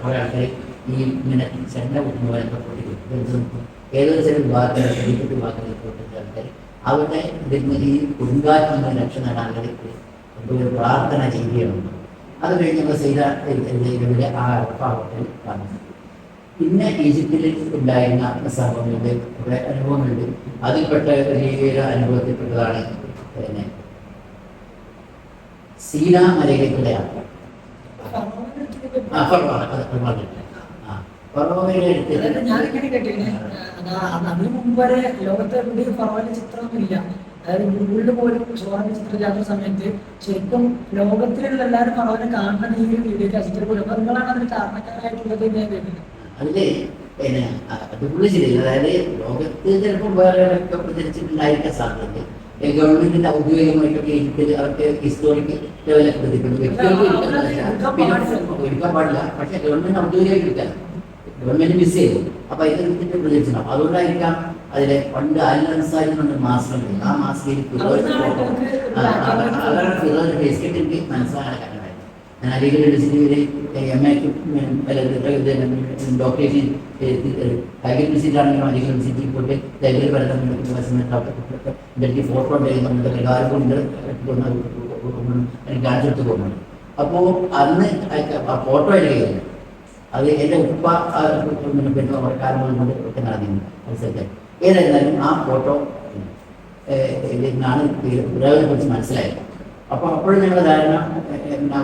കുറേ ആൾക്കാർ ഈ ഇങ്ങനെ ചെണ്ട കുട്ടുന്നവരൊക്കെ പൊട്ടിക്കും ഏതൊരു ചില വിഭാഗത്തിൽ വിഭാഗത്തിൽ ആൾക്കാർ അവരുടെ ഈ കൊടുങ്കാറ്റിനുള്ള രക്ഷ നേടാൻ ഒരു പ്രാർത്ഥന ചെയ്യുകയാണ്. അത് കഴിഞ്ഞ് നമ്മൾ ചെയ്ത ഇതിലെ ആ ഹോട്ടൽ താമസിക്കും. പിന്നെ ഈജിപ്തിൽ ഉണ്ടായിരുന്ന സംഭവങ്ങളുണ്ട്, കുറേ അനുഭവങ്ങളുണ്ട്. അതിൽപ്പെട്ട വലിയ അനുഭവത്തിൽപ്പെട്ടതാണ് പിന്നെ സീനാ മലയിലേക്കുള്ള യാത്ര. ഞാനിങ്ങനെ കേട്ടിരുന്നു അതിനു മുമ്പ് വരെ ലോകത്ത് എവിടെയും ഫറോവയുടെ ചിത്രമൊന്നുമില്ല. അതായത് ഗൂഗിളിൽ പോലും ഫറോവയുടെ ചിത്രമില്ലാത്ത സമയത്ത് ശരിക്കും ലോകത്തിലുള്ള എല്ലാവരും ഫറോവനെ കാണുന്ന ഈ ഒരു വീഡിയോ കാസറ്റ് പോലും. അപ്പൊ നിങ്ങളാണ് അതിന് കാരണക്കാരായിട്ടുള്ളത് ഞാൻ കേട്ടിട്ടുണ്ട്. അതില് പിന്നെ അതുകൂടി ശരിയില്ല. അതായത് ലോകത്ത് ചിലപ്പോൾ വേറെ പ്രചരിച്ചിട്ടുണ്ടായിരിക്കാൻ സാധ്യത. ഗവൺമെന്റിന്റെ ഔദ്യോഗികമായിട്ടൊക്കെ എനിക്ക് അവർക്ക് ഹിസ്റ്റോറിക്കൽ ലെവലൊക്കെ പ്രതിക്കുന്നു. വ്യക്തികൾക്ക് എടുക്കാൻ പാടില്ല, പക്ഷെ ഗവൺമെന്റ് ഔദ്യോഗികമായിട്ട് എടുക്കാൻ ഗവൺമെന്റ് മിസ് ചെയ്തു. അപ്പൊ ഇതിന്റെ പ്രചരിച്ചിട്ടുണ്ടാവും. അതുകൊണ്ടായിരിക്കാം അതിലെ പണ്ട് അൻസാരി എന്നൊരു മാസം ഉണ്ട്. ആ മാസികയിൽ ബേസ്കറ്റ് എനിക്ക് മനസ്സിലാകാൻ കാരണമായിരുന്നു. ഞാൻ അലിഗഡ് യൂണിവേഴ്സിറ്റിയിൽ MA-ക്ക് ഡോക്ടറേറ്റ് യൂണിവേഴ്സിറ്റിയാണെങ്കിലും അലിഗഡ് യൂണിവേഴ്സിറ്റിയിൽ പോയിട്ട് ലൈബ്രറി പഠനം എനിക്ക് ഫോട്ടോ ഉണ്ടായിരുന്നു. എല്ലാവരും കൊണ്ട് എനിക്ക് കാണിച്ചെടുത്ത് പോകുന്നുണ്ട്. അപ്പോൾ അന്ന് ഫോട്ടോ എടുക്കുകയില്ല. അത് എൻ്റെ ഉപ്പ പിന്നെ കാലം കൊണ്ട് ഒക്കെ നടന്നിരുന്നു മനസ്സിലാക്കാൻ. ഏതായിരുന്നാലും ആ ഫോട്ടോ ആണ് ഫിറോവിനെ കുറിച്ച് മനസ്സിലായത്. അപ്പോൾ അപ്പോഴും ഞങ്ങളുടെ ധാരണ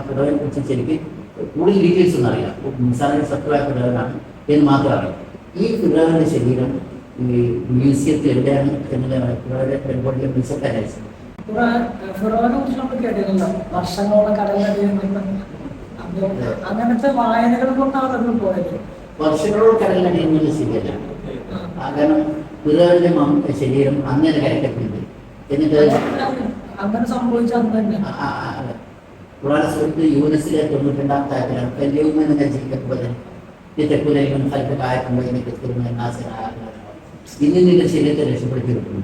ഫിറോവിനെ കുറിച്ച് ശരിക്കും കൂടുതൽ ഡീറ്റെയിൽസ് ഒന്നും അറിയാം. നിസാറിൻ്റെ സത്വായ ഫിറോവിനാണ് എന്ന് മാത്രം അറിയാം. ഈ ഫിറോവിൻ്റെ ശരീരം ഈ മ്യൂസിയത്തിൽ എവിടെയാണ് എന്നതാണ് ഫിറോവിൻ്റെ പെൺകുട്ടിയെ മ്യൂസിയത്തെ അന്വേഷിച്ചത്. ഫിറോവിനെ കുറിച്ച് നമ്മൾ കേട്ടിരുന്നല്ലോ, വർഷങ്ങളോളം കടലിൽ. അങ്ങനത്തെ വായനകൾ കൊണ്ടാണ് പോയത്. വർഷങ്ങളോട് കടലിനടിയുന്നത് ശരിയല്ല. കാരണം ഫിറോവിൻ്റെ ശരീരം അങ്ങനെ കരക്കട്ടുണ്ട്. എന്നിട്ട് അങ്ങനെ സംഭവിച്ച അന്ന് തന്നെ ഖുർആൻ സൂറത്ത് യൂനസിലെ 92-ാമത്തെ ആയത്തിലാണ് ഇന്ന് നിന്റെ ശരീരത്തെ രക്ഷപ്പെടുത്തി കിട്ടുന്നു.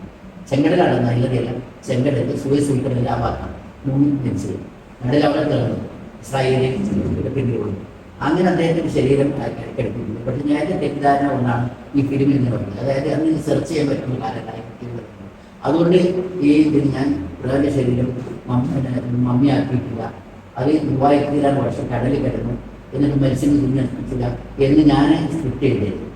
ചെങ്കടലാണ് നല്ലതല്ല, ചെങ്കടൽ സൂയസ് ഉൾക്കടലിൽ ആ ഭാഗമാണ് ജനിച്ചത്. കടൽ അവിടെ തീർന്നു ഇസ്രായേലിലേക്ക് പിന്നിടുന്നു. അങ്ങനെ അദ്ദേഹത്തിന്റെ ശരീരം കിടക്കുന്നുണ്ട്. പക്ഷെ ഞാൻ തെറ്റിദ്ധാരണ കൊണ്ടാണ് ഈ ഫിലിമിൽ നിന്ന് പറഞ്ഞത്. അതായത് അന്ന് സെർച്ച് ചെയ്യാൻ പറ്റുന്ന കാലഘട്ടമായി. അതുകൊണ്ട് ഈ ഇതിന് ഞാൻ ഫിറോവിൻ്റെ ശരീരം മമ്മിയാക്കിയിട്ടില്ല. അത് 3000 വർഷം കടലിൽ കിടന്നു, എന്നിട്ട് മത്സ്യം തിന്നില്ല എന്ന് ഞാൻ സ്ക്രിപ്റ്റ് ചെയ്തിരുന്നു.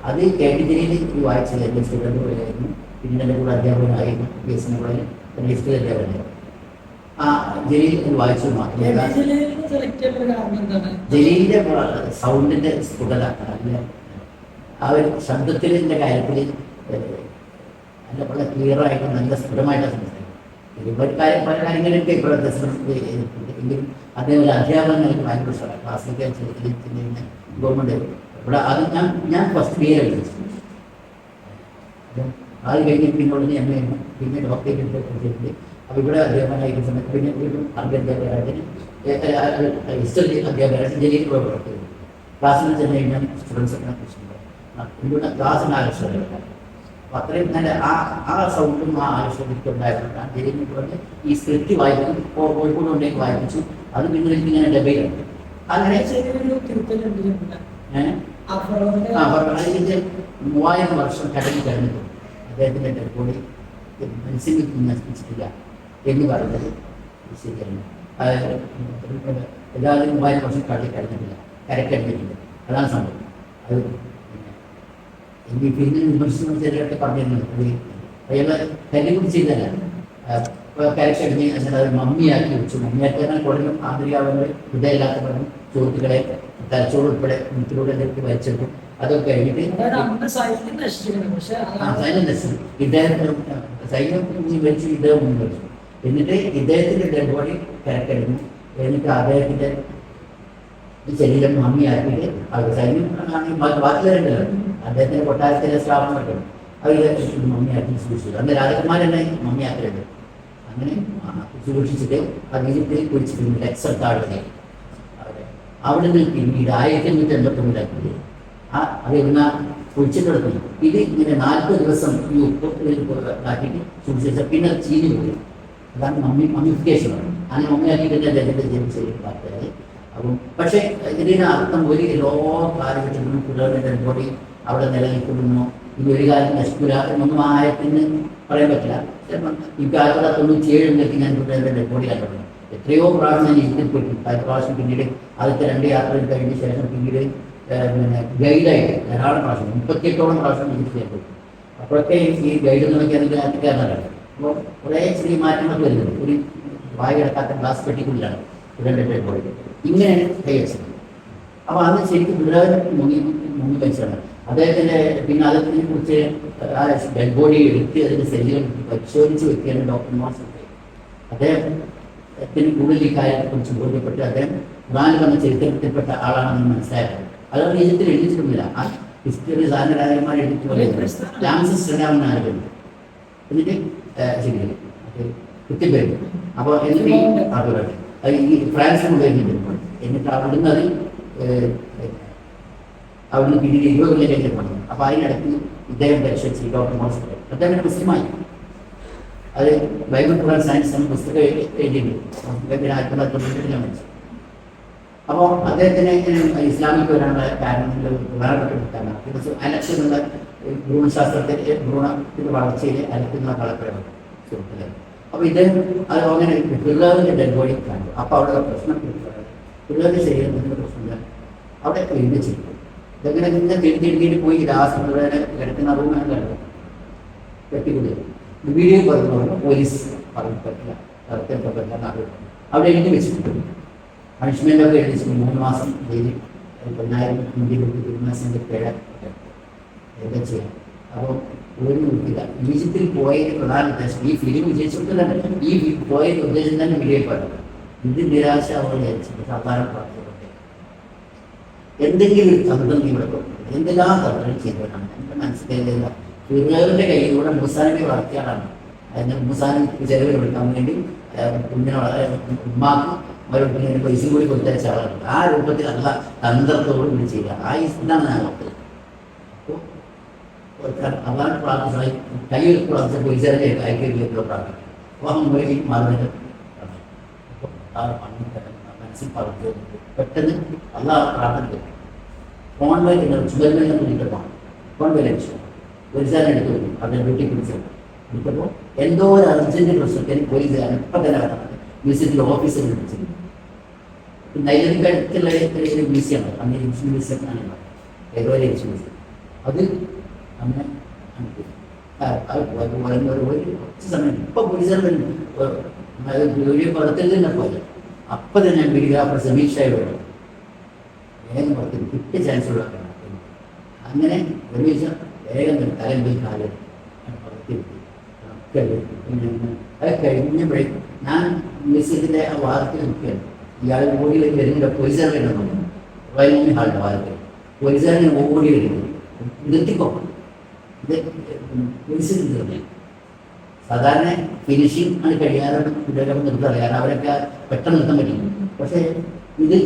അത് കേട്ടിരിയിൽ ഈ വായിച്ചത് എൻ്റെ സ്റ്റുഡൻറ്റ് പോലെയായിരുന്നു. പിന്നെ എൻ്റെ കൂടെ അധ്യാപകനായിരുന്നു, BSc കോളേജിൽ ഹിസ്റ്ററി അധ്യാപകനായിരുന്നു. ജലീൽ വായിച്ചു മാത്രമല്ല. ജലീലിൻ്റെ സൗണ്ടിൻ്റെ സ്ഫുടത, ആ ഒരു ശബ്ദത്തിൻ്റെ കാര്യത്തിൽ നല്ല വളരെ ക്ലിയറായിട്ട് നല്ല സ്ഫുടമായിട്ടാണ് സംസാരിക്കുന്നത്. പല കാര്യങ്ങളൊക്കെ ഇപ്പോഴത്തെ എങ്കിലും അദ്ദേഹം ഒരു അധ്യാപകൻ എനിക്ക് ഭയങ്കര ഇഷ്ടമാണ്. ക്ലാസിക്കൽ ചെറുതിന് ഗവൺമെൻറ് ഇവിടെ അത് ഞാൻ ഫസ്റ്റ് ഇയർ വിളിച്ചു. അപ്പം അത് കഴിഞ്ഞ് പിന്നോട് MA പിന്നെ ഡോക്ടറേറ്റ് എടുത്തിട്ടുണ്ട്. അപ്പോൾ ഇവിടെ അധ്യാപകനായിരിക്കുന്ന സമയത്ത് പിന്നെ വീണ്ടും അധ്യാപകരായിട്ട് ഹിസ്റ്ററി അധ്യാപകരായിട്ട് ജലീൽ വർക്ക് ചെയ്തു. ക്ലാസ്സിൽ ചെന്ന് കഴിഞ്ഞാൽ സ്റ്റുഡൻസൊക്കെ ഇവിടെ ക്ലാസ്സിന് ആകർഷണം. അപ്പോൾ അത്രയും നല്ല ആ സൗണ്ടും ആ ആകർഷണമൊക്കെ ഉണ്ടായിരുന്നതാണ് ജലീലിനെ കൊണ്ട് ഈ സ്ക്രിപ്റ്റ് വായിക്കും. കോഴിക്കോട് കൊണ്ടേക്ക് വായിപ്പിച്ചു. അത് പിന്നെ എനിക്ക് ഇങ്ങനെ ഡബയിലുണ്ട്. അങ്ങനെ 3000 വർഷം കടലിൽ കഴിഞ്ഞിട്ടുണ്ട്. അദ്ദേഹത്തിൻ്റെ ഡെഡ് മത്സ്യം നശിപ്പിച്ചിട്ടില്ല എന്ന് പറയുന്നത് ശരിയാണ്. എല്ലാവരും 3000 വർഷം കടലിൽ കഴിഞ്ഞിട്ടില്ല, കരക്കഴിഞ്ഞിട്ടില്ല. അതാണ് സംഭവം. അത് എനിക്ക് പിന്നെ വിമർശനം ചിലരൊക്കെ പറഞ്ഞിരുന്നത് അയാളെ കല്ല് കുടിച്ചില്ല കരക്കടിഞ്ഞ് എന്നിട്ട് അത് മമ്മിയാക്കി വെച്ചു. മമ്മിയാക്കാൻ കൂടുതലും ആന്തരികാവങ്ങൾ ഹൃദയമില്ലാത്ത പറഞ്ഞു സുഹൃത്തുക്കളെ തലച്ചോറ് ഉൾപ്പെടെ മുത്തിലൂടെ എന്തൊക്കെ വലിച്ചെടുത്തു. അതൊക്കെ കഴിഞ്ഞിട്ട് സൈന്യം നശിച്ചു. ഇദ്ദേഹത്തിന് സൈന്യം വെച്ച് ഇദ്ദേഹം മുന്നിൽ വെച്ചു. എന്നിട്ട് ഇദ്ദേഹത്തിന്റെ ഡെഡ് ബോഡി കരക്കടിഞ്ഞു. എന്നിട്ട് അദ്ദേഹത്തിന്റെ ശരീരം മമ്മിയാക്കിയിട്ട് അവർ സൈന്യം ബാക്കിയുള്ളവരുണ്ടല്ലോ അദ്ദേഹത്തിന്റെ കൊട്ടാരത്തിലെ സ്ഥാപനമൊക്കെ അവർ മമ്മിയാക്കി സൂക്ഷിച്ചു. അന്ന് രാജകുമാരനെ മമ്മിയാക്കലുണ്ട്. അങ്ങനെ സൂക്ഷിച്ചിട്ട് അത് ഈജിപ്തിൽ കുഴിച്ചിട്ടുണ്ട് എക്സർത്താളുടെ അവിടെ നിന്ന് പിന്നീട് 1889 അതെന്നാ കുഴിച്ചിട്ടെടുക്കുന്നു. ഇത് ഇങ്ങനെ 40 ദിവസം ഈ ഉപ്പ് ആക്കിയിട്ട് സൂക്ഷിച്ച പിന്നെ ചീനി പോയി. അതാണ് മമ്മിഫിക്കേഷൻ. അങ്ങനെ മമ്മിയാക്കിയിട്ട് അദ്ദേഹത്തെ ജനിച്ചത് വാർത്തകൾ. അപ്പം പക്ഷേ ഇതിന് അർത്ഥം ഒരു എല്ലാ കാലഘട്ടത്തിലും പിള്ളേരുടെ ഡെഡ് ബോഡി അവിടെ നിലനിൽക്കുന്നു. ഇനി ഒരു കാലം നശിക്കില്ല എന്നൊന്നും ആയത്തിന് പറയാൻ പറ്റില്ല. എനിക്ക് 1997 ഞാൻ പിള്ളേരുടെ ഡെഡ് ബോഡി കണ്ടിട്ടുണ്ട്. എത്രയോ പ്രാവശ്യം ഞാൻ ഈജിപ്തിൽ പോയിട്ടുണ്ട്. 10 പ്രാവശ്യം പിന്നീട് ആദ്യത്തെ 2 യാത്രകൾ കഴിഞ്ഞ ശേഷം പിന്നീട് പിന്നെ ഗൈഡായിട്ട് ധാരാളം പ്രാവശ്യം 38ഓളം പ്രാവശ്യം ഈജിപ്തിൽ പോയി. അപ്പോഴൊക്കെ ഈ ഗൈഡ് എന്ന് നോക്കിയാൽ അതിൻ്റെ അപ്പോൾ കുറേ ചെറിയ മാറ്റങ്ങൾ വരുന്നത്. ഒരു വായ കിടക്കാത്ത ഗ്ലാസ് പെട്ടിക്കുള്ളിലാണ് പിള്ളേരുടെ ഡെഡ് ബോഡി. ഇങ്ങനെയാണ് കൈവച്ചത്. അപ്പോൾ അന്ന് ശരിക്കും പിള്ളേർ മുങ്ങി വെച്ചാണ് അദ്ദേഹത്തിൻ്റെ. പിന്നെ അദ്ദേഹത്തിനെ കുറിച്ച് ആ ഡെഡ് ബോഡി എടുത്ത് അതിൻ്റെ ശരീരം പരിശോധിച്ച് വെക്കുകയാണ് ഡോക്ടർമാർ. അദ്ദേഹത്തിന് കൂടുതൽ ഈ കാര്യത്തെക്കുറിച്ച് ബോധ്യപ്പെട്ട് അദ്ദേഹം ഖുർആനിൽ വന്ന ചരിത്രത്തിൽപ്പെട്ട ആളാണെന്ന് മനസ്സിലായത്. അതാണ് ഈജിപ്തിൽ എഴുതിച്ചിട്ടൊന്നുമില്ല. ആ ഹിസ്റ്ററി സാധാരണ രാജന്മാർ എഴുതിയിട്ട് ലാംസസ് രണ്ടാമൻ ആയിരുന്നു. എന്നിട്ട് ശരി കൃത്യപേര്. അപ്പോൾ എന്നിട്ട് അത് ഈ ഫ്രാൻസിൽ കൊണ്ടുവരുന്നുണ്ട്. എന്നിട്ട് അവിടുന്ന് അത് അവിടുന്ന് പിന്നീട് 20 കൊല്ലം പറഞ്ഞു. അപ്പോൾ അതിനിടയ്ക്ക് ഇദ്ദേഹം പരിശോധിച്ച് ഡോക്ടർ മോസ്കർ അദ്ദേഹം മുസ്ലിമായി. അത് ബൈബിൾ ഖുർആൻ സയൻസ് എന്ന പുസ്തകം എഴുതിയിട്ടുണ്ട്. 1992 മനസ്സിലായി. അപ്പോൾ അദ്ദേഹത്തിന് ഇസ്ലാമിക്ക് വരാനുള്ള കാരണങ്ങൾ പ്രധാനപ്പെട്ട പുസ്തകമാണ്. അലക്ഷ്യുള്ള ഭ്രൂണശാസ്ത്രത്തിൻ്റെ ഭ്രൂണത്തിൻ്റെ വളർച്ചയിൽ അലക്കുന്ന കളപ്പുരമാണ് സുഹൃത്തുക്കളെ. അപ്പോൾ ഇദ്ദേഹം അത് അങ്ങനെ പിള്ളേരുടെ ഡെഡ് ബോഡി കണ്ടു. അപ്പോൾ അവിടെ പ്രശ്നം പിള്ളേരുടെ ശരീരത്തിൻ്റെ പ്രശ്നമില്ല. അവിടെ എഴുതിച്ചിരിക്കും. ഇതെങ്ങനെ ഇങ്ങനെ തിരിഞ്ഞിട്ട് പോയി ലാസ്റ്റ് പിള്ളേരെ കിടക്കുന്ന റൂമാണ് കണ്ടു കെട്ടിക്കൂടി വീഡിയോ പറഞ്ഞ പോലീസ് പറഞ്ഞു പറ്റില്ല തരത്തിലൊക്കെ പറ്റില്ല. അവിടെ എഴുതി വെച്ചിട്ടുണ്ട്. പണിഷ്മെൻ്റൊക്കെ എഴുതിച്ചിട്ട് 3 മാസം ജയിലിൽ 10,000 ഇന്ത്യയിൽ തിരുമാസത്തിൻ്റെ പിഴ എന്താ ചെയ്യാം. അപ്പോൾ ഒരു നോക്കില്ല. ഈജിപ്തിൽ പോയതിന് പ്രധാന ഉദ്ദേശം ഈ ഫിലിം വിജയിച്ചിട്ടില്ല. ഈ പോയതിൻ്റെ ഉദ്ദേശം തന്നെ വീഡിയോ പറഞ്ഞു. ഇത് നിരാശ അവർ വിചാരിച്ചിട്ട് സാധാരണ പ്രാർത്ഥന എന്തെങ്കിലും ഒരു തന്ത്രം ഇവിടെ കൊടുക്കുന്നത് എന്തെല്ലാം തന്ത്രങ്ങൾ ചെയ്തവരാണ് എൻ്റെ മനസ്സിലായില്ല. പിള്ളേരുടെ കയ്യിലൂടെ മൂസാനബി വളർത്തിയാളാണ്. അതിന് മൂസാനബി ചെലവിൽ കൊടുക്കാൻ വേണ്ടി കുഞ്ഞിനെ ഉമ്മാക്ക് അവരുടെ പൈസ കൂടി കൊടുത്തയച്ച ആളാണ്. ആ രൂപത്തിൽ നല്ല തന്ത്രത്തോട് കൂടി ചെയ്യുക. ആ ഇതാണ് ഞാൻ നോക്കുന്നത്. അപ്പോൾ അതാണ് പ്രാർത്ഥന. കയ്യിൽ പ്രാർത്ഥന പോലീസുകാരെ അയക്കുകയുള്ള പ്രാർത്ഥന. അപ്പോൾ മുമ്പിൽ മാറുന്നത് അപ്പോൾ ആ മനസ്സിൽ പറഞ്ഞു പെട്ടെന്ന് അല്ല പ്രാർത്ഥന ഫോൺ വഴി ചുമതല വിളിക്കണം. ഫോൺ വരെ അടിച്ചു. പോലീസുകാരനെ എടുത്തു വരും. അതിനെ വീട്ടിൽ പിടിച്ചത് എടുത്തപ്പോൾ എന്തോ ഒരു അർജന്റ് പ്രശ്നത്തിന് പോലീസുകാരൻ ഇപ്പം തന്നെ വരണം. മ്യൂസിയത്തിൻ്റെ ഓഫീസിൽ വിളിച്ചത്. നൈലതിക്ക് അടുത്തുള്ള ഒരു മ്യൂസിയമാണ്. അന്ന് ഇൻഷുറൻസ് മ്യൂസിയം ആണ് ഏതോ ഒരു ഇൻഷുറൻസ്. അത് അങ്ങനെ കുറച്ച് സമയം ഇപ്പം പോലീസുകാർ വീഡിയോ പടത്തിൽ തന്നെ പോലെ അപ്പം തന്നെ വീഡിയോഗ്രാഫർ സമീക്ഷായി വേണം വേഗം പുറത്ത് കിട്ടിയ ചാൻസ് ഉള്ളതാണ്. അങ്ങനെ ഒരു ദിവസം വേഗം തലമ്പിൽ കാലം പുറത്തിരുത്തി അത് കഴിഞ്ഞപ്പോഴേ ഞാൻ മ്യൂസിയത്തിൻ്റെ ആ വാർത്തയിൽ നിൽക്കുകയാണ്. ഇയാൾ ഓടി വരുന്നില്ല. പോലീസുകാരെ ഉണ്ടെന്നു റോയൽ ഹാളിൻ്റെ വാർത്തയിൽ പോലീസുകാരനെ ഓടി വരുന്നു. നിർത്തിക്കോ ഇത് പോലീസിൽ നിർത്തി. സാധാരണ ഫിനിഷിങ് ആണ് കഴിയാതെ കുട്ടികളൊക്കെ നിർത്താറ്. കാരണം അവരൊക്കെ പെട്ടെന്ന് നിർത്താൻ പറ്റില്ല. പക്ഷേ ഇത്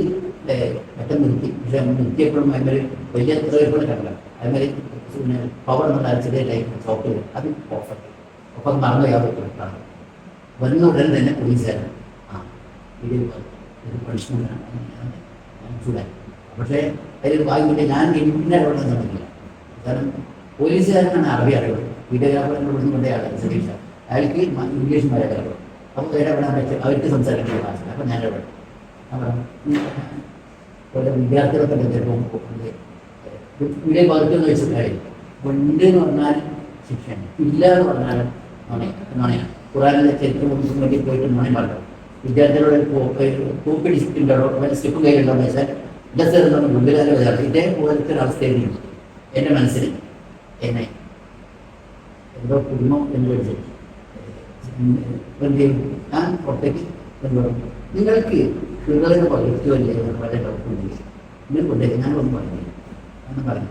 പെട്ടെന്ന് നിർത്തി. പക്ഷെ നിർത്തിയപ്പോഴും അതിന്മേൽ വലിയ എത്രയോടെ കണ്ടില്ല. അതിന്മേൽ പിന്നെ പവർ എന്നുള്ള ചെറിയ ടൈപ്പ് സോഫ്റ്റ്വെയർ അത് ഓഫാക്കി. ഒപ്പം മറന്നു യാതൊരു വന്ന ഉടൻ തന്നെ പോലീസുകാരൻ ഇത് പണിഷ്മെൻ്റാണ് ചൂടായി. പക്ഷേ അതിൽ വാങ്ങിയിട്ട് ഞാൻ പിന്നെ അവിടെ നടന്നില്ല. കാരണം പോലീസുകാരനാണ് അറബി അറിയുന്നത്. വീഡിയോഗ്രാഫറിൻ്റെ ഇവിടുന്ന് കൊണ്ടേ ആളാണ് സതീഷ. അയാൾക്ക് ഇംഗ്ലീഷ് മലയാളം. അപ്പോൾ ഇടപെടാൻ പറ്റും. അവർക്ക് സംസാരിക്കുന്ന ഭാഷ. അപ്പോൾ ഞാൻ ഇടപെടും. ഓരോ വിദ്യാർത്ഥികളൊക്കെ ചിലപ്പോൾ വീഡിയോ പകർത്തുമെന്ന് വെച്ചിട്ടായി ഉണ്ട് എന്ന് പറഞ്ഞാൽ ശിക്ഷയാണ്, ഇല്ല എന്ന് പറഞ്ഞാൽ നുണയാണ്. ഖുറാനിലെ ചരിത്രം കൊടുക്കാൻ വേണ്ടി പോയിട്ട് നുണ പറഞ്ഞു. വിദ്യാർത്ഥികളുടെ കോപ്പി ഡിസ്റ്റുണ്ടോ സ്റ്റെപ്പ് കയ്യിലുണ്ടോ എന്ന് വെച്ചാൽ ഇടത്തേറുന്ന മുമ്പിലാലോ വിചാരിച്ചു. ഇതേപോലത്തെ ഒരവസ്ഥയായിരുന്നു എൻ്റെ മനസ്സിൽ. എന്നെ എന്തോ കുടുംബം എന്ന് വിളിച്ചു എന്ത് ചെയ്യും, ഞാൻ പുറത്തേക്ക് പറഞ്ഞു, നിങ്ങൾക്ക് കുട്ടികളെ പകർത്തുമല്ലേ വളരെ ഡോക്ടറുണ്ട്, നിങ്ങൾ കൊണ്ടേക്ക്, ഞാനൊന്നും പറഞ്ഞു എന്ന് പറഞ്ഞു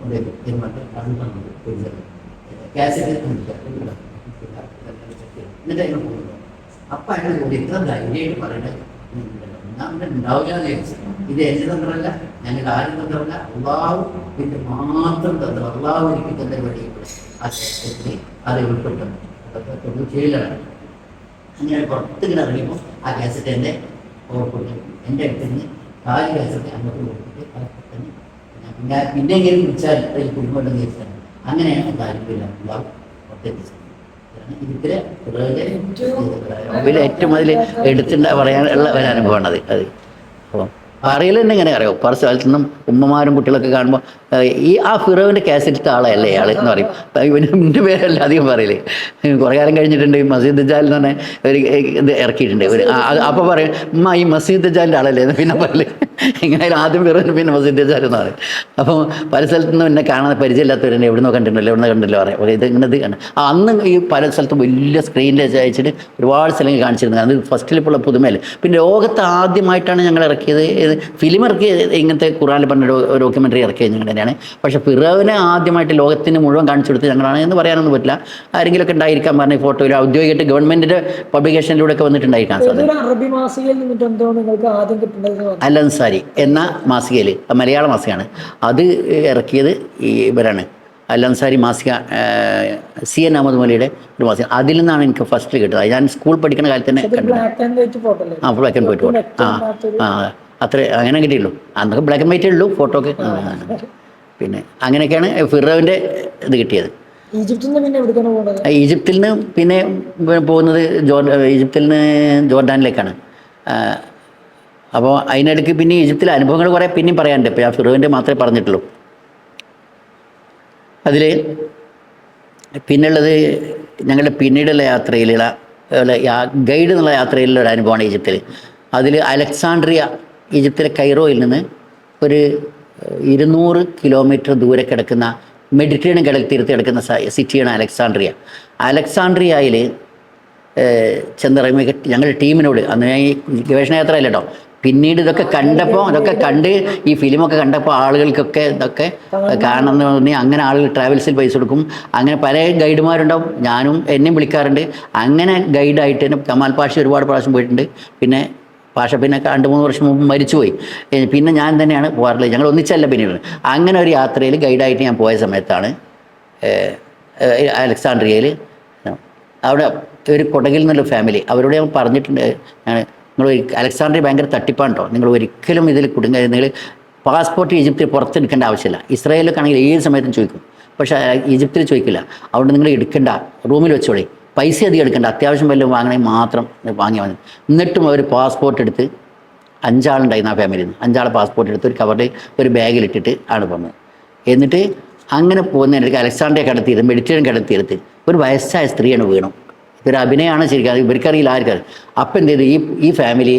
കൊണ്ടേക്ക് എന്ന് പറഞ്ഞിട്ട് അത് പറഞ്ഞു കാസറ്റ് എന്നിട്ട് അതിനെ പോകുന്നു. അപ്പം അയാൾ കൂടി ഇത്ര ധൈര്യമായിട്ട് പറയണേ ഞാൻ ഉണ്ടാവില്ല എന്ന് ചോദിച്ചു. ഇത് എൻ്റെ തന്ത്രമല്ല, ഞങ്ങളുടെ ആരും തന്ത്രമല്ല, അള്ളാഹു ഇതിൻ്റെ മാത്രം തന്ത്രം, അള്ളാഹു എനിക്ക് തന്നെ വഴിയിലൂടെ അത് ഉൾപ്പെട്ടു. അതൊക്കെ തൊണ്ണൂറ്റേഴിലാണ്. അങ്ങനെ പുറത്തിങ്ങനെ ഇറങ്ങിയപ്പോൾ ആ കാസറ്റ് എൻ്റെ ഓർക്കുണ്ട് എൻ്റെ അടുത്ത് നിന്ന് 4 കാസറ്റ് അങ്ങോട്ട് കൊടുത്തിട്ട് പിന്നെ പിന്നെ എങ്കിലും വിളിച്ചാൽ അതിൽ കുടുംബമുണ്ടെന്ന് ചോദിച്ചാൽ അങ്ങനെയാണ് താല്പര്യമില്ല അള്ളാഹു പുറത്തെത്തിച്ചത്. ഏറ്റവും അതിൽ എടുത്തിട്ട് പറയാനുള്ള ഒരനുഭവമാണത്. അത് അപ്പോൾ പറയൽ തന്നെ ഇങ്ങനെ അറിയാം. പല സ്ഥലത്തു നിന്നും ഉമ്മമാരും കുട്ടികളൊക്കെ കാണുമ്പോൾ ആ ഫിറോവിൻ്റെ കാസറ്റിലത്തെ ആളല്ലേ അയാൾ എന്ന് പറയും. ഇവൻ്റെ പേരല്ല അധികം പറയല്. കുറേ കാലം കഴിഞ്ഞിട്ടുണ്ട് മസീദ് ദജ്ജാൽ എന്ന് പറഞ്ഞ ഒരു ഇത് ഇറക്കിയിട്ടുണ്ട്. അപ്പോൾ പറയും ഉമ്മ ഈ മസീദ് ദജ്ജാലിൻ്റെ ആളല്ലേ എന്ന് പിന്നെ പറയല്. എങ്ങനെയായാലും ആദ്യം ഫിറോവിന് പിന്നെ മസീദ് ദജ്ജാൽ എന്ന് പറയും. അപ്പോൾ പല സ്ഥലത്തു നിന്നും എന്നെ കാണാൻ പരിചയമില്ലാത്തവരെന്നെ എവിടുന്നോ കണ്ടിട്ടുണ്ടല്ലോ എവിടെ കണ്ടല്ലോ പറയാം. ഇത് ഇങ്ങനെ ഇത് കണ്ട് അന്ന് ഈ പല സ്ഥലത്തും വലിയ സ്ക്രീനിൽ അയച്ചിട്ട് ഒരുപാട് സ്ഥലങ്ങൾ കാണിച്ചിരുന്നത്. അത് ഫസ്റ്റിലിപ്പോൾ പുതുമയല്ലേ. പിന്നെ ലോകത്ത് ആദ്യമായിട്ടാണ് ഞങ്ങൾ ഇറക്കിയത് ഫിലിം ഇറക്കിയത് ഇങ്ങനത്തെ ഖുറാനിൽ പറഞ്ഞ ഡോക്യുമെൻ്ററി ഇറക്കിയത് ഞങ്ങൾ തന്നെയാണ്. പക്ഷേ ഫിറോവിനെ ആദ്യമായിട്ട് ലോകത്തിന് മുഴുവൻ കാണിച്ചു കൊടുത്ത് ഞങ്ങളാണ് എന്ന് പറയാനൊന്നും പറ്റില്ല. ആരെങ്കിലുമൊക്കെ ഉണ്ടായിരിക്കാൻ പറഞ്ഞ ഫോട്ടോയിൽ ഔദ്യോഗികമായിട്ട് ഗവൺമെൻറ്റിൻ്റെ പബ്ലിക്കേഷനിലൂടെ ഒക്കെ വന്നിട്ടുണ്ടായിരിക്കാം സാധ്യത. അൽ അൻസാരി എന്ന മാസികയിൽ, മലയാള മാസികയാണ് അത് ഇറക്കിയത്. ഇവരാണ് അൽ അൻസാരി മാസിക, CN അഹമ്മദ് മൗലവിയുടെ ഒരു മാസിക. അതിൽ നിന്നാണ് എനിക്ക് ഫസ്റ്റ് കിട്ടുന്നത്. ഞാൻ സ്കൂൾ പഠിക്കുന്ന കാലത്ത് തന്നെ കണ്ടത്. Black and white photo. അത്ര അങ്ങനെ കിട്ടിയുള്ളൂ. അന്നൊക്കെ ബ്ലാക്ക് ആൻഡ് വൈറ്റേ ഉള്ളൂ ഫോട്ടോ ഒക്കെ. പിന്നെ അങ്ങനെയൊക്കെയാണ് ഫിറോവിൻ്റെ ഇത് കിട്ടിയത്. ഈജിപ്തിൽ നിന്ന് പിന്നെ പോകുന്നത് ഈജിപ്തിൽ നിന്ന് ജോർഡാനിലേക്കാണ്. അപ്പോൾ അതിനിടയ്ക്ക് പിന്നെ ഈജിപ്തിലെ അനുഭവങ്ങൾ കുറേ പിന്നെയും പറയാനുണ്ട്. ഇപ്പോൾ ആ ഫിറോവിൻ്റെ മാത്രമേ പറഞ്ഞിട്ടുള്ളൂ. അതിൽ പിന്നുള്ളത് ഞങ്ങളുടെ പിന്നീടുള്ള യാത്രയിലുള്ള ഗൈഡ് എന്നുള്ള യാത്രയിലുള്ള ഒരു അനുഭവമാണ് ഈജിപ്തിൽ. അതിൽ അലക്സാണ്ട്രിയ, ഈജിപ്തിലെ കൈറോയിൽ നിന്ന് ഒരു 200 കിലോമീറ്റർ ദൂരെ കിടക്കുന്ന മെഡിറ്ററേനിയൻ കടൽ തീരത്ത് കിടക്കുന്ന സിറ്റിയാണ് അലക്സാണ്ട്രിയ. അലക്സാണ്ട്രിയയിൽ ചെന്നിറങ്ങി ഞങ്ങളുടെ ടീമിനോട്, അന്ന് ഞാൻ ഈ ഗവേഷണയാത്ര അല്ല കേട്ടോ, പിന്നീട് ഇതൊക്കെ കണ്ടപ്പോൾ അതൊക്കെ കണ്ട് ഈ ഫിലിമൊക്കെ കണ്ടപ്പോൾ ആളുകൾക്കൊക്കെ ഇതൊക്കെ കാണണമെന്ന് തോന്നി. അങ്ങനെ ആളുകൾ ട്രാവൽസിൽ പൈസ കൊടുക്കും. അങ്ങനെ പല ഗൈഡുമാരുണ്ടാവും. ഞാനും എന്നെയും വിളിക്കാറുണ്ട്. അങ്ങനെ ഗൈഡായിട്ട് തന്നെ കമാൽ പാഷ ഒരുപാട് പ്രാവശ്യം പോയിട്ടുണ്ട്. പിന്നെ പാഷ പിന്നെ 2-3 വർഷം മുമ്പ് മരിച്ചുപോയി. പിന്നെ ഞാൻ തന്നെയാണ് പോകാറുള്ളത്. ഞങ്ങൾ ഒന്നിച്ചല്ല പിന്നീട്. അങ്ങനെ ഒരു യാത്രയിൽ ഗൈഡായിട്ട് ഞാൻ പോയ സമയത്താണ് അലക്സാണ്ട്രിയയിൽ അവിടെ ഒരു കൊടകിൽ നിന്നുള്ള ഫാമിലി, അവരോട് ഞാൻ പറഞ്ഞിട്ടുണ്ട്, നിങ്ങൾ അലക്സാണ്ട്രിയ ഭയങ്കര തട്ടിപ്പാണ് കേട്ടോ, നിങ്ങൾ ഒരിക്കലും ഇതിൽ നിങ്ങൾ പാസ്പോർട്ട് ഈജിപ്തിൽ പുറത്തെടുക്കേണ്ട ആവശ്യമില്ല. ഇസ്രായേലിലൊക്കെ ആണെങ്കിൽ ഏത് സമയത്തും ചോദിക്കും, പക്ഷേ ഈജിപ്തിൽ ചോദിക്കില്ല. അതുകൊണ്ട് നിങ്ങൾ എടുക്കേണ്ട, റൂമിൽ വെച്ചോളി, പൈസ അധികം എടുക്കേണ്ട, അത്യാവശ്യം വല്ലതും വാങ്ങണമെങ്കിൽ മാത്രം വാങ്ങിയാൽ മതി. എന്നിട്ടും അവർ പാസ്പോർട്ട് എടുത്ത് 5 ആളുണ്ടായിരുന്നു ആ ഫാമിലിയിൽ നിന്ന്. 5 ആളെ പാസ്പോർട്ട് എടുത്ത് ഒരു കവറിൽ ഒരു ബാഗിലിട്ടിട്ട് ആണ് പോകുന്നത്. എന്നിട്ട് അങ്ങനെ പോകുന്നതിനിടയ്ക്ക് അലക്സാണ്ട്രിയ കടത്തിയത്, മെഡിറ്ററേനിയൻ കടത്തിയെടുത്ത് ഒരു വയസ്സായ സ്ത്രീയാണ് വീണു. ഇതൊരു അഭിനയമാണ് ശരിക്കും, ഇവർക്കറിയില്ല, ആർക്കറിയില്ല. അപ്പം എന്ത് ചെയ്തു, ഈ ഫാമിലി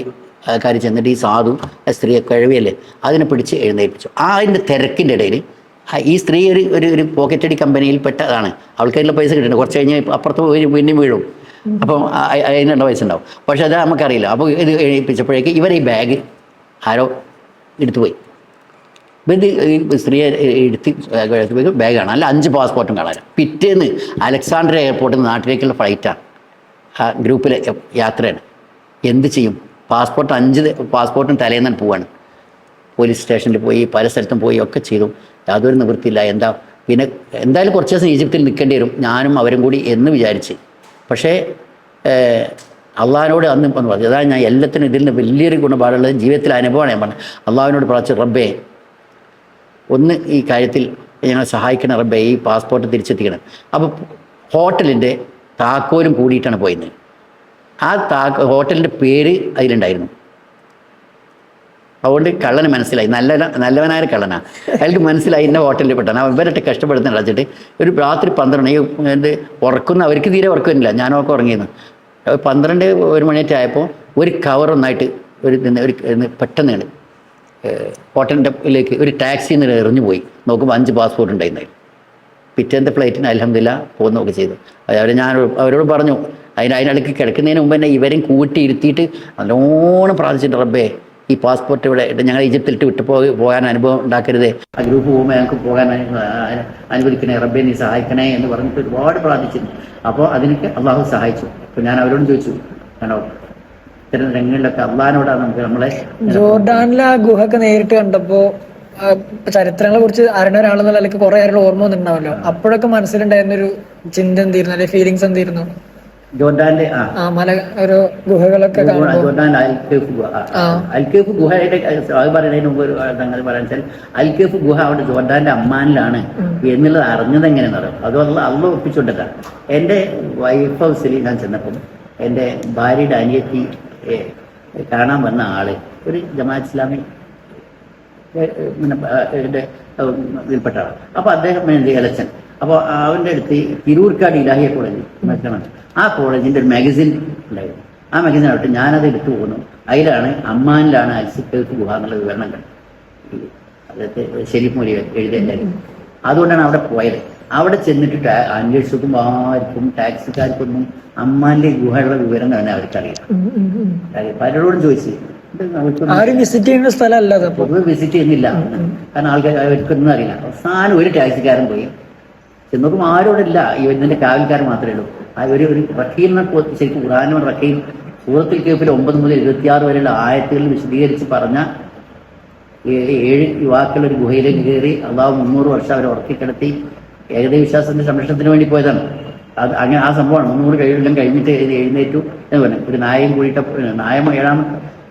കാര്യം ചെന്നിട്ട് ഈ സാധു സ്ത്രീയെ കഴിവിയല്ലേ അതിനെ പിടിച്ച് എഴുന്നേൽപ്പിച്ചു. അതിൻ്റെ തിരക്കിൻ്റെ ഇടയിൽ ഈ സ്ത്രീ ഒരു പോക്കറ്റടി കമ്പനിയിൽപ്പെട്ടതാണ്. അവൾക്കതിലുള്ള പൈസ കിട്ടുന്നുണ്ട്. കുറച്ച് കഴിഞ്ഞ് അപ്പുറത്ത് പോയി പിന്നെയും വീഴും. അപ്പം അതിനുള്ള പൈസ ഉണ്ടാവും. പക്ഷെ അത് നമുക്കറിയില്ല. അപ്പോൾ ഇത് ഏൽപ്പിച്ചപ്പോഴേക്ക് ഇവർ ഈ ബാഗ് ആരോ എടുത്തുപോയി. ഇത് സ്ത്രീയെ എടുത്ത് ബാഗാണ്, അല്ല 5 പാസ്പോർട്ടും കാണാൻ. പിറ്റേന്ന് അലക്സാണ്ട്രിയ എയർപോർട്ടിൽ നിന്ന് നാട്ടിലേക്കുള്ള ഫ്ലൈറ്റാണ്, ആ ഗ്രൂപ്പിലെ യാത്രയാണ്. എന്ത് ചെയ്യും? പാസ്പോർട്ടും തലേന്ന് പോവാണ്. പോലീസ് സ്റ്റേഷനിൽ പോയി പല സ്ഥലത്തും പോയി ഒക്കെ ചെയ്തു. യാതൊരു നിവൃത്തിയില്ല. പിന്നെ എന്തായാലും കുറച്ച് ദിവസം ഈജിപ്തിൽ നിൽക്കേണ്ടി വരും, ഞാനും അവരും കൂടി എന്ന് വിചാരിച്ച്. പക്ഷേ അള്ളാഹിനോട് അന്ന് പറഞ്ഞു, അതാണ് ഞാൻ എല്ലാത്തിനും ഇതിൽ നിന്ന് വലിയൊരു ഗുണപാടുള്ളത് ജീവിതത്തിലെ അനുഭവമാണ്. ഞാൻ പറഞ്ഞത് അള്ളാഹിനോട് പ്രാർത്ഥിച്ചു, റബ്ബേ ഒന്ന് ഈ കാര്യത്തിൽ ഞങ്ങളെ സഹായിക്കണം റബ്ബേ, ഈ പാസ്പോർട്ട് തിരിച്ചെത്തിക്കണം. അപ്പോൾ ഹോട്ടലിൻ്റെ താക്കോലും കൂടിയിട്ടാണ് പോയിരുന്നത്. ആ ഹോട്ടലിൻ്റെ പേര് അതിലുണ്ടായിരുന്നു. അതുകൊണ്ട് കള്ളന് മനസ്സിലായി, നല്ലവനായ കള്ളനാ. അയാൾക്ക് മനസ്സിലായി ഇന്ന ഹോട്ടലിൽ പെട്ടാണ്. ഇവരൊക്കെ കഷ്ടപ്പെടുന്ന കളിച്ചിട്ട് ഒരു രാത്രി 12 എന്ത് ഉറക്കുന്ന, അവർക്ക് തീരെ ഉറക്കുന്നില്ല, ഞാനൊക്കെ ഉറങ്ങിയിരുന്നു. 1 മണിയൊക്കെ ആയപ്പോൾ ഒരു കവറൊന്നായിട്ട് പെട്ടെന്ന് ഹോട്ടലിലേക്ക് ഒരു ടാക്സിയിൽ നിന്ന് എറിഞ്ഞു പോയി. നോക്കുമ്പോൾ 5 പാസ്പോർട്ട് ഉണ്ടായിരുന്നു. പിറ്റേത്തെ ഫ്ലൈറ്റിന് അൽഹംദുലില്ലാ പോകുന്നതൊക്കെ ചെയ്തു. ഞാൻ അവരോട് പറഞ്ഞു, അതിനിടയ്ക്ക് കിടക്കുന്നതിന് മുമ്പ് തന്നെ ഇവരെയും കൂട്ടിയിരുത്തിയിട്ട് നല്ലോണം പ്രാർത്ഥിച്ചിട്ട്, റബ്ബേ ഈ പാസ്പോർട്ട് ഇവിടെ ഞങ്ങൾ ഈജിപ്തിലിട്ട് പോകാൻ അനുഭവം ഉണ്ടാക്കരുതേ, ആ ഗ്രൂപ്പ് പോകുമ്പോൾ ഞങ്ങൾക്ക് പോകാൻ അനുവദിക്കണേ റബ്ബേ, നീ സഹായിക്കണേ എന്ന് പറഞ്ഞിട്ട് ഒരുപാട് പ്രാർത്ഥിച്ചിരുന്നു. അപ്പോൾ അതിനൊക്കെ അള്ളാഹു സഹായിച്ചു. അപ്പോൾ ഞാൻ അവരോട് ചോദിച്ചു, ആണോ ഇത്തരം രംഗങ്ങളിലൊക്കെ അള്ളാഹിനോടാണ് നമുക്ക് നമ്മളെ. ജോർഡാനിലെ ആ ഗുഹ ഒക്കെ നേരിട്ട് കണ്ടപ്പോ ചരിത്രങ്ങളെ കുറിച്ച് അറിയുന്ന ഒരാളെന്നുള്ള നിലയ്ക്ക് കുറെ ആരുടെ ഓർമ്മ വന്നിട്ടുണ്ടാവല്ലോ, അപ്പോഴൊക്കെ മനസ്സിലുണ്ടായിരുന്നൊരു ചിന്ത എന്തായിരുന്നു, അല്ലെങ്കിൽ ഫീലിങ്സ് എന്തായിരുന്നു? ജോർഡാനിലെ മല ഓരോ ഗുഹകളൊക്കെ ജോർഡാനിലെ അൽക്കേഫ് ഗുഹയുടെ അത് പറയുന്നതിന് മുമ്പ് ഒരു സംഗതി പറയാൻ വെച്ചാൽ, അൽക്കേഫ് ഗുഹ അവിടെ ജോർഡാന്റെ അമ്മാനിലാണ് എന്നുള്ളത് അറിഞ്ഞത് എങ്ങനെയെന്ന് അറിയാം. അതുകൊണ്ട് അള്ള ഒപ്പിച്ചുകൊണ്ടിട്ടാണ്. എൻ്റെ വൈഫ് ഹൗസിൽ ഞാൻ ചെന്നപ്പം എൻ്റെ ഭാര്യയുടെ അനിയത്തി കാണാൻ വന്ന ആള് ഒരു ജമാഅത്ത് ഇസ്ലാമി ഇതിൽപ്പെട്ട ആളാണ്. അപ്പോൾ അദ്ദേഹം ഇലക്ഷൻ. അപ്പോൾ അവൻ്റെ അടുത്ത് തിരൂർക്കാട് ഇലാഹിയ കോളേജ് മറ്റന്നാണ്, ആ കോളേജിൻ്റെ ഒരു മാഗസിൻ ഉണ്ടായിരുന്നു. ആ മാഗസിൻ ആവട്ടെ ഞാനത് എടുത്തു പോകുന്നു. അതിലാണ് അമ്മാനിലാണ് അൽസിക്കൽക്ക് ഗുഹ എന്നുള്ള വിവരണം കണ്ടത്. അതായത് ഷെരീഫ് മൊഴി എഴുതിയായിരുന്നു. അതുകൊണ്ടാണ് അവിടെ പോയത്. അവിടെ ചെന്നിട്ട് അന്വേഷിച്ചും ആർക്കും ടാക്സിക്കാർക്കൊന്നും അമ്മാനിലെ ഗുഹയുടെ വിവരം തന്നെ അവർക്കറിയാം. പലരോടും ചോദിച്ചു, വിസിറ്റ് ചെയ്യുന്ന സ്ഥലമല്ല, പൊതുവെ വിസിറ്റ് ചെയ്യുന്നില്ല, കാരണം ആൾക്കാർ അവർക്കൊന്നും അറിയില്ല. അവസാനം ഒരു ടാക്സിക്കാരൻ പോയി ചെന്നോക്കും ആരോടില്ല, ഇതിന്റെ കാവൽക്കാരൻ മാത്രമേ ഉള്ളൂ. ഒരു റഹീം ശരിക്കും ഖുർആനും റഹീം സൂറത്തുൽ കഹ്ഫിൽ 9 മുതൽ 26 വരെയുള്ള ആയത്തുകളിൽ വിശദീകരിച്ച് പറഞ്ഞ 7 യുവാക്കൾ ഒരു ഗുഹയിലേക്ക് കയറി അള്ളാഹു 300 വർഷം അവരെ ഉറക്കിക്കിടത്തി ഏകദേശ വിശ്വാസത്തിന്റെ സംരക്ഷണത്തിന് വേണ്ടി പോയതാണ്. അത് അങ്ങനെ ആ സംഭവമാണ്. 300 കഴിഞ്ഞിട്ട് എഴുന്നേറ്റു എന്ന് പറഞ്ഞു. ഒരു നായയും കൂടിയിട്ട്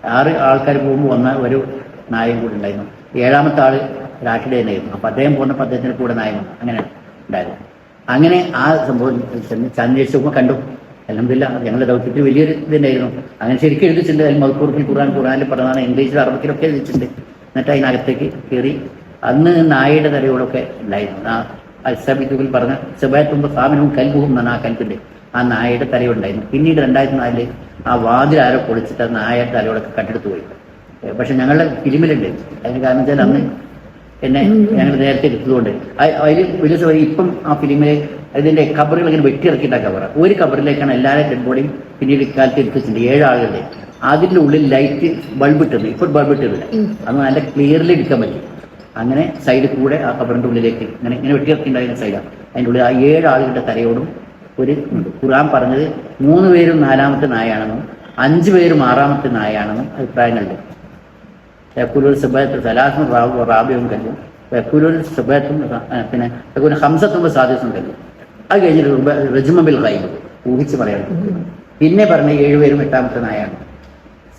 6 ആൾക്കാർ പോകുമ്പോൾ ഒരു നായയും കൂടി ഉണ്ടായിരുന്നു. 7ാമത്തെ ആള് രാഷ്ട്രീയ തന്നെയായിരുന്നു. അപ്പൊ അദ്ദേഹം പോകുന്നപ്പോൾ അദ്ദേഹത്തിന് കൂടെ നായം അങ്ങനെ ഉണ്ടായിരുന്നു. അങ്ങനെ ആ സംഭവം അന്വേഷിച്ചപ്പോൾ കണ്ടു. അൽഹംദുലില്ലാ ഞങ്ങളുടെ ദൗത്യത്തിൽ വലിയൊരു ഇതുണ്ടായിരുന്നു. അങ്ങനെ ശരിക്കും എഴുതിച്ചിട്ടുണ്ട്. അതിൽ മദ്കൂറുൽ ഖുർആനിൽ പറഞ്ഞതാണ്, ഇംഗ്ലീഷിൽ അറബിക്കിലൊക്കെ എഴുതിച്ചിട്ടുണ്ട്. എന്നിട്ട് അതിനകത്തേക്ക് കയറി അന്ന് നായയുടെ തലയോടൊക്കെ ഉണ്ടായിരുന്നു. ആ അൽസബിത്തുൽ പറഞ്ഞ സെബാത്തുമ്പോൾ സാമിനവും കൽബും എന്നാണ് ആ കൽപ്പിന്റെ ആ നായയുടെ തലയുണ്ടായിരുന്നു. പിന്നീട് 2004 ആ വാതിൽ ആരോ പൊളിച്ചിട്ട് ആ നായയുടെ തലയോടൊക്കെ കട്ടെടുത്ത് പോയി. പക്ഷെ ഞങ്ങളുടെ ഫിലിമിലുണ്ട്. അതിന് കാരണം വെച്ചാൽ അന്ന് എന്നെ ഞങ്ങൾ നേരത്തെ എടുത്തതുകൊണ്ട് അതിൽ വലിയ ഇപ്പം ആ ഫിലിമിലെ ഇതിന്റെ കബറുകൾ ഇങ്ങനെ വെട്ടിയിറക്കിയിട്ട കബറാണ്. ഒരു കബറിലേക്കാണ് എല്ലാവരും ഡെഡ് ബോഡിയും പിന്നീട് ഇക്കാലത്ത് എടുത്തിട്ടുണ്ട് 7 ആളുകളുടെ. അതിൻ്റെ ഉള്ളിൽ ലൈറ്റ് ബൾബ് ഇട്ടത്, ഇപ്പോൾ ബൾബ് ഇട്ടില്ല. അത് നല്ല ക്ലിയർലി എടുക്കാൻ പറ്റും. അങ്ങനെ സൈഡിൽ കൂടെ ആ കബറിന്റെ ഉള്ളിലേക്ക് ഇങ്ങനെ വെട്ടിയിറക്കിണ്ടായിരുന്ന സൈഡാണ്. അതിൻ്റെ ഉള്ളിൽ ആ 7 ആളുകളുടെ തലയോടും ഒരു ഖുർആൻ പറഞ്ഞത് 3 പേരും 4ാമത്തെ നായാണെന്നും 5 പേരും 6ാമത്തെ നായാണെന്നും അഭിപ്രായങ്ങളുണ്ട്. യഖൂലുൽ സബഅത്തും സലാസും റാബിയും കല്ലും, യഖൂലുൽ സബഅത്തും പിന്നെ ഹംസത്തും സാദിസും കല്ലും. അത് കഴിഞ്ഞിട്ട് റജ്മബിൽ ഗൈബ് ഊഹിച്ച് പറയണം. പിന്നെ പറഞ്ഞ 7 പേരും 8ാമത്തെ നായാണ്.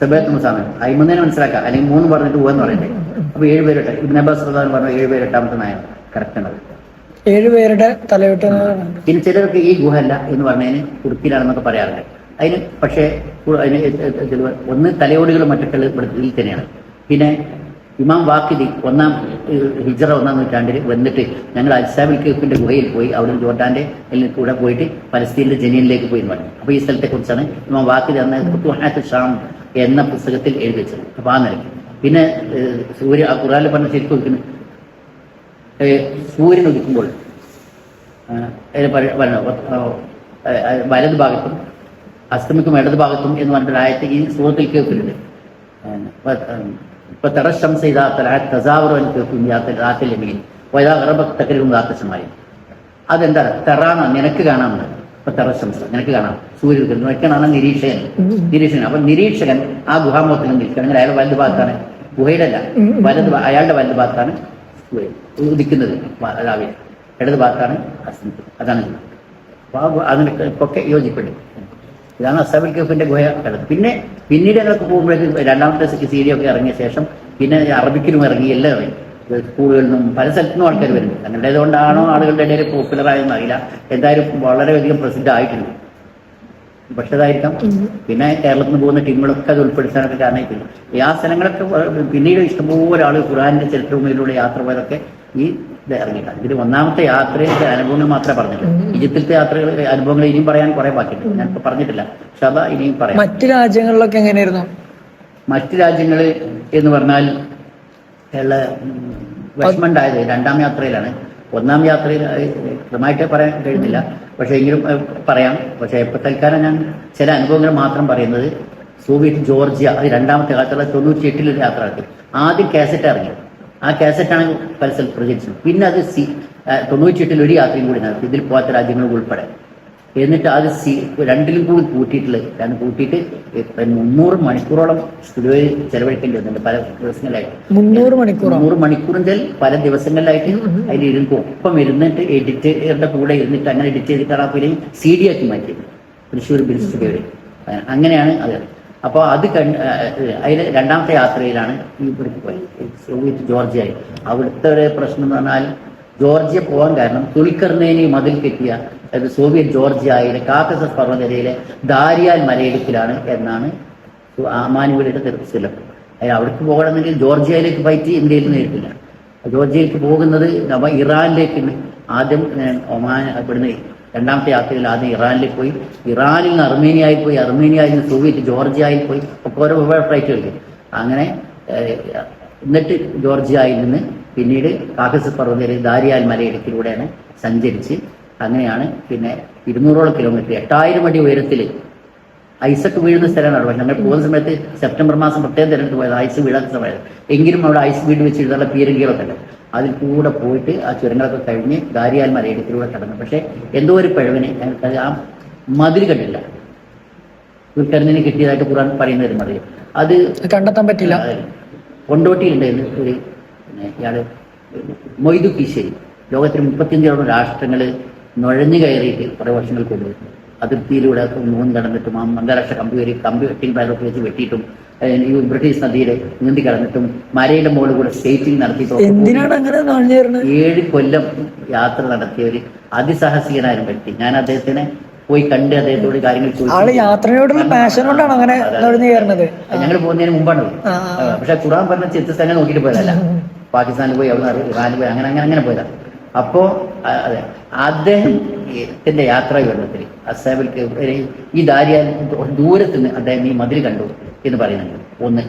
സബഅത്തും സാദും അയിമൂന്നിനെ മനസ്സിലാക്കാം, അല്ലെങ്കിൽ 3 പറഞ്ഞിട്ട് പോകാന്ന് പറയണ്ടേ. അപ്പൊ 7 പേര് ഇബ്നു അബ്ബാസ് റളിയല്ലാഹു അൻഹു പറഞ്ഞ 7 പേര് 8ാമത്തെ നായാണ് കറക്റ്റ് ആണ്. 7 പേരുടെ തലയോട്ട്. പിന്നെ ചിലർക്ക് ഈ ഗുഹ അല്ല എന്ന് പറഞ്ഞതിന് തുർക്കിയിലാണെന്നൊക്കെ പറയാറുണ്ട്. അതിന് പക്ഷേ അതിന് ഒന്ന് തലയോടുകൾ മറ്റൊക്കെ ഇതിൽ തന്നെയാണ്. പിന്നെ ഇമാം വാക്കിദി 1ാം ഹിജ്റ 1ാം നൂറ്റാണ്ടിൽ വന്നിട്ട് ഞങ്ങൾ അൽസാബിൽ കഹ്ഫിന്റെ ഗുഹയിൽ പോയി. അവിടെ ജോർഡാന്റെ കൂടെ പോയിട്ട് പലസ്തീനിലെ ജനീനിലേക്ക് പോയി എന്ന് പറഞ്ഞു. അപ്പോൾ ഈ സ്ഥലത്തെ കുറിച്ചാണ് ഇമാം വാക്കിദി അന്ന് ഫുതുഹാത്ത് ഷാം എന്ന പുസ്തകത്തിൽ എഴുതി വെച്ചത്. അപ്പോൾ ആ നിലയ്ക്ക് പിന്നെ ആ ഖുർആനിൽ പറഞ്ഞ ശരിക്കും ഒരിക്കുന്നു സൂര്യൻ ഉദിക്കുമ്പോൾ വലത് ഭാഗത്തും അസ്തമിക്കും ഇടത് ഭാഗത്തും എന്ന് പറഞ്ഞൊരു ആയത്ത് ഈ സൂറത്തിൽ കഹ്ഫിലുണ്ട്. ഇപ്പൊ തെറശംസ ഇതാ തസാവറും അതെന്താ തെറാന്ന നിനക്ക് കാണാമെന്ന്. ഇപ്പൊ തെറശംസ നിനക്ക് കാണാം, സൂര്യൻ നിനക്ക് കാണാൻ നിരീക്ഷകൻ. അപ്പൊ നിരീക്ഷകൻ ആ ഗുഹാമുഖത്തിൽ നിൽക്കുകയാണെങ്കിൽ അയാൾ വലത് ഭാഗത്താണ്, ഗുഹയുടെ അല്ല, അയാളുടെ വലത് ഭാഗത്താണ് ഉദിക്കുന്നത് രാവിലെ, ഇടത് ഭാഗത്താണ് അസ്തമിക്കുന്നത്. അതാണ് അപ്പോൾ അതിനൊക്കെ യോജിപ്പുണ്ട്. ഇതാണ് അസ്ഹാബുൽ കഹ്ഫിന്റെ ഗുഹ കണ്ടത്. പിന്നീട് ഞങ്ങൾക്ക് പോകുമ്പോഴേക്കും 2ാമത്തെ സീഡിയൊക്കെ ഇറങ്ങിയ ശേഷം പിന്നെ അറബിക്കിലും ഇറങ്ങി, എല്ലാം ഇറങ്ങി. സ്കൂളുകളിൽ നിന്നും പല സ്ഥലത്തുനിന്നും ആൾക്കാർ വരുന്നുണ്ട്. അങ്ങനെയുള്ളതുകൊണ്ടാണോ ആളുകളുടെ ഇടയിൽ പോപ്പുലർ ആയെന്ന് അറിയില്ല. എന്തായാലും വളരെയധികം പ്രസിദ്ധ ആയിട്ടുണ്ട്. പക്ഷേ അതായിരിക്കാം. പിന്നെ കേരളത്തിൽ നിന്ന് പോകുന്ന ടീമുകളൊക്കെ അത് ഉൾപ്പെടുത്താനൊക്കെ കാരണമായിട്ടില്ല. ഈ ആ സ്ഥലങ്ങളൊക്കെ പിന്നീട് ഇഷ്ടംപോലെ ആൾ ഖുർആന്റെ ചരിത്രഭൂമിയിലൂടെ യാത്ര പോയതൊക്കെ ഈ ഇത് ഇറങ്ങിയിട്ടാണ്. ഇതിൽ ഒന്നാമത്തെ യാത്രയുടെ അനുഭവങ്ങൾ മാത്രമേ പറഞ്ഞിട്ടുള്ളൂ. ഈജിപ്തിലത്തെ യാത്രകൾ അനുഭവങ്ങൾ ഇനിയും പറയാൻ കുറെ ബാക്കിയുണ്ട്, ഞാനിപ്പോൾ പറഞ്ഞിട്ടില്ല. പക്ഷെ അതാ ഇനിയും പറയാം. മറ്റു രാജ്യങ്ങളിലൊക്കെ എങ്ങനെയായിരുന്നു? മറ്റു രാജ്യങ്ങൾ എന്ന് പറഞ്ഞാൽ ഉള്ള വിഷമമുണ്ടായത് രണ്ടാം യാത്രയിലാണ്. ഒന്നാം യാത്രയിൽ കൃത്യമായിട്ട് പറയാൻ കഴിയുന്നില്ല, പക്ഷേ എങ്കിലും പറയാം. പക്ഷേ ഇപ്പോൾ തൽക്കാലം ഞാൻ ചില അനുഭവങ്ങൾ മാത്രം പറയുന്നത്. സോവിയറ്റ് ജോർജിയ, അത് രണ്ടാമത്തെ യാത്ര 98 യാത്ര നടത്തി. ആദ്യം കാസറ്റ് ഇറങ്ങി. ആ കാസറ്റാണ് പല സ്ഥലത്ത് പ്രചരിച്ചത്. പിന്നെ അത് 98 ഒരു യാത്രയും കൂടി നടത്തി, ഇതിൽ പോകാത്ത രാജ്യങ്ങൾ ഉൾപ്പെടെ. എന്നിട്ട് അത് രണ്ടിലും കൂടി കൂട്ടിയിട്ട് 300 മണിക്കൂറോളം സ്റ്റുഡിയോയിൽ ചെലവഴിക്കേണ്ടി വന്നിട്ടുണ്ട് പല ദിവസങ്ങളിലായിട്ട്. 300 മണിക്കൂറിൽ പല ദിവസങ്ങളിലായിട്ട് അതിൽ ഇരുന്ന് ഒപ്പം ഇരുന്നിട്ട് എഡിറ്ററുടെ കൂടെ ഇരുന്നിട്ട് അങ്ങനെ എഡിറ്റ് ചെയ്തിട്ടാണ് ആ ഫിലിം CD ആക്കി മാറ്റിയത് തൃശ്ശൂർ ബിൽ സ്റ്റുഡിയോയിൽ. അങ്ങനെയാണ് അത്. അപ്പോൾ അത് അതിൽ രണ്ടാമത്തെ യാത്രയിലാണ് ഈ ഇവിടേക്ക് പോയത്, സോവിയറ്റ് ജോർജിയയിൽ. അവിടുത്തെ ഒരു പ്രശ്നം എന്ന് പറഞ്ഞാൽ ജോർജിയ പോകാൻ കാരണം തുൽക്കർണേനി മതിൽ കെട്ടിയ സോവിയറ്റ് ജോർജിയയിലെ കാക്കസസ് പർവ്വതനിരയിലെ ദാരിയാൽ മലയിടുക്കിലാണ് എന്നാണ് അമാനുവലിയുടെ തെരച്ചിലം. അവിടേക്ക് പോകണമെങ്കിൽ ജോർജിയയിലേക്ക് പറ്റി ഇന്ത്യയിൽ നേരിട്ടില്ല. ജോർജിയയിലേക്ക് പോകുന്നത് ഇറാനിലേക്ക്. ആദ്യം ഒമാൻ ഇവിടുന്ന് രണ്ടാമത്തെ യാത്രയിൽ ആദ്യം ഇറാനിലേക്ക് പോയി, ഇറാനിൽ നിന്ന് അർമേനിയയിൽ പോയി, അർമേനിയയിൽ നിന്ന് സോവിയറ്റ് ജോർജിയയിൽ പോയി, ഒക്കെ ഓരോ ഫ്ലൈറ്റുകളിൽ. അങ്ങനെ എന്നിട്ട് ജോർജിയയിൽ നിന്ന് പിന്നീട് കാക്കസസ് പർവ്വതനിരയിൽ ദാരിയാൽ മലയിടുക്കിലൂടെയാണ് സഞ്ചരിച്ച് അങ്ങനെയാണ് പിന്നെ 200ഓളം കിലോമീറ്റർ 8000 അടി ഉയരത്തിൽ ഐസൊക്കെ വീഴുന്ന സ്ഥലമാണ്. പക്ഷെ ഞങ്ങൾ പോകുന്ന സമയത്ത് സെപ്റ്റംബർ മാസം പ്രത്യേകം തിരഞ്ഞെടുത്ത് പോയത് ഐസ് വീഴാത്ത സമയത്ത്. എങ്കിലും അവിടെ ഐസ് വീട് വെച്ച് എഴുതാനുള്ള പീരങ്കികളൊക്കെ ഉണ്ട്. അതിൽ കൂടെ പോയിട്ട് ആ ചുരങ്ങളൊക്കെ കഴിഞ്ഞ് ദാരിയാൽ മലയിടുക്കിലൂടെ കടന്നു. പക്ഷെ എന്തോ ഒരു പിഴവിന് ഞങ്ങൾക്ക് ആ മതിൽ കണ്ടില്ല. തുൽക്കർണേനി കിട്ടിയതായിട്ട് ഖുർആൻ പറയുന്ന ഒരു മതിൽ അത് കണ്ടെത്താൻ പറ്റില്ല. കൊണ്ടോട്ടിയിലുണ്ടായിരുന്നു ഒരു ഇയാള് മൊയ്തു കീശേരി. ലോകത്തിൽ 35 രാഷ്ട്രങ്ങൾ നുഴഞ്ഞു കയറിയിട്ട് കുറേ വർഷങ്ങൾക്ക് മുമ്പ് അതിർത്തിയിലൂടെ മൂന്ന് കടന്നിട്ടും ആ അന്താരാഷ്ട്ര കമ്പ്യൂട്ടിംഗ് പൈലറ്റ് വെച്ച് വെട്ടിയിട്ടും ഈ ബ്രിട്ടീഷ് നദിയിലെ നീന്തി കടന്നിട്ടും മരയുടെ മുകളിൽ കൂടെ സ്കേറ്റിംഗ് നടത്തിയിട്ടും 7 കൊല്ലം യാത്ര നടത്തിയ ഒരു അതിസാഹസികനായ വ്യക്തി. ഞാൻ അദ്ദേഹത്തിനെ പോയി കണ്ട് അദ്ദേഹത്തോട് കാര്യങ്ങൾ ഞങ്ങൾ പോകുന്നതിന് മുമ്പാണ് പോയി. പക്ഷെ ഖുർആൻ പറഞ്ഞ ചിത്രസ്ഥലം നോക്കിയിട്ട് പോയതല്ല. പാകിസ്ഥാനിൽ പോയി, അവിടെ ഇറാനിൽ പോയി, അങ്ങനെ പോയതാണ്. അപ്പോ അതെ അദ്ദേഹത്തിന്റെ യാത്രാ വിവരണത്തിൽ അസാബിൽ ഈ ദാരിയാൽ ദൂരത്ത് നിന്ന് അദ്ദേഹം ഈ മതിൽ കണ്ടു എന്ന് പറയുന്നുണ്ട്. ഒന്ന്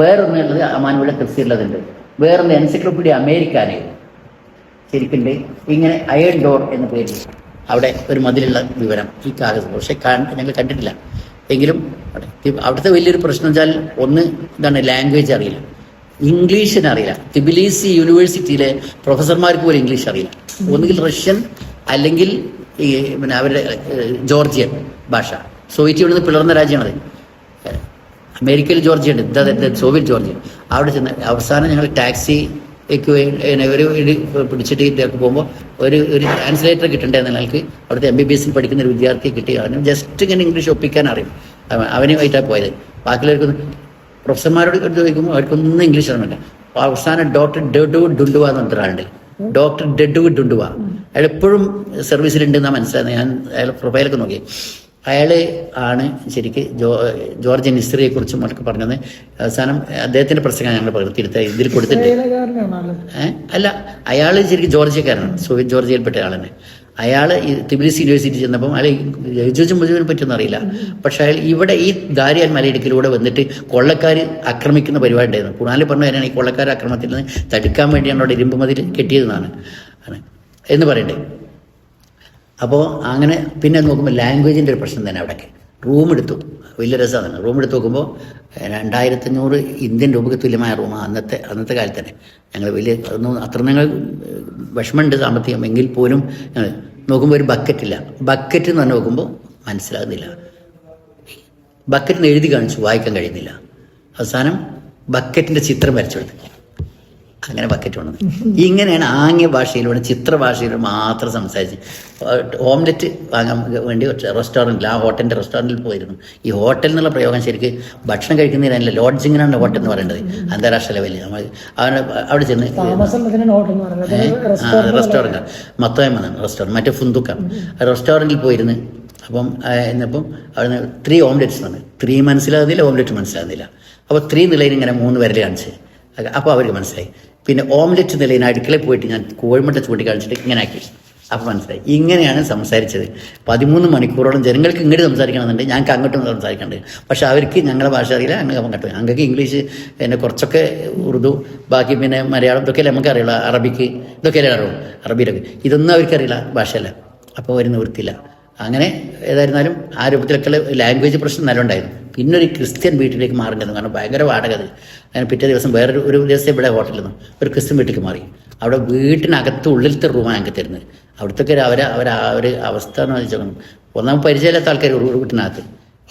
വേറൊന്നുള്ളത് അമാനുവയുടെ തഫ്സീറിലതുണ്ട്. വേറൊന്ന് എൻസൈക്ലോപീഡിയ അമേരിക്കാനെ ശരിക്കുണ്ട്. ഇങ്ങനെ അയൺ ഡോർ എന്ന പേരിൽ അവിടെ ഒരു മതിലുള്ള വിവരം ഈ കാഗസ്. പക്ഷെ ഞങ്ങൾ കണ്ടിട്ടില്ല. എങ്കിലും അവിടുത്തെ വലിയൊരു പ്രശ്നം വെച്ചാൽ ഒന്ന് എന്താണ്, ലാംഗ്വേജ് അറിയില്ല, ഇംഗ്ലീഷിന് അറിയില്ല. തിബിലിസി യൂണിവേഴ്സിറ്റിയിലെ പ്രൊഫസർമാർക്ക് പോലും ഇംഗ്ലീഷ് അറിയില്ല. ഒന്നുകിൽ റഷ്യൻ അല്ലെങ്കിൽ ഈ പിന്നെ അവരുടെ ജോർജിയൻ ഭാഷ. സോവിയറ്റ് യൂണിയൻ പിളർന്ന രാജ്യമാണത്. അമേരിക്കയിൽ ജോർജിയ ഉണ്ട്, സോവിയറ്റ് ജോർജിയ. അവിടെ ചെന്ന് അവസാനം ഞങ്ങൾ ടാക്സിക്ക് ഒരു പിടിച്ചിട്ട് ഇതിലേക്ക് പോകുമ്പോൾ ഒരു ട്രാൻസ്ലേറ്റർ കിട്ടേണ്ട എന്ന നിലയ്ക്ക് അവിടുത്തെ MBBS പഠിക്കുന്ന ഒരു വിദ്യാർത്ഥിയെ കിട്ടി. അവന് ജസ്റ്റ് ഇങ്ങനെ ഇംഗ്ലീഷ് ഒപ്പിക്കാൻ അറിയും. അവനുമായിട്ടാണ് പോയത്. ബാക്കിയുള്ളവർക്കൊന്നും പ്രൊഫസർമാരോട് ചോദിക്കുമ്പോൾ അവർക്കൊന്നും ഇംഗ്ലീഷ് അറിയില്ല. അവസാനം ഡോക്ടർ ഡെഡുവുഡ് ഡുണ്ടുവ എന്ന് പറഞ്ഞിട്ടുണ്ട്. ഡോക്ടർ ഡെഡുവുഡ് ഡുണ്ടുവ അയാൾ എപ്പോഴും സർവീസിലുണ്ടെന്നാണ് മനസ്സിലായത്. ഞാൻ അയാളുടെ പ്രൊഫൈലൊക്കെ നോക്കി. അയാൾ ആണ് ശരിക്ക് ജോർജിയൻ ഹിസ്റ്ററിയെ കുറിച്ചും ഒക്കെ പറഞ്ഞത്. അവസാനം അദ്ദേഹത്തിന്റെ പ്രസംഗം ഞങ്ങൾ പകർത്തിയെടുത്ത ഇതിൽ കൊടുത്തിട്ടുണ്ട്. അല്ല, അയാൾ ശരിക്കും ജോർജിയക്കാരനാണ്, സോവിയറ്റ് ജോർജിയയിൽപ്പെട്ട ആൾ തന്നെ. അയാൾ ഈ തിബിലിസി യൂണിവേഴ്സിറ്റി ചെന്നപ്പം അയാൾ യജൂജും മജൂജിനെ പറ്റിയൊന്നും അറിയില്ല. പക്ഷെ അയാൾ ഇവിടെ ഈ ദാരിയാൽ മലയിടുക്കിലൂടെ വന്നിട്ട് കൊള്ളക്കാർ ആക്രമിക്കുന്ന പരിപാടി ഉണ്ടായിരുന്നു. ഖുർആനിൽ പറഞ്ഞ കാര്യമാണ് ഈ കൊള്ളക്കാർ ആക്രമണത്തിൽ നിന്ന് തടുക്കാൻ വേണ്ടിയാണ് അവിടെ ഇരുമ്പ് മതിൽ കെട്ടിയതെന്നാണ് എന്ന് പറയണ്ടേ. അപ്പോൾ അങ്ങനെ പിന്നെ നോക്കുമ്പോൾ ലാംഗ്വേജിൻ്റെ ഒരു പ്രശ്നം തന്നെ അവിടെയൊക്കെ. റൂം എടുത്തു, വലിയ രസമാണ്. റൂം എടുത്ത് നോക്കുമ്പോൾ 2500 ഇന്ത്യൻ രൂപയ്ക്ക് തുല്യമായ റൂം അന്നത്തെ കാലത്ത് തന്നെ. ഞങ്ങൾ വലിയ അത്ര ഞങ്ങൾ വിഷമമുണ്ട് സാമ്പത്തികം എങ്കിൽ പോലും ഞങ്ങൾ നോക്കുമ്പോൾ ഒരു ബക്കറ്റില്ല. ബക്കറ്റ് എന്ന് പറഞ്ഞ് നോക്കുമ്പോൾ മനസ്സിലാകുന്നില്ല. ബക്കറ്റിന് എഴുതി കാണിച്ചു, വായിക്കാൻ കഴിയുന്നില്ല. അവസാനം ബക്കറ്റിൻ്റെ ചിത്രം വരച്ചെടുത്തു. അങ്ങനെ ബക്കറ്റ് വന്നത്. ഇങ്ങനെയാണ് ആംഗ്യ ഭാഷയിലൂടെ ചിത്രഭാഷയിലൂടെ മാത്രം സംസാരിച്ച് ഓംലെറ്റ് വാങ്ങാൻ വേണ്ടി റെസ്റ്റോറൻറ്റിൽ, ആ ഹോട്ടലിൻ്റെ റെസ്റ്റോറൻറ്റിൽ പോയിരുന്നു. ഈ ഹോട്ടൽ എന്നുള്ള പ്രയോഗം ശരിക്ക് ഭക്ഷണം കഴിക്കുന്നതിനല്ല, ലോഡ്ജിങ്ങിനാണ് ഹോട്ടൽ എന്ന് പറയേണ്ടത് അന്താരാഷ്ട്ര ലെവലിൽ. നമ്മൾ അവിടെ ചെന്ന് റെസ്റ്റോറൻറ്റ് മൊത്തമായി റെസ്റ്റോറൻറ്റ് മറ്റേ ഫുന്തുക്ക റെസ്റ്റോറൻറ്റിൽ പോയിരുന്ന് അപ്പം എന്നപ്പം അവിടുന്ന് 3 ഓംലെറ്റ്സ് വന്ന് 3 മനസ്സിലാകുന്നില്ല, ഓംലെറ്റ് മനസ്സിലാകുന്നില്ല. അപ്പോൾ 3 നിലയിൽ ഇങ്ങനെ 3 വിരൽ കാണിച്ച്. അപ്പോൾ അവർക്ക് മനസ്സിലായി. പിന്നെ ഓംലെറ്റ് നിലയിൽ അടുക്കളയിൽ പോയിട്ട് ഞാൻ കോഴിമുട്ട ചൂണ്ടി കാണിച്ചിട്ട് ഇങ്ങനെ ആക്കി. അപ്പോൾ മനസ്സിലായി. ഇങ്ങനെയാണ് സംസാരിച്ചത്. 13 മണിക്കൂറോളം ജനങ്ങൾക്ക് ഇങ്ങോട്ട് സംസാരിക്കണമെന്നുണ്ട്, ഞങ്ങൾക്ക് അങ്ങോട്ടും സംസാരിക്കേണ്ടത്. പക്ഷെ അവർക്ക് ഞങ്ങളുടെ ഭാഷ അറിയില്ല, അങ്ങോട്ട് ഞങ്ങൾക്ക് ഇംഗ്ലീഷ്, പിന്നെ കുറച്ചൊക്കെ ഉറുദു, ബാക്കി പിന്നെ മലയാളം, ഇതൊക്കെയല്ലേ നമുക്ക് അറിയുള്ളൂ. അറബിക്ക് ഇതൊക്കെയല്ലേ അറിയുള്ളൂ, അറബിയിലൊക്കെ. ഇതൊന്നും അവർക്കറിയില്ല, ഭാഷയല്ല. അപ്പോൾ അവർ നിവൃത്തില്ല. അങ്ങനെ ഏതായിരുന്നാലും ആ രൂപത്തിലൊക്കെ ലാംഗ്വേജ് പ്രശ്നം നല്ലോണ്ടായിരുന്നു. പിന്നെ ഒരു ക്രിസ്ത്യൻ വീട്ടിലേക്ക് മാറേണ്ടത്, കാരണം ഭയങ്കര വാടക. അങ്ങനെ പിറ്റേ ദിവസം ഒരു ദിവസം ഇവിടെ ഹോട്ടലിൽ നിന്ന് ഒരു ക്രിസ്ത്യൻ വീട്ടിലേക്ക് മാറി. അവിടെ വീട്ടിനകത്ത് ഉള്ളിലത്തെ റൂമാണ് ഞങ്ങൾക്ക് തരുന്നത്. അവിടുത്തെ അവരെ അവസ്ഥ എന്ന് വെച്ചാൽ ഒന്നാമത് പരിചയമില്ലാത്ത ആൾക്കാർ വീട്ടിനകത്ത്.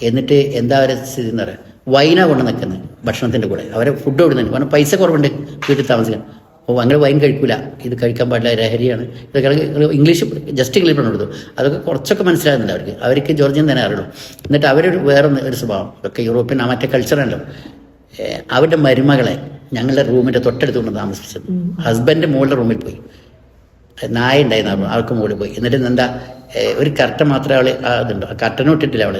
എന്നിട്ട് എന്താ അവരെ സ്ഥിതി എന്ന് പറയാം, വൈന കൊണ്ട് നിൽക്കുന്നത് ഭക്ഷണത്തിൻ്റെ കൂടെ. അവരെ ഫുഡ് കൊടുക്കുന്നുണ്ട്, കാരണം പൈസ കുറവുണ്ട് വീട്ടിൽ താമസിക്കാൻ. അപ്പോൾ അങ്ങനെ വൈൻ കഴിക്കില്ല, ഇത് കഴിക്കാൻ പാടില്ല, ലഹരിയാണ്. ഇതൊക്കെ ഇംഗ്ലീഷ് ജസ്റ്റ് ഇംഗ്ലീഷ് പറഞ്ഞു കൊടുത്തു. അതൊക്കെ കുറച്ചൊക്കെ മനസ്സിലാകുന്നുണ്ട് അവർക്ക് ജോർജിയൻ തന്നെ അറിയുള്ളൂ. എന്നിട്ട് അവരൊരു വേറെ ഒരു സ്വഭാവം, ഇതൊക്കെ യൂറോപ്യൻ മറ്റേ കൾച്ചറാണല്ലോ. അവരുടെ മരുമകളെ ഞങ്ങളുടെ റൂമിൻ്റെ തൊട്ടടുത്ത് കൊണ്ട് താമസിപ്പിച്ചത്. ഹസ്ബൻഡ് മുകളുടെ റൂമിൽ പോയി, നായ ഉണ്ടായിരുന്നു, ആൾക്ക് മുകളിൽ പോയി. എന്നിട്ട് എന്താ ഒരു കർട്ടൻ മാത്രമേ അവൾ അതുണ്ടോ, ആ കർട്ടനും ഇട്ടിട്ടില്ല അവൾ.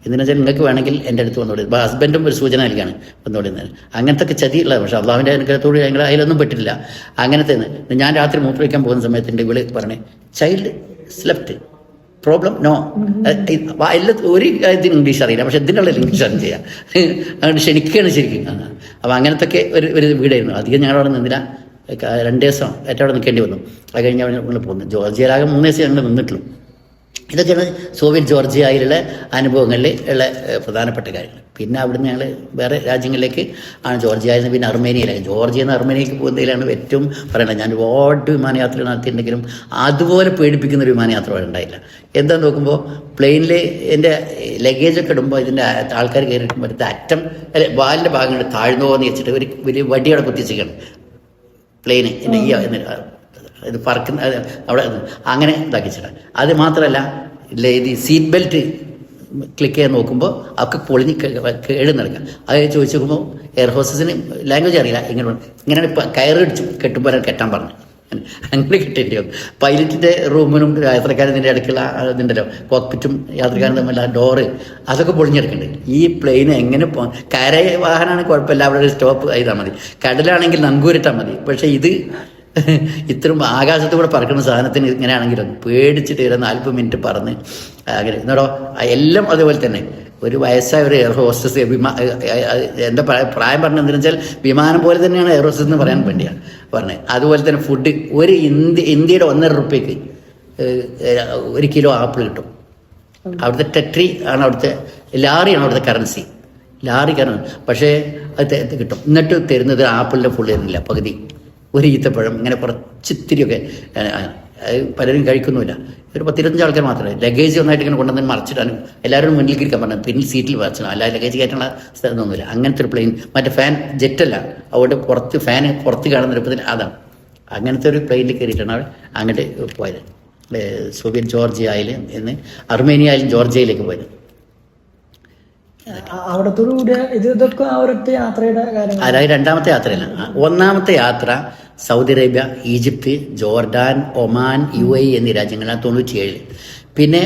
എന്തിനാ വെച്ചാൽ നിങ്ങൾക്ക് വേണമെങ്കിൽ എൻ്റെ അടുത്ത് വന്നോളി. ഇപ്പോൾ ഹസ്ബൻഡും ഒരു സൂചന നൽകിയാണ് വന്നോളിന്ന്. അങ്ങനത്തെ ഒക്കെ ചതിയുള്ള, പക്ഷെ അള്ളാഹുവിൻ്റെ അനുഗ്രഹത്തോട് ഞങ്ങൾ അതിലൊന്നും പെട്ടിട്ടില്ല. അങ്ങനത്തെ ഞാൻ രാത്രി മൂത്രമൊഴിക്കാൻ പോകുന്ന സമയത്ത് എൻ്റെ ഇവള് പറഞ്ഞേ, ചൈൽഡ് സ്ലെപ്റ്റ്, പ്രോബ്ലം നോ. എല്ലാ ഒരു കാര്യത്തിന് ഇംഗ്ലീഷ് അറിയില്ല, പക്ഷെ ഇതിനുള്ള ഇംഗ്ലീഷ് അറിയാം ചെയ്യാം. അതുകൊണ്ട് ക്ഷണിക്കുകയാണ് ശരിക്കും. അപ്പോൾ അങ്ങനത്തെ ഒക്കെ ഒരു വീടായിരുന്നു. അധികം ഞങ്ങളവിടെ നിന്നില്ല, 2 ദിവസം ഏറ്റവും അവിടെ നിൽക്കേണ്ടി വന്നു. അത് കഴിഞ്ഞ് ഞങ്ങൾ പോകുന്നു. ജോർജിയയിലാകെ 3 ദിവസം ഞങ്ങൾ നിന്നിട്ടുള്ളൂ. ഇതൊക്കെയാണ് സോവിയറ്റ് ജോർജിയയിലുള്ള അനുഭവങ്ങളിൽ ഉള്ള പ്രധാനപ്പെട്ട കാര്യങ്ങൾ. പിന്നെ അവിടുന്ന് ഞങ്ങൾ വേറെ രാജ്യങ്ങളിലേക്ക് ആണ്, ജോർജിയയിൽ നിന്ന് പിന്നെ അർമേനിയയിലേക്ക്. ജോർജിയയിൽ നിന്ന് അർമേനിയക്ക് പോകുന്നതിലാണ് ഏറ്റവും പറയുന്നത്. ഞാൻ ഒരുപാട് വിമാനയാത്ര നടത്തിയിട്ടുണ്ടെങ്കിലും അതുപോലെ പേടിപ്പിക്കുന്ന ഒരു വിമാനയാത്ര അവിടെ ഉണ്ടായില്ല. എന്താന്ന് നോക്കുമ്പോൾ പ്ലെയിനിൽ എൻ്റെ ലഗേജൊക്കെ ഇടുമ്പോൾ ഇതിൻ്റെ ആൾക്കാർ കയറിയിട്ടുമ്പോൾ അറ്റം വാലിൻ്റെ ഭാഗങ്ങൾ താഴ്ന്നോന്ന് വെച്ചിട്ട് ഒരു വലിയ വടിയോടെ കുത്തിച്ചിരിക്കണം പ്ലെയിന്. എൻ്റെ ഇത് പറക്കുന്ന അവിടെ അങ്ങനെ ഇതാക്കിച്ചിടാം. അത് മാത്രമല്ല ഇത് സീറ്റ് ബെൽറ്റ് ക്ലിക്ക് ചെയ്യാൻ നോക്കുമ്പോൾ അവർക്ക് പൊളിഞ്ഞ് എഴുന്നേൽക്കാം. അത് ചോദിച്ചു നോക്കുമ്പോൾ എയർ ഹോസ്റ്റസിന് ലാംഗ്വേജ് അറിയില്ല. ഇങ്ങനെയാണ് കയറിടിച്ച് കെട്ടുമ്പോൾ കെട്ടാൻ പറഞ്ഞു. അങ്ങനെ കിട്ടേണ്ടി വന്നു. പൈലറ്റിൻ്റെ റൂമിനും യാത്രക്കാരൻ്റെ ഇടയ്ക്കുള്ള ഇതുണ്ടല്ലോ, കോക്പിറ്റും യാത്രക്കാരും തമ്മിലുള്ള ഡോറ്, അതൊക്കെ പൊളിഞ്ഞെടുക്കുന്നുണ്ട്. ഈ പ്ലെയിൻ എങ്ങനെ കര വാഹനമാണ് കുഴപ്പമില്ല, അവിടെ ഒരു സ്റ്റോപ്പ് ചെയ്താൽ മതി. കടലാണെങ്കിൽ നങ്കൂരിട്ടാൽ മതി. പക്ഷേ ഇത് ഇത്രയും ആകാശത്തൂടെ പറക്കുന്ന സാധനത്തിന് ഇങ്ങനെയാണെങ്കിലും പേടിച്ചിട്ട് 40 മിനിറ്റ് പറന്ന് അങ്ങനെ എന്നോടോ എല്ലാം അതുപോലെ തന്നെ. ഒരു വയസ്സായ ഒരു എയർ ഹോസ്റ്റസ് എന്താ പ്രായം പറഞ്ഞതെന്ന് വെച്ചാൽ വിമാനം പോലെ തന്നെയാണ് എയർ ഹോസ്റ്റസ് എന്ന് പറയാൻ വേണ്ടിയാണ് പറഞ്ഞത്. അതുപോലെ തന്നെ ഫുഡ് ഒരു ഇന്ത്യയുടെ 1.5 രൂപയ്ക്ക് 1 കിലോ ആപ്പിൾ കിട്ടും. അവിടുത്തെ ടെട്രി ആണ് അവിടുത്തെ, ലാറിയാണ് അവിടുത്തെ കറൻസി, ലാറി കറൻസി. പക്ഷേ അത് കിട്ടും. എന്നിട്ട് തരുന്നത് ആപ്പിളിൻ്റെ ഫുൾ തരുന്നില്ല, പകുതി ഒരു ഈത്തപ്പഴം, ഇങ്ങനെ കുറച്ചിത്തിരിയൊക്കെ. പലരും കഴിക്കുന്നുമില്ല. ഒരു 10-25 ആൾക്കാർ മാത്രമേ. ലഗേജ് ഒന്നായിട്ട് ഇങ്ങനെ കൊണ്ടുവന്ന് മറിച്ചിടാനും എല്ലാവരും മുന്നിൽ ഇരിക്കാൻ പറഞ്ഞു, പിന്നിൽ സീറ്റിൽ മറിച്ചിടാം, അല്ല ലഗേജ് കയറ്റാനുള്ള സ്ഥലമൊന്നുമില്ല. അങ്ങനത്തെ ഒരു പ്ലെയിൻ, മറ്റേ ഫാൻ ജെറ്റല്ല, അവിടെ ഫാന് പുറത്ത് കാണുന്ന രൂപത്തിൽ അതാണ്. അങ്ങനത്തെ ഒരു പ്ലെയിനിൽ കയറിയിട്ടാണ് അങ്ങോട്ട് പോയത്. സോവിയറ്റ് ജോർജിയയിൽ നിന്ന് അർമേനിയയിലും ജോർജിയയിലേക്ക് പോയത്. അവിടത്തോടുകൂടിയ ഇതൊക്കെ ആ ഒരൊറ്റ യാത്രയുടെ കാര്യങ്ങൾ. അതായത് 2ാമത്തെ യാത്രയല്ല. 1ാമത്തെ യാത്ര Saudi Arabia, Egypt, Jordan, Oman, UAE എന്നീ രാജ്യങ്ങളാണ് 97. പിന്നെ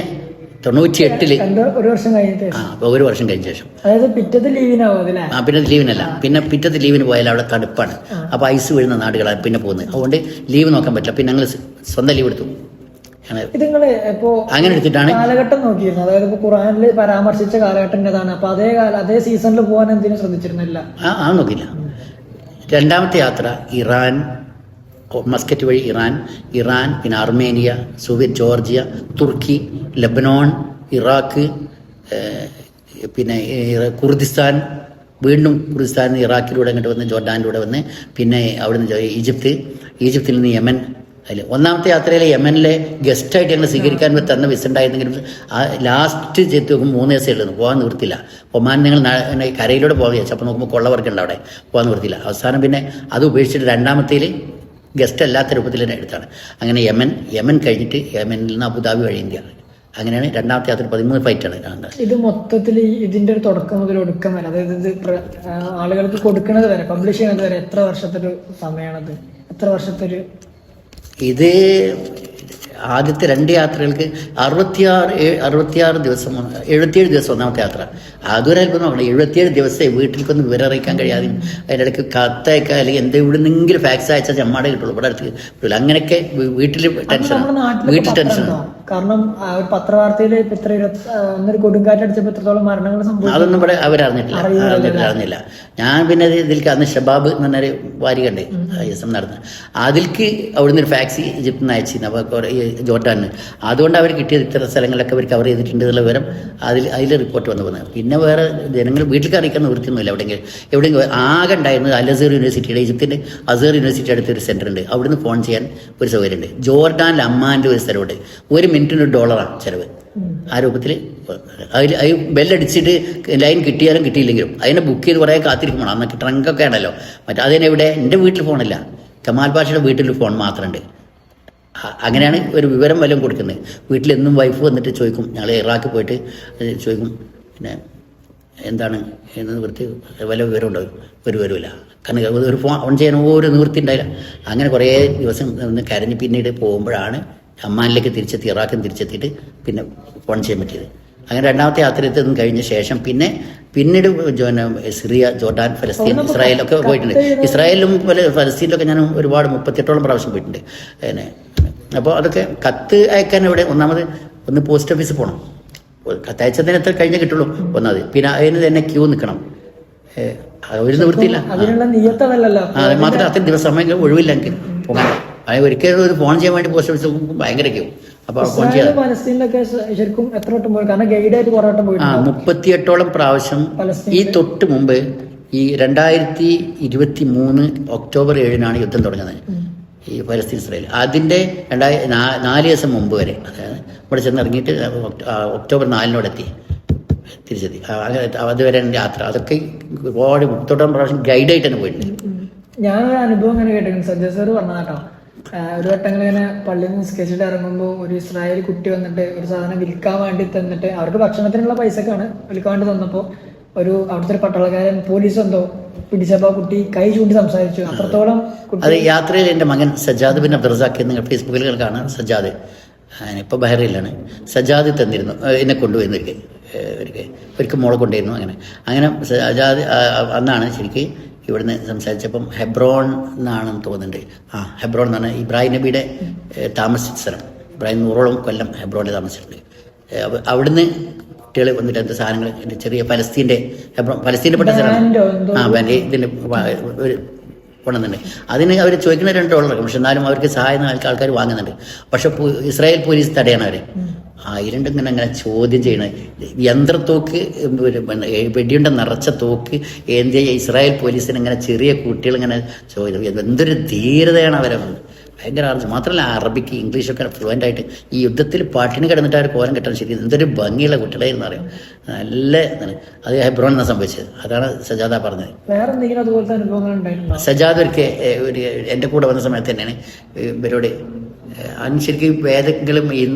98 1 വർഷം കഴിഞ്ഞിട്ട്, അപ്പോൾ 1 വർഷം കഴിഞ്ഞ ശേഷം, അതായത് പിറ്റത്തെ ലീവിനാവും അതിലെ. പിന്നെ ലീവിനല്ല, പിന്നെ പിറ്റത്തെ ലീവിന് പോയാൽ അവിടെ തണുപ്പാണ്. അപ്പോൾ ഐസ് വീഴുന്ന നാടുകളാണ് പിന്നെ പോകുന്നത്. അതുകൊണ്ട് ലീവ് നോക്കാൻ പറ്റില്ല. പിന്നെ ഞങ്ങൾ സ്വന്തം ലീവ് എടുത്തു. ഇത് നിങ്ങള് ഇപ്പോ അങ്ങനെ എടുത്തിട്ടാണ് കാലഘട്ടം നോക്കിയിരുന്നു. അതായത് ഇപ്പൊ ഖുറാനിൽ പരാമർശിച്ച കാലഘട്ടം ഏതാണ്? അപ്പൊ അതേ സീസണിൽ പോകാൻ എന്തിനും ശ്രദ്ധിച്ചിരുന്നില്ല? നോക്കില്ല. 2ാമത്തെ യാത്ര ഇറാൻ, മസ്കറ്റ് വഴി ഇറാൻ, പിന്നെ അർമേനിയ, സോവിയറ്റ് ജോർജിയ, തുർക്കി, ലെബനോൺ, ഇറാഖ്, പിന്നെ കുർദിസ്ഥാൻ, വീണ്ടും കുർദിസ്ഥാനിൽ നിന്ന് ഇറാഖിലൂടെ അങ്ങോട്ട് വന്ന് ജോർഡാനിലൂടെ വന്ന് പിന്നെ അവിടുന്ന് ഈജിപ്തിൽ നിന്ന് യമൻ. അതിൽ 1ാമത്തെ യാത്രയിൽ യമനിലെ ഗസ്റ്റായിട്ട് ഞങ്ങൾ സ്വീകരിക്കാൻ തന്ന വിസ ഉണ്ടായിരുന്നെങ്കിലും ആ ലാസ്റ്റ് ചെയ്ത് നോക്കുമ്പോൾ 3 ദിവസമേ ഉള്ളൂ, പോകാൻ നിവൃത്തില്ല. ഒമാൻ ഞങ്ങൾ കരയിലൂടെ പോകാൻ വിചാരിച്ചു. അപ്പോൾ നോക്കുമ്പോൾ കൊള്ളവർക്കുണ്ട്, അവിടെ പോകാൻ നിവൃത്തില്ല. അവസാനം പിന്നെ അത് ഉപേക്ഷിച്ചിട്ട് 2ാമത്തേൽ ഗസ്റ്റ് അല്ലാത്ത രൂപത്തിൽ തന്നെ എടുത്താണ്. അങ്ങനെ യമൻ കഴിഞ്ഞിട്ട് യമനിൽ നിന്ന് അബുദാബി വഴി ഇന്ത്യ. അങ്ങനെയാണ് 2ാമത്തെ യാത്ര. 13 ഫ്ലൈറ്റാണ് കാണുന്നത്. ഇത് മൊത്തത്തിൽ ഇതിൻ്റെ ഒരു തുടക്കം മുതൽ ഒടുക്കം വരെ, അതായത് ഇത് ആളുകൾക്ക് കൊടുക്കുന്നത് വരെ, പബ്ലിഷ് ചെയ്യുന്നത് വരെ എത്ര വർഷത്തെ ഒരു സമയമാണത്? എത്ര വർഷത്തെ ഒരു ഇത് ആദ്യത്തെ 2 യാത്രകൾക്ക് 66 ദിവസം 77 ദിവസം ഒന്നാമത്തെ യാത്ര. അതൊരു അത്ഭുതമാണ്. 77 ദിവസമേ വീട്ടിലേക്കൊന്നും വിവരം അറിയിക്കാൻ കഴിയാതെ അതിൻ്റെ ഇടയ്ക്ക് കത്തയക്കുക അല്ലെങ്കിൽ എന്ത് ഇവിടുന്നെങ്കിലും ഫാക്സ് അയച്ചാൽ ചമ്മാടെ കിട്ടുള്ളൂ, ഇവിടെ അടുത്ത് കിട്ടില്ല. അങ്ങനെയൊക്കെ വീട്ടിൽ ടെൻഷൻ, വീട്ടിൽ ടെൻഷൻ. കാരണം പത്രവാർത്തയിൽ ഇത്ര 21 കൊടുങ്കാറ്റടിച്ചപ്പോൾ എത്രത്തോളം മരണങ്ങൾ സംഭവിച്ചു അതൊന്നും ഇവിടെ അവരറിഞ്ഞില്ല. ഞാൻ പിന്നെ ഇതിലേക്ക് അന്ന് ഷബാബ് എന്ന് പറഞ്ഞൊരു വാരികണ്ട് ISM നടത്തുന്നത്, അതിലേക്ക് അവിടുന്ന് ഒരു ഫാക്സി ഈജിപ്തിൽ നിന്ന് അയച്ചിരുന്നു ജോർഡാനിന്. അതുകൊണ്ട് അവർ കിട്ടിയത് ഇത്ര സ്ഥലങ്ങളിലൊക്കെ അവർ കവർ ചെയ്തിട്ടുണ്ട് എന്നുള്ള വിവരം അതിൽ റിപ്പോർട്ട് വന്നു പോകുന്നത്. പിന്നെ വേറെ ജനങ്ങൾ വീട്ടിലേക്ക് അറിയിക്കാൻ നിവൃത്തിയൊന്നുമില്ല. എവിടെയെങ്കിലും ആകെ ഉണ്ടായിരുന്നത് അൽ അസർ യൂണിവേഴ്സിറ്റിയുടെ, ഈജിപ്തിൻ്റെ അസർ യൂണിവേഴ്സിറ്റി അടുത്തൊരു സെൻറ്റർ ഉണ്ട്, അവിടുന്ന് ഫോൺ ചെയ്യാൻ ഒരു സൗകര്യമുണ്ട്. ജോർഡാനിൽ അമ്മാൻ്റെ ഒരു സ്ഥലമുണ്ട്, 1 മിനിറ്റിന് $1 ചിലവ്. ആ രൂപത്തിൽ അതിൽ ബെല്ലടിച്ചിട്ട് ലൈൻ കിട്ടിയാലും കിട്ടിയില്ലെങ്കിലും അതിനെ ബുക്ക് ചെയ്ത് കുറേ കാത്തിരിക്കണം. അന്നൊക്കെ ട്രങ്കൊക്കെ ആണല്ലോ. അതിനെവിടെ എൻ്റെ വീട്ടിൽ ഫോണില്ല, കമാൽ പാഷയുടെ വീട്ടിൽ ഫോൺ മാത്രമുണ്ട്. അങ്ങനെയാണ് ഒരു വിവരം വല്ലതും കൊടുക്കുന്നത്. വീട്ടിലെന്നും വൈഫ് വന്നിട്ട് ചോദിക്കും, ഞങ്ങൾ ഇറാഖിൽ പോയിട്ട് ചോദിക്കും, പിന്നെ എന്താണ് എന്ന് നിവൃത്തി വല്ല വിവരം ഉണ്ടാവും, ഒരു വിവരമില്ല. കാരണം ഒരു ഫോൺ ഓൺ ചെയ്യാൻ ഒരു നിവൃത്തി ഉണ്ടായില്ല. അങ്ങനെ കുറേ ദിവസം ഒന്ന് കരഞ്ഞ് പിന്നീട് പോകുമ്പോഴാണ് അമ്മാനിലേക്ക് തിരിച്ചെത്തി, ഇറാഖിൽ തിരിച്ചെത്തിയിട്ട് പിന്നെ ഫോൺ ചെയ്യാൻ പറ്റിയത്. അങ്ങനെ 2ാമത്തെ യാത്രയിൽ കഴിഞ്ഞ ശേഷം പിന്നീട് സിറിയ, ജോർഡാൻ, ഫലസ്തീൻ, ഇസ്രായേലൊക്കെ പോയിട്ടുണ്ട്. ഇസ്രായേലിലും ഫലസ്തീനിലൊക്കെ ഞാൻ ഒരുപാട് 38ഓളം പ്രാവശ്യം പോയിട്ടുണ്ട്. പിന്നെ അപ്പോൾ അതൊക്കെ കത്ത് അയക്കാൻ ഇവിടെ ഒന്ന് പോസ്റ്റ് ഓഫീസിൽ പോകണം. കത്തയച്ചതിന് എത്ര കഴിഞ്ഞേ കിട്ടുള്ളൂ ഒന്നാമത്. പിന്നെ അതിന് തന്നെ ക്യൂ നിൽക്കണം, ഒരു നിവൃത്തിയില്ല. അത് മാത്രമല്ല അത്രയും ദിവസം സമയം ഒഴിവില്ല എനിക്ക് പോകാൻ. ഒരിക്കലും ഒരു ഫോൺ ചെയ്യാൻ വേണ്ടി പോസ്റ്റ് ഓഫീസിൽ ഭയങ്കര ക്യൂ. അപ്പോൾ ഫോൺ ചെയ്യാൻ 38ഓളം പ്രാവശ്യം. ഈ തൊട്ട് മുമ്പ് ഈ 2023 ഒക്ടോബർ 7 യുദ്ധം തുടങ്ങുന്നത് ഈ ഫലസ്തീൻ ഇസ്രായേൽ. അതിൻ്റെ 4 ദിവസം മുമ്പ് വരെ, അതായത് ഇവിടെ ചെന്നിറങ്ങിയിട്ട് ഒക്ടോബർ 4 എത്തി തിരിച്ചെത്തി. അതുവരെ യാത്ര അതൊക്കെ ഒരുപാട് 38ഓളം പ്രാവശ്യം ഗൈഡായിട്ട് തന്നെ പോയിട്ടുണ്ട്. ഞാനൊരു അനുഭവം അങ്ങനെ കേട്ടിട്ടുണ്ട്, സജ്ജ സാർ പറഞ്ഞാട്ടോ. ഒരു വട്ടങ്ങൾ ഇങ്ങനെ പള്ളിയിൽ നിന്ന് നിസ്കരിച്ചിട്ട് ഇറങ്ങുമ്പോൾ ഒരു ഇസ്രായേൽ കുട്ടി വന്നിട്ട് ഒരു സാധനം വിൽക്കാൻ വേണ്ടി തന്നിട്ട്, അവർക്ക് ഭക്ഷണത്തിനുള്ള പൈസക്കാണ് വിൽക്കാൻ വേണ്ടി തന്നപ്പോൾ അവിടുത്തെ ഒരു പട്ടാളക്കാരൻ പോലീസ് എന്തോ പിടിച്ചപ്പോൾ കുട്ടി കൈ ചൂണ്ടി സംസാരിച്ചു. അത്രത്തോളം അത് യാത്രയിൽ എൻ്റെ മകൻ സജാദ് ബിൻ അബ്ദുറസാഖ് നിങ്ങൾ ഫേസ്ബുക്കിൽ കാണാം. സജാദ് ഇപ്പോൾ ബഹ്റൈനിലാണ്. സജാദ് തന്നിരുന്നു, എന്നെ കൊണ്ടുപോയിരുന്നു ഒരിക്കൽ മോളെ കൊണ്ടുവരുന്നു. അങ്ങനെ സജാദ് അന്നാണ് ശരിക്കും ഇവിടുന്ന് സംസാരിച്ചപ്പം ഹെബ്രോൺ എന്നാണെന്ന് തോന്നുന്നുണ്ട്. ഹെബ്രോൺ എന്ന് പറഞ്ഞാൽ ഇബ്രാഹിം നബിയുടെ താമസിച്ച സ്ഥലം. ഇബ്രാഹിം 100ഓളം കൊല്ലം ഹെബ്രോണിൽ താമസിച്ചിട്ടുണ്ട്. അവിടുന്ന് കുട്ടികൾ വന്നിട്ട് എന്ത് സാധനങ്ങൾ ചെറിയ ഫലസ്തീൻ്റെ പെട്ട സ്ഥലമാണ്. ഇതിൻ്റെ കൊണ്ടുവന്നുണ്ട്. അതിന് അവർ ചോദിക്കുന്ന $2, പക്ഷെ എന്നാലും അവർക്ക് സഹായം ആൾക്കാർ വാങ്ങുന്നുണ്ട്. പക്ഷെ ഇസ്രായേൽ പോലീസ് തടയാണ് അവരെ. ഇങ്ങനെ ചോദ്യം ചെയ്യണത്. യന്ത്രത്തോക്ക്, വെടിയുണ്ട നിറച്ച തോക്ക് ഇസ്രായേൽ പോലീസിന് ഇങ്ങനെ ചെറിയ കുട്ടികളിങ്ങനെ ചോദ്യം. എന്തൊരു ധീരതയാണ് അവരെ. ഭയങ്കര ആർജം. മാത്രമല്ല അറബിക്ക്, ഇംഗ്ലീഷൊക്കെ ഫ്ലുവൻ്റ് ആയിട്ട് ഈ യുദ്ധത്തിൽ പാട്ടിന് കിടന്നിട്ട് അവർ കോലം കെട്ടാൻ ശരി എന്തൊരു ഭംഗിയുള്ള കുട്ടികളായിരുന്നു അറിയാം. നല്ല അത് ഹെബ്രോൺ എന്നാണ് സംഭവിച്ചത്. അതാണ് സജാദ പറഞ്ഞത്. സജാദ് ഒരു എൻ്റെ കൂടെ വന്ന സമയത്ത് തന്നെയാണ് ഇവരോട് ശരിക്കും വേദങ്ങളും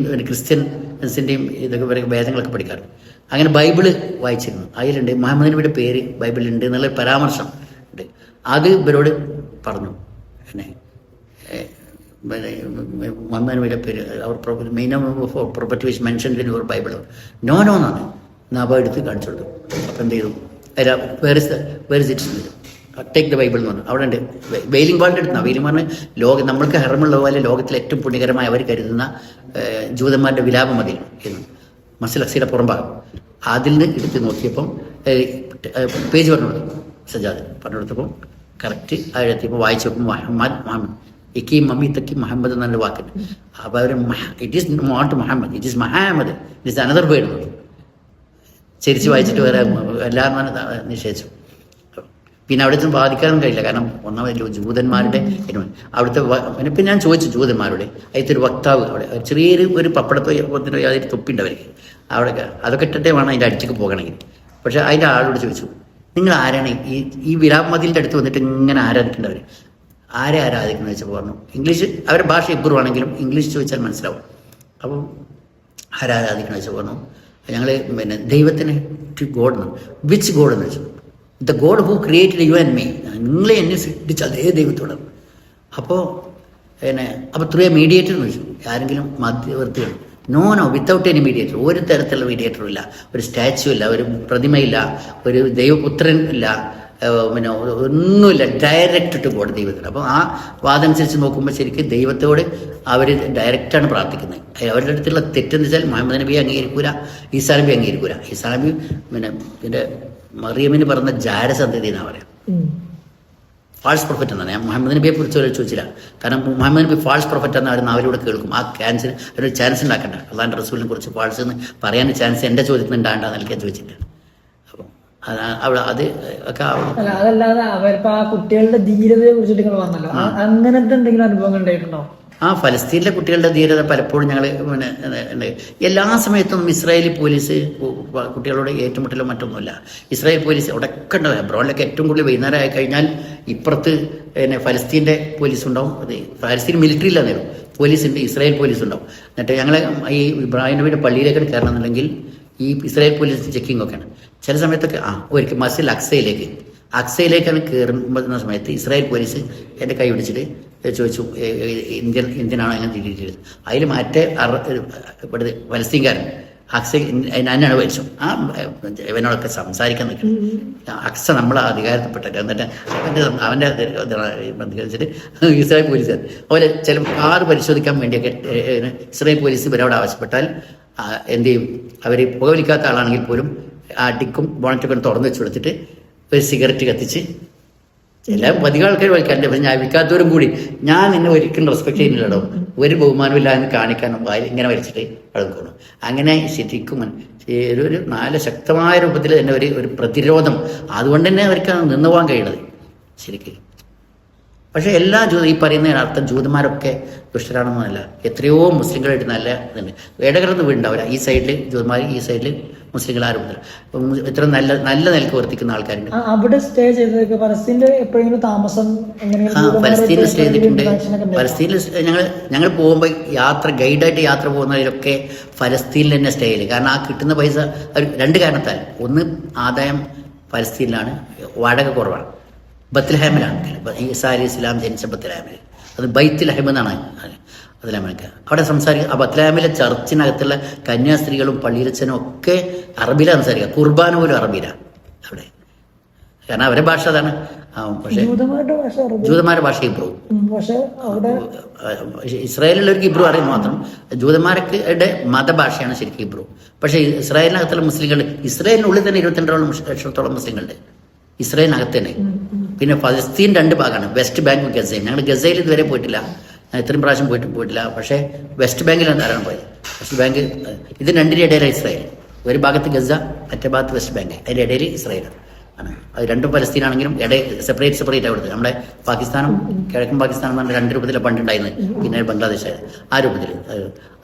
ക്രിസ്ത്യൻസിൻ്റെയും ഇതൊക്കെ വേദങ്ങളൊക്കെ പഠിക്കാറ്. അങ്ങനെ ബൈബിള് വായിച്ചിരുന്നു. അതിലുണ്ട് മുഹമ്മദ് നബിയുടെ പേര് ബൈബിളുണ്ട് എന്നുള്ള പരാമർശം ഉണ്ട്. അത് ഇവരോട് പറഞ്ഞു. പിന്നെ മുഹമ്മദ് നബിയുടെ പേര് main property which mentioned in your Bible no എന്നാണ്. അപ്പോൾ എടുത്ത് കാണിച്ചു കൊടുത്തു. അപ്പം എന്ത് ചെയ്തു, where is it take the Bible എന്ന് പറഞ്ഞു. അവിടെ ഉണ്ട് വെയിലിംഗ് വാളിൻ്റെ അടുത്ത്. വെയിലിംഗ് പറഞ്ഞാൽ നമ്മൾക്ക് ഹെറമുള്ള പോലെ ലോകത്തിലെ ഏറ്റവും പുണ്യകരമായി അവർ കരുതുന്ന ജൂതന്മാരുടെ വിലാപമതിൽ എന്ന് മസ്ജിദ് അക്സയുടെ പുറംഭാഗം. അതിൽ നിന്ന് എടുത്ത് നോക്കിയപ്പം പേജ് പറഞ്ഞു കൊടുത്തു. സജാദ് പറഞ്ഞു കൊടുത്തപ്പോൾ കറക്റ്റ് എത്തിയപ്പോൾ വായിച്ചു നോക്കുമ്പോൾ മുഹമ്മദ് ഇക്കി മമ്മി തക്കി മുഹമ്മദ് എന്നുള്ള വാക്കുണ്ട്. അപ്പോൾ അവർ it is not Muhammad, it is Mahamad, it is another word. ചിരിച്ച് വായിച്ചിട്ട് വേറെ എല്ലാം നിഷേധിച്ചു. പിന്നെ അവിടെ നിന്ന് ബാധിക്കാനും കഴിയില്ല. കാരണം ഒന്നാമത് ജൂതന്മാരുടെ അവിടുത്തെ പിന്നെ ഞാൻ ചോദിച്ചു ജൂതന്മാരുടെ അതിലത്തെ ഒരു വക്താവ് അവിടെ ചെറിയൊരു ഒരു പപ്പടത്തോ യാതൊരു തൊപ്പിണ്ട് അവർക്ക് അവിടെ. അതൊക്കെ ഇട്ടിട്ടേ വേണം അതിൻ്റെ അടുത്തേക്ക് പോകണമെങ്കിൽ. പക്ഷെ അതിൻ്റെ ആളോട് ചോദിച്ചു, നിങ്ങൾ ആരാണ് ഈ വിലാപമതിലിൻ്റെ അടുത്ത് വന്നിട്ട് ഇങ്ങനെ ആരാധിക്കേണ്ടവർ, ആരെ ആരാധിക്കുന്നത് വെച്ചപ്പോൾ പറഞ്ഞു ഇംഗ്ലീഷ്. അവരുടെ ഭാഷ ഇബ്രു ആണെങ്കിലും ഇംഗ്ലീഷ് ചോദിച്ചാൽ മനസ്സിലാവും. അപ്പം ആരാധിക്കണം വെച്ചാൽ പറഞ്ഞു ഞങ്ങൾ പിന്നെ ദൈവത്തിന് ടു ഗോഡ് എന്ന്. വിച്ച് ഗോഡ് എന്ന് വെച്ചു. The God who created you and me. നിങ്ങളെ എന്നെ സൃഷ്ടിച്ച അതേ ദൈവത്തോട്. അപ്പോൾ പിന്നെ അപ്പോൾ ത്രൂ എ മീഡിയേറ്റർ എന്ന് വെച്ചു, ആരെങ്കിലും മധ്യവർത്തികൾ. No without any mediator. ഒരു തരത്തിലുള്ള മീഡിയേറ്ററും ഇല്ല, ഒരു സ്റ്റാച്ചു ഇല്ല, ഒരു പ്രതിമയില്ല, ഒരു ദൈവപുത്രൻ ഇല്ല, പിന്നെ ഒന്നുമില്ല. ഡയറക്റ്റ് ടു ഗോഡ് ദൈവത്തിന്. അപ്പോൾ ആ വാദം അനുസരിച്ച് നോക്കുമ്പോൾ ശരിക്കും ദൈവത്തോട് അവർ ഡയറക്റ്റാണ് പ്രാർത്ഥിക്കുന്നത്. അവരുടെ അടുത്തുള്ള തെറ്റെന്ന് വെച്ചാൽ മുഹമ്മദ് നബി അംഗീകരിക്കൂല, ഈസാ നബി അംഗീകരിക്കൂല. ഈസാ നബി പിന്നെ മറിയമിന് പറഞ്ഞ ജാരസന്തതി എന്നാണ് പറയാം, ഫാൾസ് പ്രൊഫറ്റ് എന്നാണ്. ഞാൻ മുഹമ്മദ് നബിയെ കുറിച്ച് ചോദിച്ചില്ല, കാരണം മുഹമ്മദ് നബി ഫാൾസ് പ്രൊഫറ്റ് എന്ന് അവർ അവരോട് കേൾക്കും. ആ ക്യാൻസർ ഒരു ചാൻസ് ഉണ്ടാക്കണ്ട. അള്ളാൻ്റെ റസൂലിനെ കുറിച്ച് ഫാൾസ് എന്ന് പറയാൻ ചാൻസ് എൻ്റെ ചോദ്യത്തിന് ഉണ്ടാകണ്ടെന്ന് എനിക്ക് ചോദിച്ചില്ല. അപ്പോൾ അവിടെ അത് ഒക്കെ അതല്ലാതെ അവരിപ്പോ ആ കുട്ടികളുടെ ധീരതയെ കുറിച്ചിട്ട് നിങ്ങൾ പറഞ്ഞല്ലോ, അങ്ങനത്തെ എന്തെങ്കിലും അനുഭവങ്ങൾ ഉണ്ടായിട്ടുണ്ടോ? ഫലസ്തീനിലെ കുട്ടികളുടെ ധീരത പലപ്പോഴും ഞങ്ങൾ പിന്നെ എല്ലാ സമയത്തും ഇസ്രായേലി പോലീസ് കുട്ടികളോട് ഏറ്റുമുട്ടലോ മറ്റൊന്നുമില്ല. ഇസ്രായേൽ പോലീസ് അവിടെയൊക്കെ ഉണ്ടാവും. എബ്രോണിലൊക്കെ ഏറ്റവും കൂടുതൽ വൈകുന്നേരം ആയി കഴിഞ്ഞാൽ ഇപ്പുറത്ത് പിന്നെ ഫലസ്തീൻ്റെ പോലീസ് ഉണ്ടാവും. അത് ഫലസ്തീൻ മിലിറ്ററി ഇല്ലാന്നേരും, പോലീസ് ഉണ്ട്, ഇസ്രായേൽ പോലീസ് ഉണ്ടാവും. എന്നിട്ട് ഞങ്ങൾ ഈ ഇബ്രാഹിം നബിയുടെ പള്ളിയിലേക്ക് കയറണമെന്നുണ്ടെങ്കിൽ ഈ ഇസ്രായേൽ പോലീസ് ചെക്കിംഗ് ഒക്കെയാണ്. ചില സമയത്തൊക്കെ ഒരിക്കൽ മസ്ജിദ് അക്സയിലേക്കാണ് കയറുന്ന സമയത്ത് ഇസ്രായേൽ പോലീസ് എൻ്റെ കൈ പിടിച്ചിട്ട് ചോദിച്ചു, ഇന്ത്യനാണോ അങ്ങനെ തിരിച്ചത്. അതിൽ മറ്റേ ഇവിടുത്തെ ഫലസ്തീൻകാരൻ അക്സ എന്നാണ് വലിച്ചു. ഇവനോടൊക്കെ സംസാരിക്കാൻ നിൽക്കും. അക്സ നമ്മളെ അധികാരത്തിൽപ്പെട്ടിട്ട് എന്നിട്ട് അവൻ്റെ പ്രതികരിച്ചിട്ട് ഇസ്രായേൽ പോലീസുകാർ അതുപോലെ ചില കാറ് പരിശോധിക്കാൻ വേണ്ടിയൊക്കെ ഇസ്രായേൽ പോലീസ് ഇവരോട് ആവശ്യപ്പെട്ടാൽ എന്ത് ചെയ്യും, അവർ പുകവലിക്കാത്ത ആളാണെങ്കിൽ പോലും ആ ടിക്കും ബോണറ്റൊക്കെ തുറന്നു വെച്ച് കൊടുത്തിട്ട് ഒരു സിഗരറ്റ് കത്തിച്ച്, എല്ലാം അധികം ആൾക്കാർ വലിക്കാറുണ്ട്, പക്ഷെ ഞാൻ വിൽക്കാത്തവരും കൂടി ഞാൻ നിന്നെ ഒരിക്കലും റെസ്പെക്ട് ചെയ്യുന്നില്ലടോ, ഒരു ബഹുമാനമില്ല എന്ന് കാണിക്കാനും ഇങ്ങനെ വലിച്ചിട്ട് അളക്കണം. അങ്ങനെ ശരിക്കും ഒരു നല്ല ശക്തമായ രൂപത്തിൽ തന്നെ ഒരു പ്രതിരോധം, അതുകൊണ്ട് തന്നെ അവർക്ക് നിന്ന് പോകാൻ കഴിയുന്നത് ശരിക്കും. പക്ഷേ എല്ലാ ഈ പറയുന്ന അർത്ഥം ജൂതന്മാരൊക്കെ ദുഷ്ടരാണെന്നല്ല, എത്രയോ മുസ്ലിങ്ങളായിട്ട് നല്ല ഇതുണ്ട്. ഇടകലർന്ന് വീടുണ്ടാവില്ല, ഈ സൈഡിൽ ജൂതന്മാർ, ഈ സൈഡിൽ മുസ്ലിങ്ങൾ ആരും ഇത്ര നല്ല നിലക്ക് വർത്തിക്കുന്ന ആൾക്കാരുണ്ട്. അവിടെ സ്റ്റേ ചെയ്തത് ഫലസ്തീനിൽ എപ്പോഴെങ്കിലും താമസം ഫലസ്തീനിൽ സ്റ്റേ ചെയ്തിട്ടുണ്ട്. ഫലസ്തീനിൽ ഞങ്ങൾ പോകുമ്പോൾ ഗൈഡായിട്ട് യാത്ര പോകുന്നതിലൊക്കെ ഫലസ്തീനിൽ തന്നെ സ്റ്റേ ചെയ്യില്ല. കാരണം ആ കിട്ടുന്ന പൈസ രണ്ട് കാരണത്താൽ, ഒന്ന് ആദായം ഫലസ്തീനിലാണ്, വാടക കുറവാണ്. ബത്ലഹേമിലാണ് ഈസാ അലൈഹി ഇസ്ലാം ജനിച്ച ബത്ലഹേമിൽ, അത് ബൈത്തുൽ ഹെം എന്നാണ് ബത്ലഹേമിലൊക്കെ. അവിടെ സംസാരിക്കുക, ആ ബത്ലഹേമിലെ ചർച്ചിനകത്തുള്ള കന്യാസ്ത്രീകളും പള്ളിയിലച്ചനും ഒക്കെ അറബിയിലാണ് സംസാരിക്കുക. കുർബാന പോലും അറബിയിലാണ് അവിടെ, കാരണം അവരുടെ ഭാഷ അതാണ്. പക്ഷേ ജൂതന്മാരുടെ ഭാഷ ഹിബ്രു. ഇസ്രായേലിലുള്ളവർക്ക് ഹിബ്രു അറിയും മാത്രം, ജൂതന്മാരുടെ മതഭാഷയാണ് ശരിക്കും ഹിബ്രു. പക്ഷേ ഇസ്രായേലിനകത്തുള്ള മുസ്ലിങ്ങൾ, ഇസ്രായേലിനുള്ളിൽ തന്നെ 22 ലക്ഷത്തോളം മുസ്ലിങ്ങളുണ്ട് ഇസ്രായേലിനകത്ത് തന്നെ. പിന്നെ ഫലസ്തീൻ രണ്ട് ഭാഗമാണ്, വെസ്റ്റ് ബാങ്കും ഗസയും. ഞങ്ങൾ ഗസയിൽ ഇതുവരെ പോയിട്ടില്ല, ഇത്രയും പ്രാവശ്യം പോയിട്ടില്ല. പക്ഷേ വെസ്റ്റ് ബാങ്കിലാണ് ധാരാളം പോയത്. വെസ്റ്റ് ബാങ്ക് ഇത് രണ്ടിൻ്റെ ഇടയിലാണ് ഇസ്രായേൽ. ഒരു ഭാഗത്ത് ഗസ, മറ്റേ ഭാഗത്ത് വെസ്റ്റ് ബാങ്ക്, അതിൻ്റെ ഇടയിൽ ഇസ്രായേലാണ്. അത് രണ്ടും ഫലസ്തീനാണെങ്കിലും സെപ്പറേറ്റ് കൊടുത്തത്. നമ്മുടെ പാകിസ്ഥാനും കിഴക്കൻ പാകിസ്ഥാനും പറഞ്ഞ 2 രൂപത്തിലെ പണ്ടുണ്ടായിരുന്നു, പിന്നെ ബംഗ്ലാദേശായത് ആ രൂപത്തിൽ.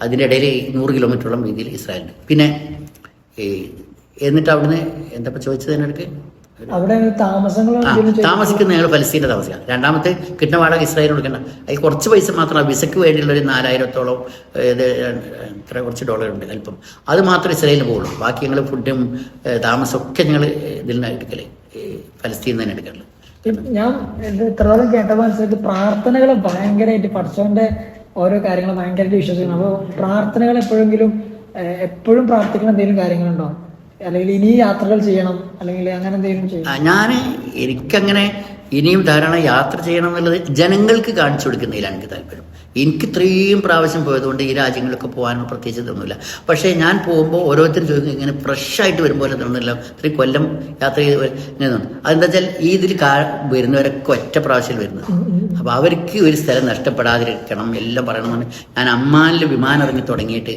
അതിൻ്റെ ഇടയിൽ 100 കിലോമീറ്ററോളം രീതിയിൽ ഇസ്രായേലുണ്ട്. പിന്നെ എന്നിട്ട് അവിടുന്ന് എന്താ ചോദിച്ചത് എന്നൊക്കെ താമസിക്കുന്ന ഞങ്ങൾ ഫലസ്തീൻ്റെ താമസിക്കാം. രണ്ടാമത്തെ കിട്ടുന്ന വാടക ഇസ്രായേൽ കൊടുക്കേണ്ട, അതിൽ കുറച്ച് പൈസ മാത്രമാണ് വിസയ്ക്ക് വേണ്ടിയുള്ള ഒരു 4000-ഓളം ഇത്ര കുറച്ച് ഡോളറുണ്ട് അല്പം, അത് മാത്രമേ ഇസ്രായേലിന് പോകുള്ളൂ. ബാക്കി ഞങ്ങൾ ഫുഡും താമസമൊക്കെ ഞങ്ങൾ ഇതിൽ നിന്ന് എടുക്കല്, ഫലസ്തീനിൽ തന്നെ എടുക്കല്. ഞാൻ ഇത്രത്തോളം കേട്ടപ്പോൾ മനസ്സിലാക്കി പ്രാർത്ഥനകൾ ഭയങ്കരമായിട്ട് പഠിച്ചവന്റെ ഓരോ കാര്യങ്ങൾ ഭയങ്കരമായിട്ട് വിശ്വസിക്കണം. അപ്പോൾ പ്രാർത്ഥനകൾ എപ്പോഴും പ്രാർത്ഥിക്കുന്ന എന്തെങ്കിലും കാര്യങ്ങളുണ്ടോ, അല്ലെങ്കിൽ ഇനി യാത്രകൾ ചെയ്യണം, അല്ലെങ്കിൽ അങ്ങനെ എന്തെങ്കിലും ചെയ്യണം? എനിക്കങ്ങനെ ഇനിയും ധാരാളം യാത്ര ചെയ്യണം എന്നുള്ളത് ജനങ്ങൾക്ക് കാണിച്ചു കൊടുക്കുന്നതിലാണ് എനിക്ക് താല്പര്യം. എനിക്ക് ഇത്രയും പ്രാവശ്യം പോയതുകൊണ്ട് ഈ രാജ്യങ്ങളിലൊക്കെ പോകാനോ പ്രത്യേകിച്ച് തോന്നുന്നില്ല. പക്ഷേ ഞാൻ പോകുമ്പോൾ ഓരോരുത്തരും ചോദിക്കും, ഇങ്ങനെ ഫ്രഷായിട്ട് വരുമ്പോൾ തോന്നുന്നില്ല, ഇത്രയും കൊല്ലം യാത്ര ചെയ്ത് ഇങ്ങനെ തോന്നുന്നു. അതെന്താ വെച്ചാൽ ഈ ഇതിൽ വരുന്നവരൊക്കെ ഒറ്റ പ്രാവശ്യം വരുന്നത്. അപ്പോൾ അവർക്ക് ഒരു സ്ഥലം നഷ്ടപ്പെടാതിരിക്കണം എല്ലാം പറയണമെന്ന് ഞാൻ അമ്മാനിൽ വിമാനം ഇറങ്ങി തുടങ്ങിയിട്ട്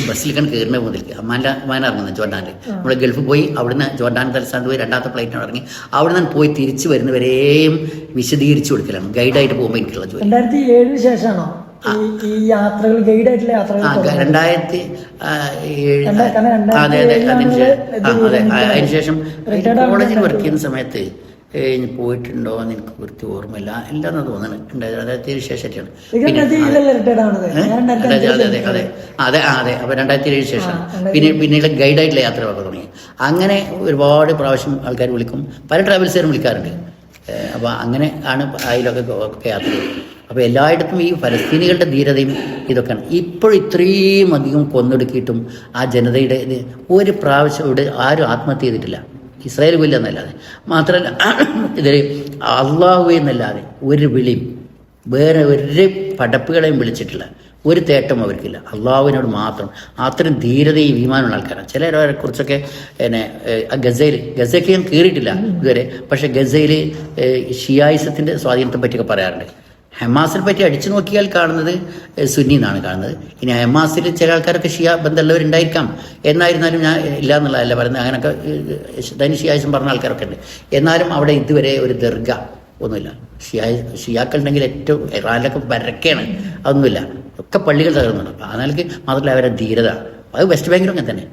ബസ്സിലേക്കാണ് കയറുന്നത് മുതലേക്ക്. അമ്മാൻ്റെ വിമാനം ഇറങ്ങുന്നത് ജോർഡാനിൽ. നമ്മൾ ഗൾഫ് പോയി, അവിടുന്ന് ജോർഡാൻ തലസ്ഥാനത്ത് പോയി 2ാമത്തെ ഫ്ലൈറ്റിന് ഇറങ്ങി അവിടെ നിന്ന് പോയി തിരിച്ച് വരുന്നവരെയും വിശദീകരിച്ചു കൊടുക്കലാണ് ഗൈഡായിട്ട് പോകുമ്പോൾ എനിക്കുള്ള ജോലി. 2007 ശേഷമാണോ ഈ യാത്രകൾ, ഗൈഡായിട്ടുള്ള യാത്രകൾ? 2007 അതെ. അതിനുശേഷം കോളേജിൽ വർക്ക് ചെയ്യുന്ന സമയത്ത് പോയിട്ടുണ്ടോ എന്ന് എനിക്ക് വൃത്തി ഓർമ്മയില്ല, ഇല്ലെന്ന് തോന്നുന്നുണ്ട്. 2007 ശേഷമായിട്ടാണ്. അതെ. അപ്പോൾ 2007 ശേഷം പിന്നീട് ഗൈഡായിട്ടുള്ള യാത്രകളൊക്കെ തുടങ്ങി. അങ്ങനെ ഒരുപാട് പ്രാവശ്യം ആൾക്കാർ വിളിക്കും, പല ട്രാവൽസുകാരും വിളിക്കാറുണ്ട്. അപ്പോൾ അങ്ങനെ ആണ് അതിലൊക്കെ യാത്ര ചെയ്തത്. അപ്പോൾ എല്ലായിടത്തും ഈ ഫലസ്തീനികളുടെ ധീരതയും ഇതൊക്കെയാണ്. ഇപ്പോഴും ഇത്രയും അധികം കൊന്നൊടുക്കിയിട്ടും ആ ജനതയുടെ ഒരു പ്രാവശ്യം ഇവിടെ ആരും ആത്മഹത്യ ചെയ്തിട്ടില്ല, ഇസ്രായേൽ കൊല്ലന്നല്ലാതെ. മാത്രമല്ല ഇതിൽ അള്ളാഹു എന്നല്ലാതെ ഒരു വിളിയും വേറെ ഒരു പടപ്പുകളെയും വിളിച്ചിട്ടില്ല, ഒരു തേട്ടം അവർക്കില്ല, അള്ളാഹുവിനോട് മാത്രം. അത്രയും ധീരതയും വിമാനമുള്ള ആൾക്കാരാണ്. ചിലരെ കുറിച്ചൊക്കെ പിന്നെ ഗസയ്ക്ക് ഞാൻ കയറിയിട്ടില്ല ഇതുവരെ, പക്ഷേ ഗസയിൽ ഷിയായിസത്തിൻ്റെ സ്വാധീനത്തെ പറ്റിയൊക്കെ പറയാറുണ്ട്. ഹമാസിനെ പറ്റി അടിച്ചു നോക്കിയാൽ കാണുന്നത് സുന്നി എന്നാണ് കാണുന്നത്. ഇനി ഹമാസിൽ ചില ആൾക്കാരൊക്കെ ഷിയ ബന്ധമുള്ളവരുണ്ടായിരിക്കാം, എന്നായിരുന്നാലും ഞാൻ ഇല്ല എന്നുള്ളതല്ല പറയുന്നത്. അങ്ങനെയൊക്കെ ഷിയായിസം പറഞ്ഞ ആൾക്കാരൊക്കെ ഉണ്ട്. എന്നാലും അവിടെ ഇതുവരെ ഒരു ദർഗ ഒന്നുമില്ല. ഷിയാക്കളുണ്ടെങ്കിൽ ഏറ്റവും ഇറാനിലൊക്കെ പരക്കെയാണ്, അതൊന്നുമില്ല, ഒക്കെ പള്ളികൾ തകർന്നുണ്ട്. അപ്പോൾ ആ നിലയ്ക്ക് മാത്രമല്ല അവരുടെ ധീരത. അത് വെസ്റ്റ് ബാങ്കിലും അങ്ങനെ തന്നെ.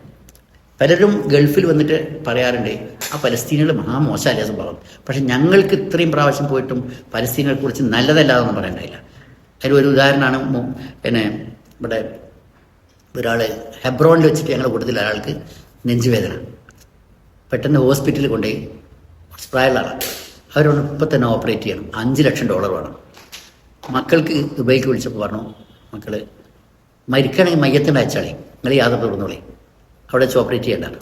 പലരും ഗൾഫിൽ വന്നിട്ട് പറയാറുണ്ട് ആ പലസ്തീനുകൾ മഹാമോശമല്ലേ സ്വഭാവം, പക്ഷെ ഞങ്ങൾക്ക് ഇത്രയും പ്രാവശ്യം പോയിട്ടും പലസ്തീനുകളെ കുറിച്ച് നല്ലതല്ലാതെന്ന് പറയണ്ടായില്ല. അതിൽ ഒരു ഉദാഹരണമാണ് പിന്നെ ഇവിടെ ഒരാൾ ഹെബ്രോണിൽ വെച്ചിട്ട് ഞങ്ങളുടെ കൂട്ടത്തിൽ ഒരാൾക്ക് നെഞ്ചുവേദന, പെട്ടെന്ന് ഹോസ്പിറ്റലിൽ കൊണ്ടുപോയി. പ്രായമുള്ള ആളാണ്. അവരോട് ഇപ്പം തന്നെ ഓപ്പറേറ്റ് ചെയ്യണം, $5 ലക്ഷം വേണം. മക്കൾക്ക് ദുബൈക്ക് വിളിച്ചപ്പോൾ പറഞ്ഞു, മക്കൾ മരിക്കണമെങ്കിൽ മയ്യത്തിൻ്റെ അയച്ചാളേ, നിങ്ങൾ യാത്ര തുടർന്നോളേ, അവിടെ വെച്ച് ഓപ്പറേറ്റ് ചെയ്യേണ്ടതാണ്.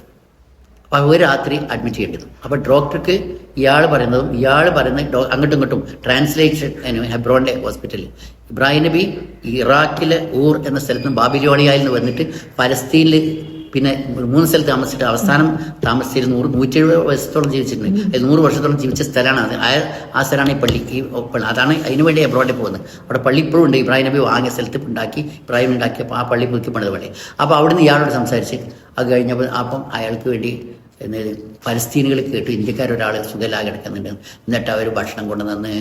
അപ്പോൾ ഒരു രാത്രി അഡ്മിറ്റ് ചെയ്യേണ്ടത്. അപ്പോൾ ഡോക്ടർക്ക് ഇയാൾ പറയുന്നതും ഇയാൾ പറയുന്ന അങ്ങോട്ടും ഇങ്ങോട്ടും ട്രാൻസ്ലേഷൻ ഹെബ്രോണിലെ ഹോസ്പിറ്റലിൽ. ഇബ്രാഹിം നബി ഇറാഖിലെ ഊർ എന്ന സ്ഥലത്ത് നിന്ന് ബാബിലോണിയയിൽ നിന്ന് വന്നിട്ട് പലസ്തീനിൽ പിന്നെ 3 സ്ഥലത്ത് താമസിച്ചിട്ട് അവസാനം താമസിച്ചിരുന്ന 170 വർഷത്തോളം ജീവിച്ചിട്ടുണ്ട്. 100 വർഷത്തോളം ജീവിച്ച സ്ഥലമാണ് അത്. ആ സ്ഥലമാണ് ഈ പള്ളി. അതാണ് അതിനു വേണ്ടി എബ്രോഡിൽ പോകുന്നത്. അവിടെ പള്ളി ഇപ്പോഴും ഉണ്ട്. ഇബ്രാഹിം നബി വാങ്ങിയ സ്ഥലത്ത് ഇബ്രാഹിം ഉണ്ടാക്കിയപ്പോൾ ആ പള്ളി പുതുക്കി പണിത പള്ളി. അപ്പോൾ അവിടുന്ന് ഇയാളോട് സംസാരിച്ച് അത് കഴിഞ്ഞപ്പോൾ അപ്പം അയാൾക്ക് വേണ്ടി പലസ്തീനുകൾ കേട്ടു ഇന്ത്യക്കാരൊരാൾ സുഖമില്ലാതെ കിടക്കുന്നുണ്ട്, എന്നിട്ട് അവർ ഭക്ഷണം കൊണ്ടുവന്ന്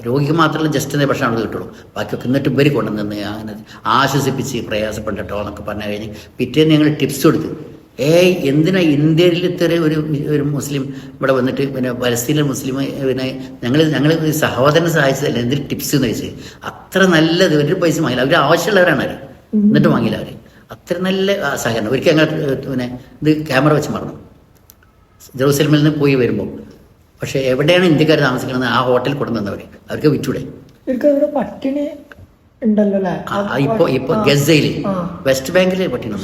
രോഗിക്ക് മാത്രമല്ല ജസ്റ്റ് ഭക്ഷണം അവിടെ കിട്ടുള്ളൂ, ബാക്കിയൊക്കെ എന്നിട്ട് ഇവർ കൊണ്ടുവന്ന് അങ്ങനെ ആശ്വസിപ്പിച്ച് പ്രയാസപ്പെട്ടോ എന്നൊക്കെ പറഞ്ഞു കഴിഞ്ഞ് പിറ്റേന്ന് ഞങ്ങൾ ടിപ്സ് കൊടുത്തു. എന്തിനാ ഇന്ത്യയിൽ ഇത്ര ഒരു മുസ്ലിം ഇവിടെ വന്നിട്ട് പിന്നെ പലസ്തീനിലെ മുസ്ലിം പിന്നെ ഞങ്ങൾ സഹോദരനെ സഹായിച്ചതല്ല, എന്തൊരു ടിപ്സ് എന്ന് വെച്ച് അത്ര നല്ലത്. ഒരു പൈസ വാങ്ങില്ല, അവർ ആവശ്യമുള്ളവരാണ് അവർ, എന്നിട്ട് വാങ്ങിയില്ല അവർ. അത്ര നല്ല സഹകരണം. ഒരിക്കൽ ഞങ്ങൾ പിന്നെ ഇത് ക്യാമറ വെച്ച് മറന്നു ജെറൂസലമിൽ നിന്ന് പോയി വരുമ്പോൾ. പക്ഷേ എവിടെയാണ് ഇന്ത്യക്കാർ താമസിക്കുന്നത് ആ ഹോട്ടലിൽ കൊണ്ടുവന്നവർ, അവർക്ക് വിറ്റൂടെ? പട്ടിണി ഉണ്ടല്ലോ ഇപ്പൊ ഗസയിൽ വെസ്റ്റ് ബാങ്കിലെ പട്ടിണി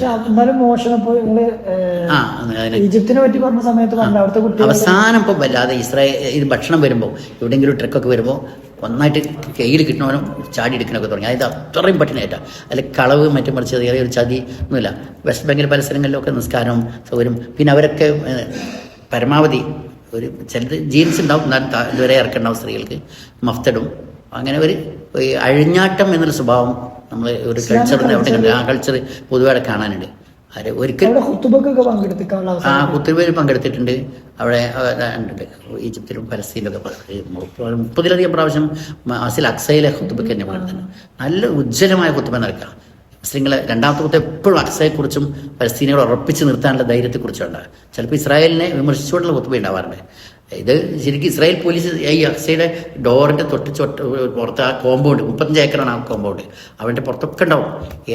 ഈജിപ്തിനെ പറ്റി പറഞ്ഞ സമയത്ത് അവസാനം ഇപ്പൊ വല്ലാതെ ഇസ്രായേൽ ഭക്ഷണം വരുമ്പോൾ എവിടെയെങ്കിലും ട്രക്കൊക്കെ വരുമ്പോൾ ഒന്നായിട്ട് കയ്യിൽ കിട്ടണവനും ചാടി എടുക്കണമൊക്കെ തുടങ്ങി. അതായത് അത്രയും പട്ടിണിയായിട്ടാണ്. അതിൽ കളവ് മറ്റും മറിച്ച് ചെറിയ ഒരു ചതി ഒന്നുമില്ല. വെസ്റ്റ് ബാങ്കിലെ പല സ്ഥലങ്ങളിലൊക്കെ നിസ്കാരവും സൗകര്യം. പിന്നെ അവരൊക്കെ പരമാവധി ഒരു ചിലത് ജീൻസ് ഉണ്ടാവും, എന്നാലും ഇതുവരെ ഇറക്കുണ്ടാവും സ്ത്രീകൾക്ക്, മഫ്തടും. അങ്ങനെ ഒരു അഴിഞ്ഞാട്ടം എന്നൊരു സ്വഭാവം നമ്മൾ ഒരു കൾച്ചറിന് അവിടെ ആ കൾച്ചർ പൊതുവെ അവിടെ കാണാനുണ്ട്. ഒരിക്കലും കുത്തുബയിൽ പങ്കെടുത്തിട്ടുണ്ട്. അവിടെ ഉണ്ട് ഈജിപ്തിലും പലസ്തീനിലൊക്കെ 30-ലധികം പ്രാവശ്യം അസിൽ അക്സയിലെ കുത്തുബയ്ക്ക് തന്നെ പങ്കെടുത്തിട്ടുണ്ട്. നല്ല ഉജ്ജ്വലമായ കുത്തുബ നടക്കുക. മുസ്ലിങ്ങളെ രണ്ടാമത്തെ കുത്ത് എപ്പോഴും അക്സയെക്കുറിച്ചും പലസ്തീനികളെ ഉറപ്പിച്ച് നിർത്താനുള്ള ധൈര്യത്തെക്കുറിച്ചുണ്ട്. ചിലപ്പോൾ ഇസ്രായേലിനെ വിമർശിച്ചുകൊണ്ടുള്ള കുത്തുബ ഉണ്ടാവാറുണ്ട്. ഇത് ശരിക്കും ഇസ്രായേൽ പോലീസ് ഈ അക്സയുടെ ഡോറിൻ്റെ പുറത്ത് ആ കോമ്പൗണ്ട് 35 ഏക്കറാണ് ആ കോമ്പൗണ്ട്. അവൻ്റെ പുറത്തൊക്കെ ഉണ്ടാവും,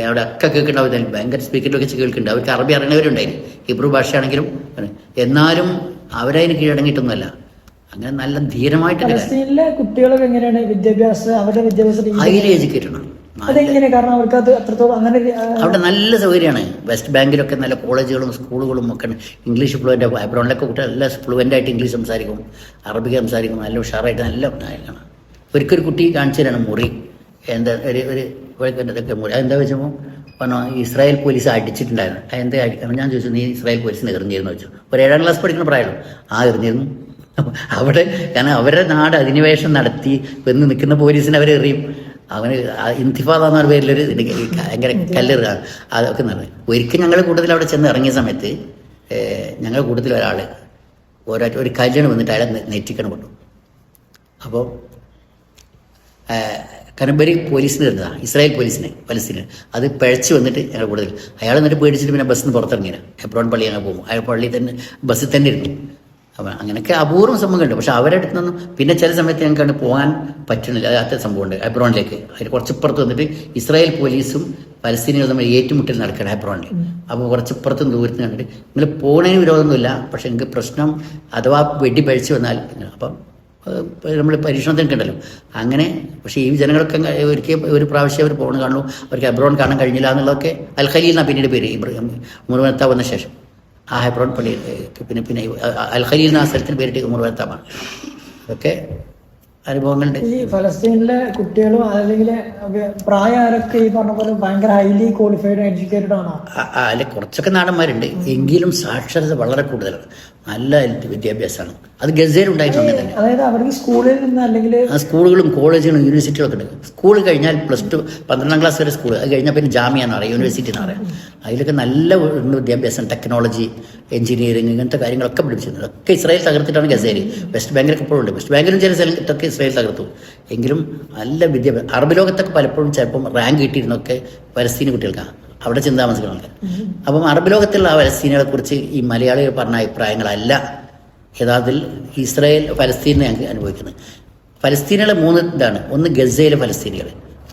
അവിടെ ഒക്കെ കേൾക്കുന്നുണ്ടാവും. ഭയങ്കര സ്പീക്കറിലൊക്കെ വെച്ച് കേൾക്കുന്നുണ്ട്. അവർക്ക് അറബി അറിയുന്നവരുണ്ടായിരുന്നു, ഹിബ്രു ഭാഷയാണെങ്കിലും. എന്നാലും അവരതിന് കീഴടങ്ങിയിട്ടൊന്നുമല്ല. അങ്ങനെ നല്ല ധീരമായിട്ട് കുട്ടികളൊക്കെ എങ്ങനെയാണ് വിദ്യാഭ്യാസം, അവരുടെ വിദ്യാഭ്യാസം ഹൈലി എഡ്യൂക്കേറ്റഡ് ആണ്. അവിടെ നല്ല സൗകര്യമാണ്. വെസ്റ്റ് ബാങ്കിലൊക്കെ നല്ല കോളേജുകളും സ്കൂളുകളും ഒക്കെ ഇംഗ്ലീഷ് ഫ്ലുവൻ്റ്. എബ്രോണിലൊക്കെ കുട്ടികൾ നല്ല ഫ്ലുവൻ്റായിട്ട് ഇംഗ്ലീഷ് സംസാരിക്കും, അറബിക് സംസാരിക്കും, നല്ല ഉഷാറായിട്ട് നല്ല ആണ്. ഒരിക്കലൊരു കുട്ടി കാണിച്ചു തരാണ് മുറി, എന്താ ഒരു മുറി. അതെന്താ വെച്ചപ്പോൾ പറഞ്ഞു ഇസ്രായേൽ പോലീസ് അടിച്ചിട്ടുണ്ടായിരുന്നു. എന്താ അടിക്കണം ഞാൻ ചോദിച്ചു, നീ ഇസ്രായേൽ പോലീസിന് എറിഞ്ഞിരുന്നു വെച്ചു. ഒരു 7ാം ക്ലാസ് പഠിക്കുന്ന പ്രായമുള്ളൂ. എറിഞ്ഞിരുന്നു. അവിടെ കാരണം അവരുടെ നാട് അധിനിവേശം നടത്തി വന്ന് നിൽക്കുന്ന പോലീസിനെ അവരെറിയും. അവന് ഇന്തിഫാദ എന്ന പേരിലൊരു ഭയങ്കര കല്ലെറുകയാണ് അതൊക്കെ നടന്നത്. ഒരിക്കൽ ഞങ്ങളുടെ കൂട്ടത്തിൽ അവിടെ ചെന്ന് ഇറങ്ങിയ സമയത്ത് ഞങ്ങളുടെ കൂട്ടത്തിൽ ഒരാൾ ഒരു കല്യാണം വന്നിട്ട് അയാളെ നെറ്റിക്കണം കൊണ്ടു. അപ്പോൾ കാരണം ഇവർ പോലീസിന് തരുന്നതാണ്, ഇസ്രായേൽ പോലീസിനെ പലസ്തീന്. അത് പിഴച്ച് വന്നിട്ട് ഞങ്ങളുടെ കൂട്ടത്തിൽ അയാൾ എന്നിട്ട് പേടിച്ചിട്ട് പിന്നെ ബസ്സിൽ നിന്ന് പുറത്തിറങ്ങിയാണ്. ഹെബ്രോൺ പള്ളി അങ്ങനെ പോകും, അയാൾ പള്ളി തന്നെ ബസ്സിൽ തന്നെ ഇരുന്നു. അപ്പം അങ്ങനെയൊക്കെ അപൂർവം സംഭവം ഉണ്ട്. പക്ഷെ അവരുടെ അടുത്ത് നിന്നും പിന്നെ ചില സമയത്ത് ഞങ്ങൾക്ക് പോകാൻ പറ്റണില്ല. അല്ലാത്ത സംഭവമുണ്ട് ഹെബ്രോണിലേക്ക്. അതിന് കുറച്ചിപ്പുറത്ത് വന്നിട്ട് ഇസ്രായേൽ പോലീസും പലസ്തീനികളും തമ്മിൽ ഏറ്റുമുട്ടൽ നടക്കണം ഹെബ്രോണിൽ. അപ്പോൾ കുറച്ചിപ്പുറത്തും ദൂരത്ത് കണ്ടിട്ട് നിങ്ങൾ പോണതിന് വിരോധമൊന്നുമില്ല, പക്ഷെ നിങ്ങൾക്ക് പ്രശ്നം അഥവാ വെടി പഴിച്ചു വന്നാൽ അപ്പം നമ്മൾ പരീക്ഷണത്തിന് ഉണ്ടല്ലോ അങ്ങനെ. പക്ഷേ ഈ ജനങ്ങൾക്ക് ഒരിക്കൽ ഒരു പ്രാവശ്യം അവർ പോകണം കാണുള്ളൂ, അവർക്ക് ഹെബ്രോൺ കാണാൻ കഴിഞ്ഞില്ല എന്നുള്ളതൊക്കെ അൽ ഖലീൽ എന്നാണ് പിന്നീട് പേര് മുറുവനത്ത വന്ന ശേഷം. ആ ഹെബ്രോൺ പള്ളി പിന്നെ അൽ ഖലീൽ എന്ന ആ സ്ഥലത്തിന് പേരിട്ട് മുറുവനത്താമാണ്. അതൊക്കെ അനുഭവങ്ങളുണ്ട്. ഈ ഫലസ്തീനിലെ കുട്ടികളും അല്ലെങ്കിൽ പ്രായമാരൊക്കെ ഈ പറഞ്ഞ പോലെ ഭയങ്കര ഹൈലി ക്വാളിഫൈഡ് എഡ്യൂക്കേറ്റഡ് ആണോ? അല്ല, കുറച്ചൊക്കെ നാടന്മാരുണ്ട്, എങ്കിലും സാക്ഷരത വളരെ കൂടുതലാണ്, നല്ല വിദ്യാഭ്യാസമാണ്. അത് ഗസയിലുണ്ടായിരുന്നു അങ്ങനെ തന്നെ. അതായത് അവർക്ക് സ്കൂളിൽ നിന്ന് അല്ലെങ്കിൽ സ്കൂളുകളും കോളേജുകളും യൂണിവേഴ്സിറ്റികളൊക്കെ ഉണ്ട്. സ്കൂൾ കഴിഞ്ഞാൽ +2 12ാം ക്ലാസ് വരെ സ്കൂൾ, അത് കഴിഞ്ഞാൽ പിന്നെ ജാമ്യ എന്ന് പറയാം, യൂണിവേഴ്സിറ്റി എന്ന് പറയാം. അതിലൊക്കെ നല്ല വിദ്യാഭ്യാസം, ടെക്നോളജി, എഞ്ചിനീയറിംഗ്, ഇങ്ങനത്തെ കാര്യങ്ങളൊക്കെ പഠിപ്പിച്ചിരുന്നത്. ഒക്കെ ഇസ്രായേൽ തകർത്തിട്ടാണ് ഗസയിൽ. വെസ്റ്റ് ബാങ്കിലൊക്കെ ഇപ്പോഴും ഉണ്ട്. വെസ്റ്റ് ബാങ്കിലും ചില സ്ഥലത്തൊക്കെ ഇസ്രായേൽ തകർത്തു. എങ്കിലും നല്ല വിദ്യാഭ്യാസം. അറബ് ലോകത്തൊക്കെ പലപ്പോഴും ചിലപ്പം റാങ്ക് കിട്ടിയിരുന്നൊക്കെ പലസ്തീനി കുട്ടികൾക്കാണ്, അവിടെ ചെന്ന് താമസിക്കുന്ന ആൾക്കാർ. അപ്പം അറബ് ലോകത്തുള്ള ആ പലസ്തീനികളെ കുറിച്ച് ഈ മലയാളികൾ പറഞ്ഞ അഭിപ്രായങ്ങളല്ല യഥാർത്ഥത്തിൽ ഇസ്രായേൽ ഫലസ്തീനെ അനുഭവിക്കുന്നത്. ഫലസ്തീനികളെ 3 ഇതാണ്. ഒന്ന് ഗസയിലെ ഫലസ്തീനികൾ,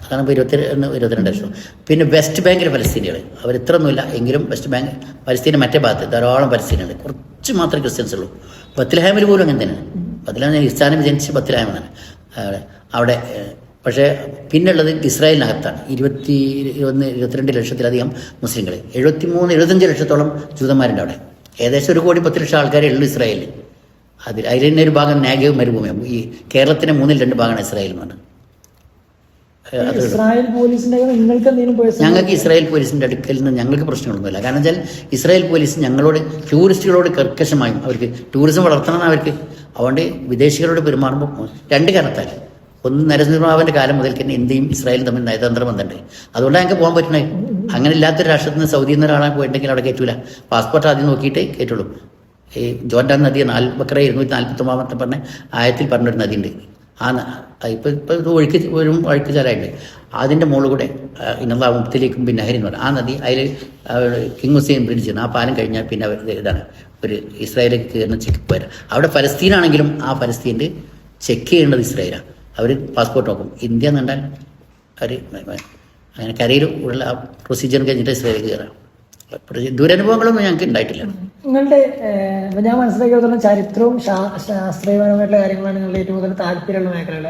അതാണ് ഇപ്പോൾ 22 ലക്ഷം. പിന്നെ വെസ്റ്റ് ബാങ്കിലെ ഫലസ്തീനികൾ, അവർ ഇത്രയൊന്നുമില്ല എങ്കിലും വെസ്റ്റ് ബാങ്ക് ഫലസ്തീൻ്റെ മറ്റേ ഭാഗത്ത് ധാരാളം ഫലസ്തീനുണ്ട്, കുറച്ച് മാത്രമേ ക്രിസ്ത്യൻസ് ഉള്ളൂ. ബത്ലഹേമിൽ പോലും അങ്ങനെ തന്നെയാണ്. ബത്ലഹേം ഇസ്ലാമിൽ ജനിച്ച് ബത്ലഹേമെന്നാണ് അവിടെ. പക്ഷേ പിന്നുള്ളത് ഇസ്രായേലിനകത്താണ് 22 ലക്ഷത്തിലധികം മുസ്ലിങ്ങൾ, 75 ലക്ഷത്തോളം ജൂതന്മാരുണ്ട് അവിടെ. ഏകദേശം 1,10 ലക്ഷം ആൾക്കാരേ ഉള്ളൂ ഇസ്രായേലിൽ. അതിൽ തന്നെ ഒരു ഭാഗം നാഗേവ് മരുഭൂമിയാണ്. ഈ കേരളത്തിൻ്റെ 2 ഭാഗമാണ് ഇസ്രായേൽ എന്ന് പറഞ്ഞത്. ഞങ്ങൾക്ക് ഇസ്രായേൽ പോലീസിൻ്റെ അടുക്കൽ നിന്ന് ഞങ്ങൾക്ക് പ്രശ്നങ്ങളൊന്നുമില്ല. കാരണം വെച്ചാൽ ഇസ്രായേൽ പോലീസ് ഞങ്ങളോട്, ടൂറിസ്റ്റുകളോട് കർക്കശമായും, അവർക്ക് ടൂറിസം വളർത്തണം അവർക്ക്. അതുകൊണ്ട് വിദേശികളോട് പെരുമാറുമ്പോൾ 2 കാരണത്താൽ. ഒന്ന്, നരസിംഹറാവുവിൻ്റെ കാലം മുതൽക്ക് തന്നെ ഇന്ത്യയും ഇസ്രായേലും തമ്മിൽ നയതന്ത്ര ബന്ധമുണ്ട്. അതുകൊണ്ടാണ് ഞങ്ങൾക്ക് പോകാൻ പറ്റണേ. അങ്ങനെ ഇല്ലാത്തൊരു രാഷ്ട്രത്തിൽ നിന്ന് സൗദിയിൽ നിന്ന് ഒരാളെ പോയിട്ടുണ്ടെങ്കിൽ അവിടെ കയറ്റൂല. പാസ്പോർട്ട് ആദ്യം നോക്കിയിട്ടേ കയറ്റുള്ളൂ. ഈ ജോർഡാൻ നദി 4 249 പറഞ്ഞ ആയത്തിൽ പറഞ്ഞൊരു നദിയുണ്ട്. ഇപ്പോൾ ഇത് ഒഴുക്ക് ചാലായിട്ടുണ്ട്. അതിൻ്റെ മുകളിൽ കൂടെ ഇന്നത്തെ മുത്തിലേക്കും പിന്നെ നഹരി എന്ന് പറയും ആ നദി. അതിൽ കിങ് ഹുസൈൻ ബ്രിഡ്ജ്, ആ പാലം കഴിഞ്ഞാൽ പിന്നെ ഇതാണ് ഒരു ഇസ്രായേലിലേക്ക് കയറുന്ന ചെക്ക് പോരാ. അവിടെ ഫലസ്തീനാണെങ്കിലും ആ ഫലസ്തീനിൽ ചെക്ക് ചെയ്യേണ്ടത് ഇസ്രായേലാണ്. അവർ പാസ്പോർട്ട് നോക്കും. ഇന്ത്യ എന്ന് കണ്ടാൽ അവർ അങ്ങനെ കരയിൽ ഉള്ള പ്രൊസീജിയർ കഴിഞ്ഞിട്ട് ഇസ്രായേലിലേക്ക് കയറാം. ദുരനുഭവങ്ങളൊന്നും ഞങ്ങൾക്ക് ഉണ്ടായിട്ടില്ല. നിങ്ങളുടെ ഞാൻ മനസ്സിലാക്കിയെടുത്തോളം ചരിത്രവും ശാസ്ത്രീയപരമായിട്ടുള്ള കാര്യങ്ങളാണ് നിങ്ങളുടെ ഏറ്റവും കൂടുതൽ താല്പര്യമുള്ള മേഖലകൾ.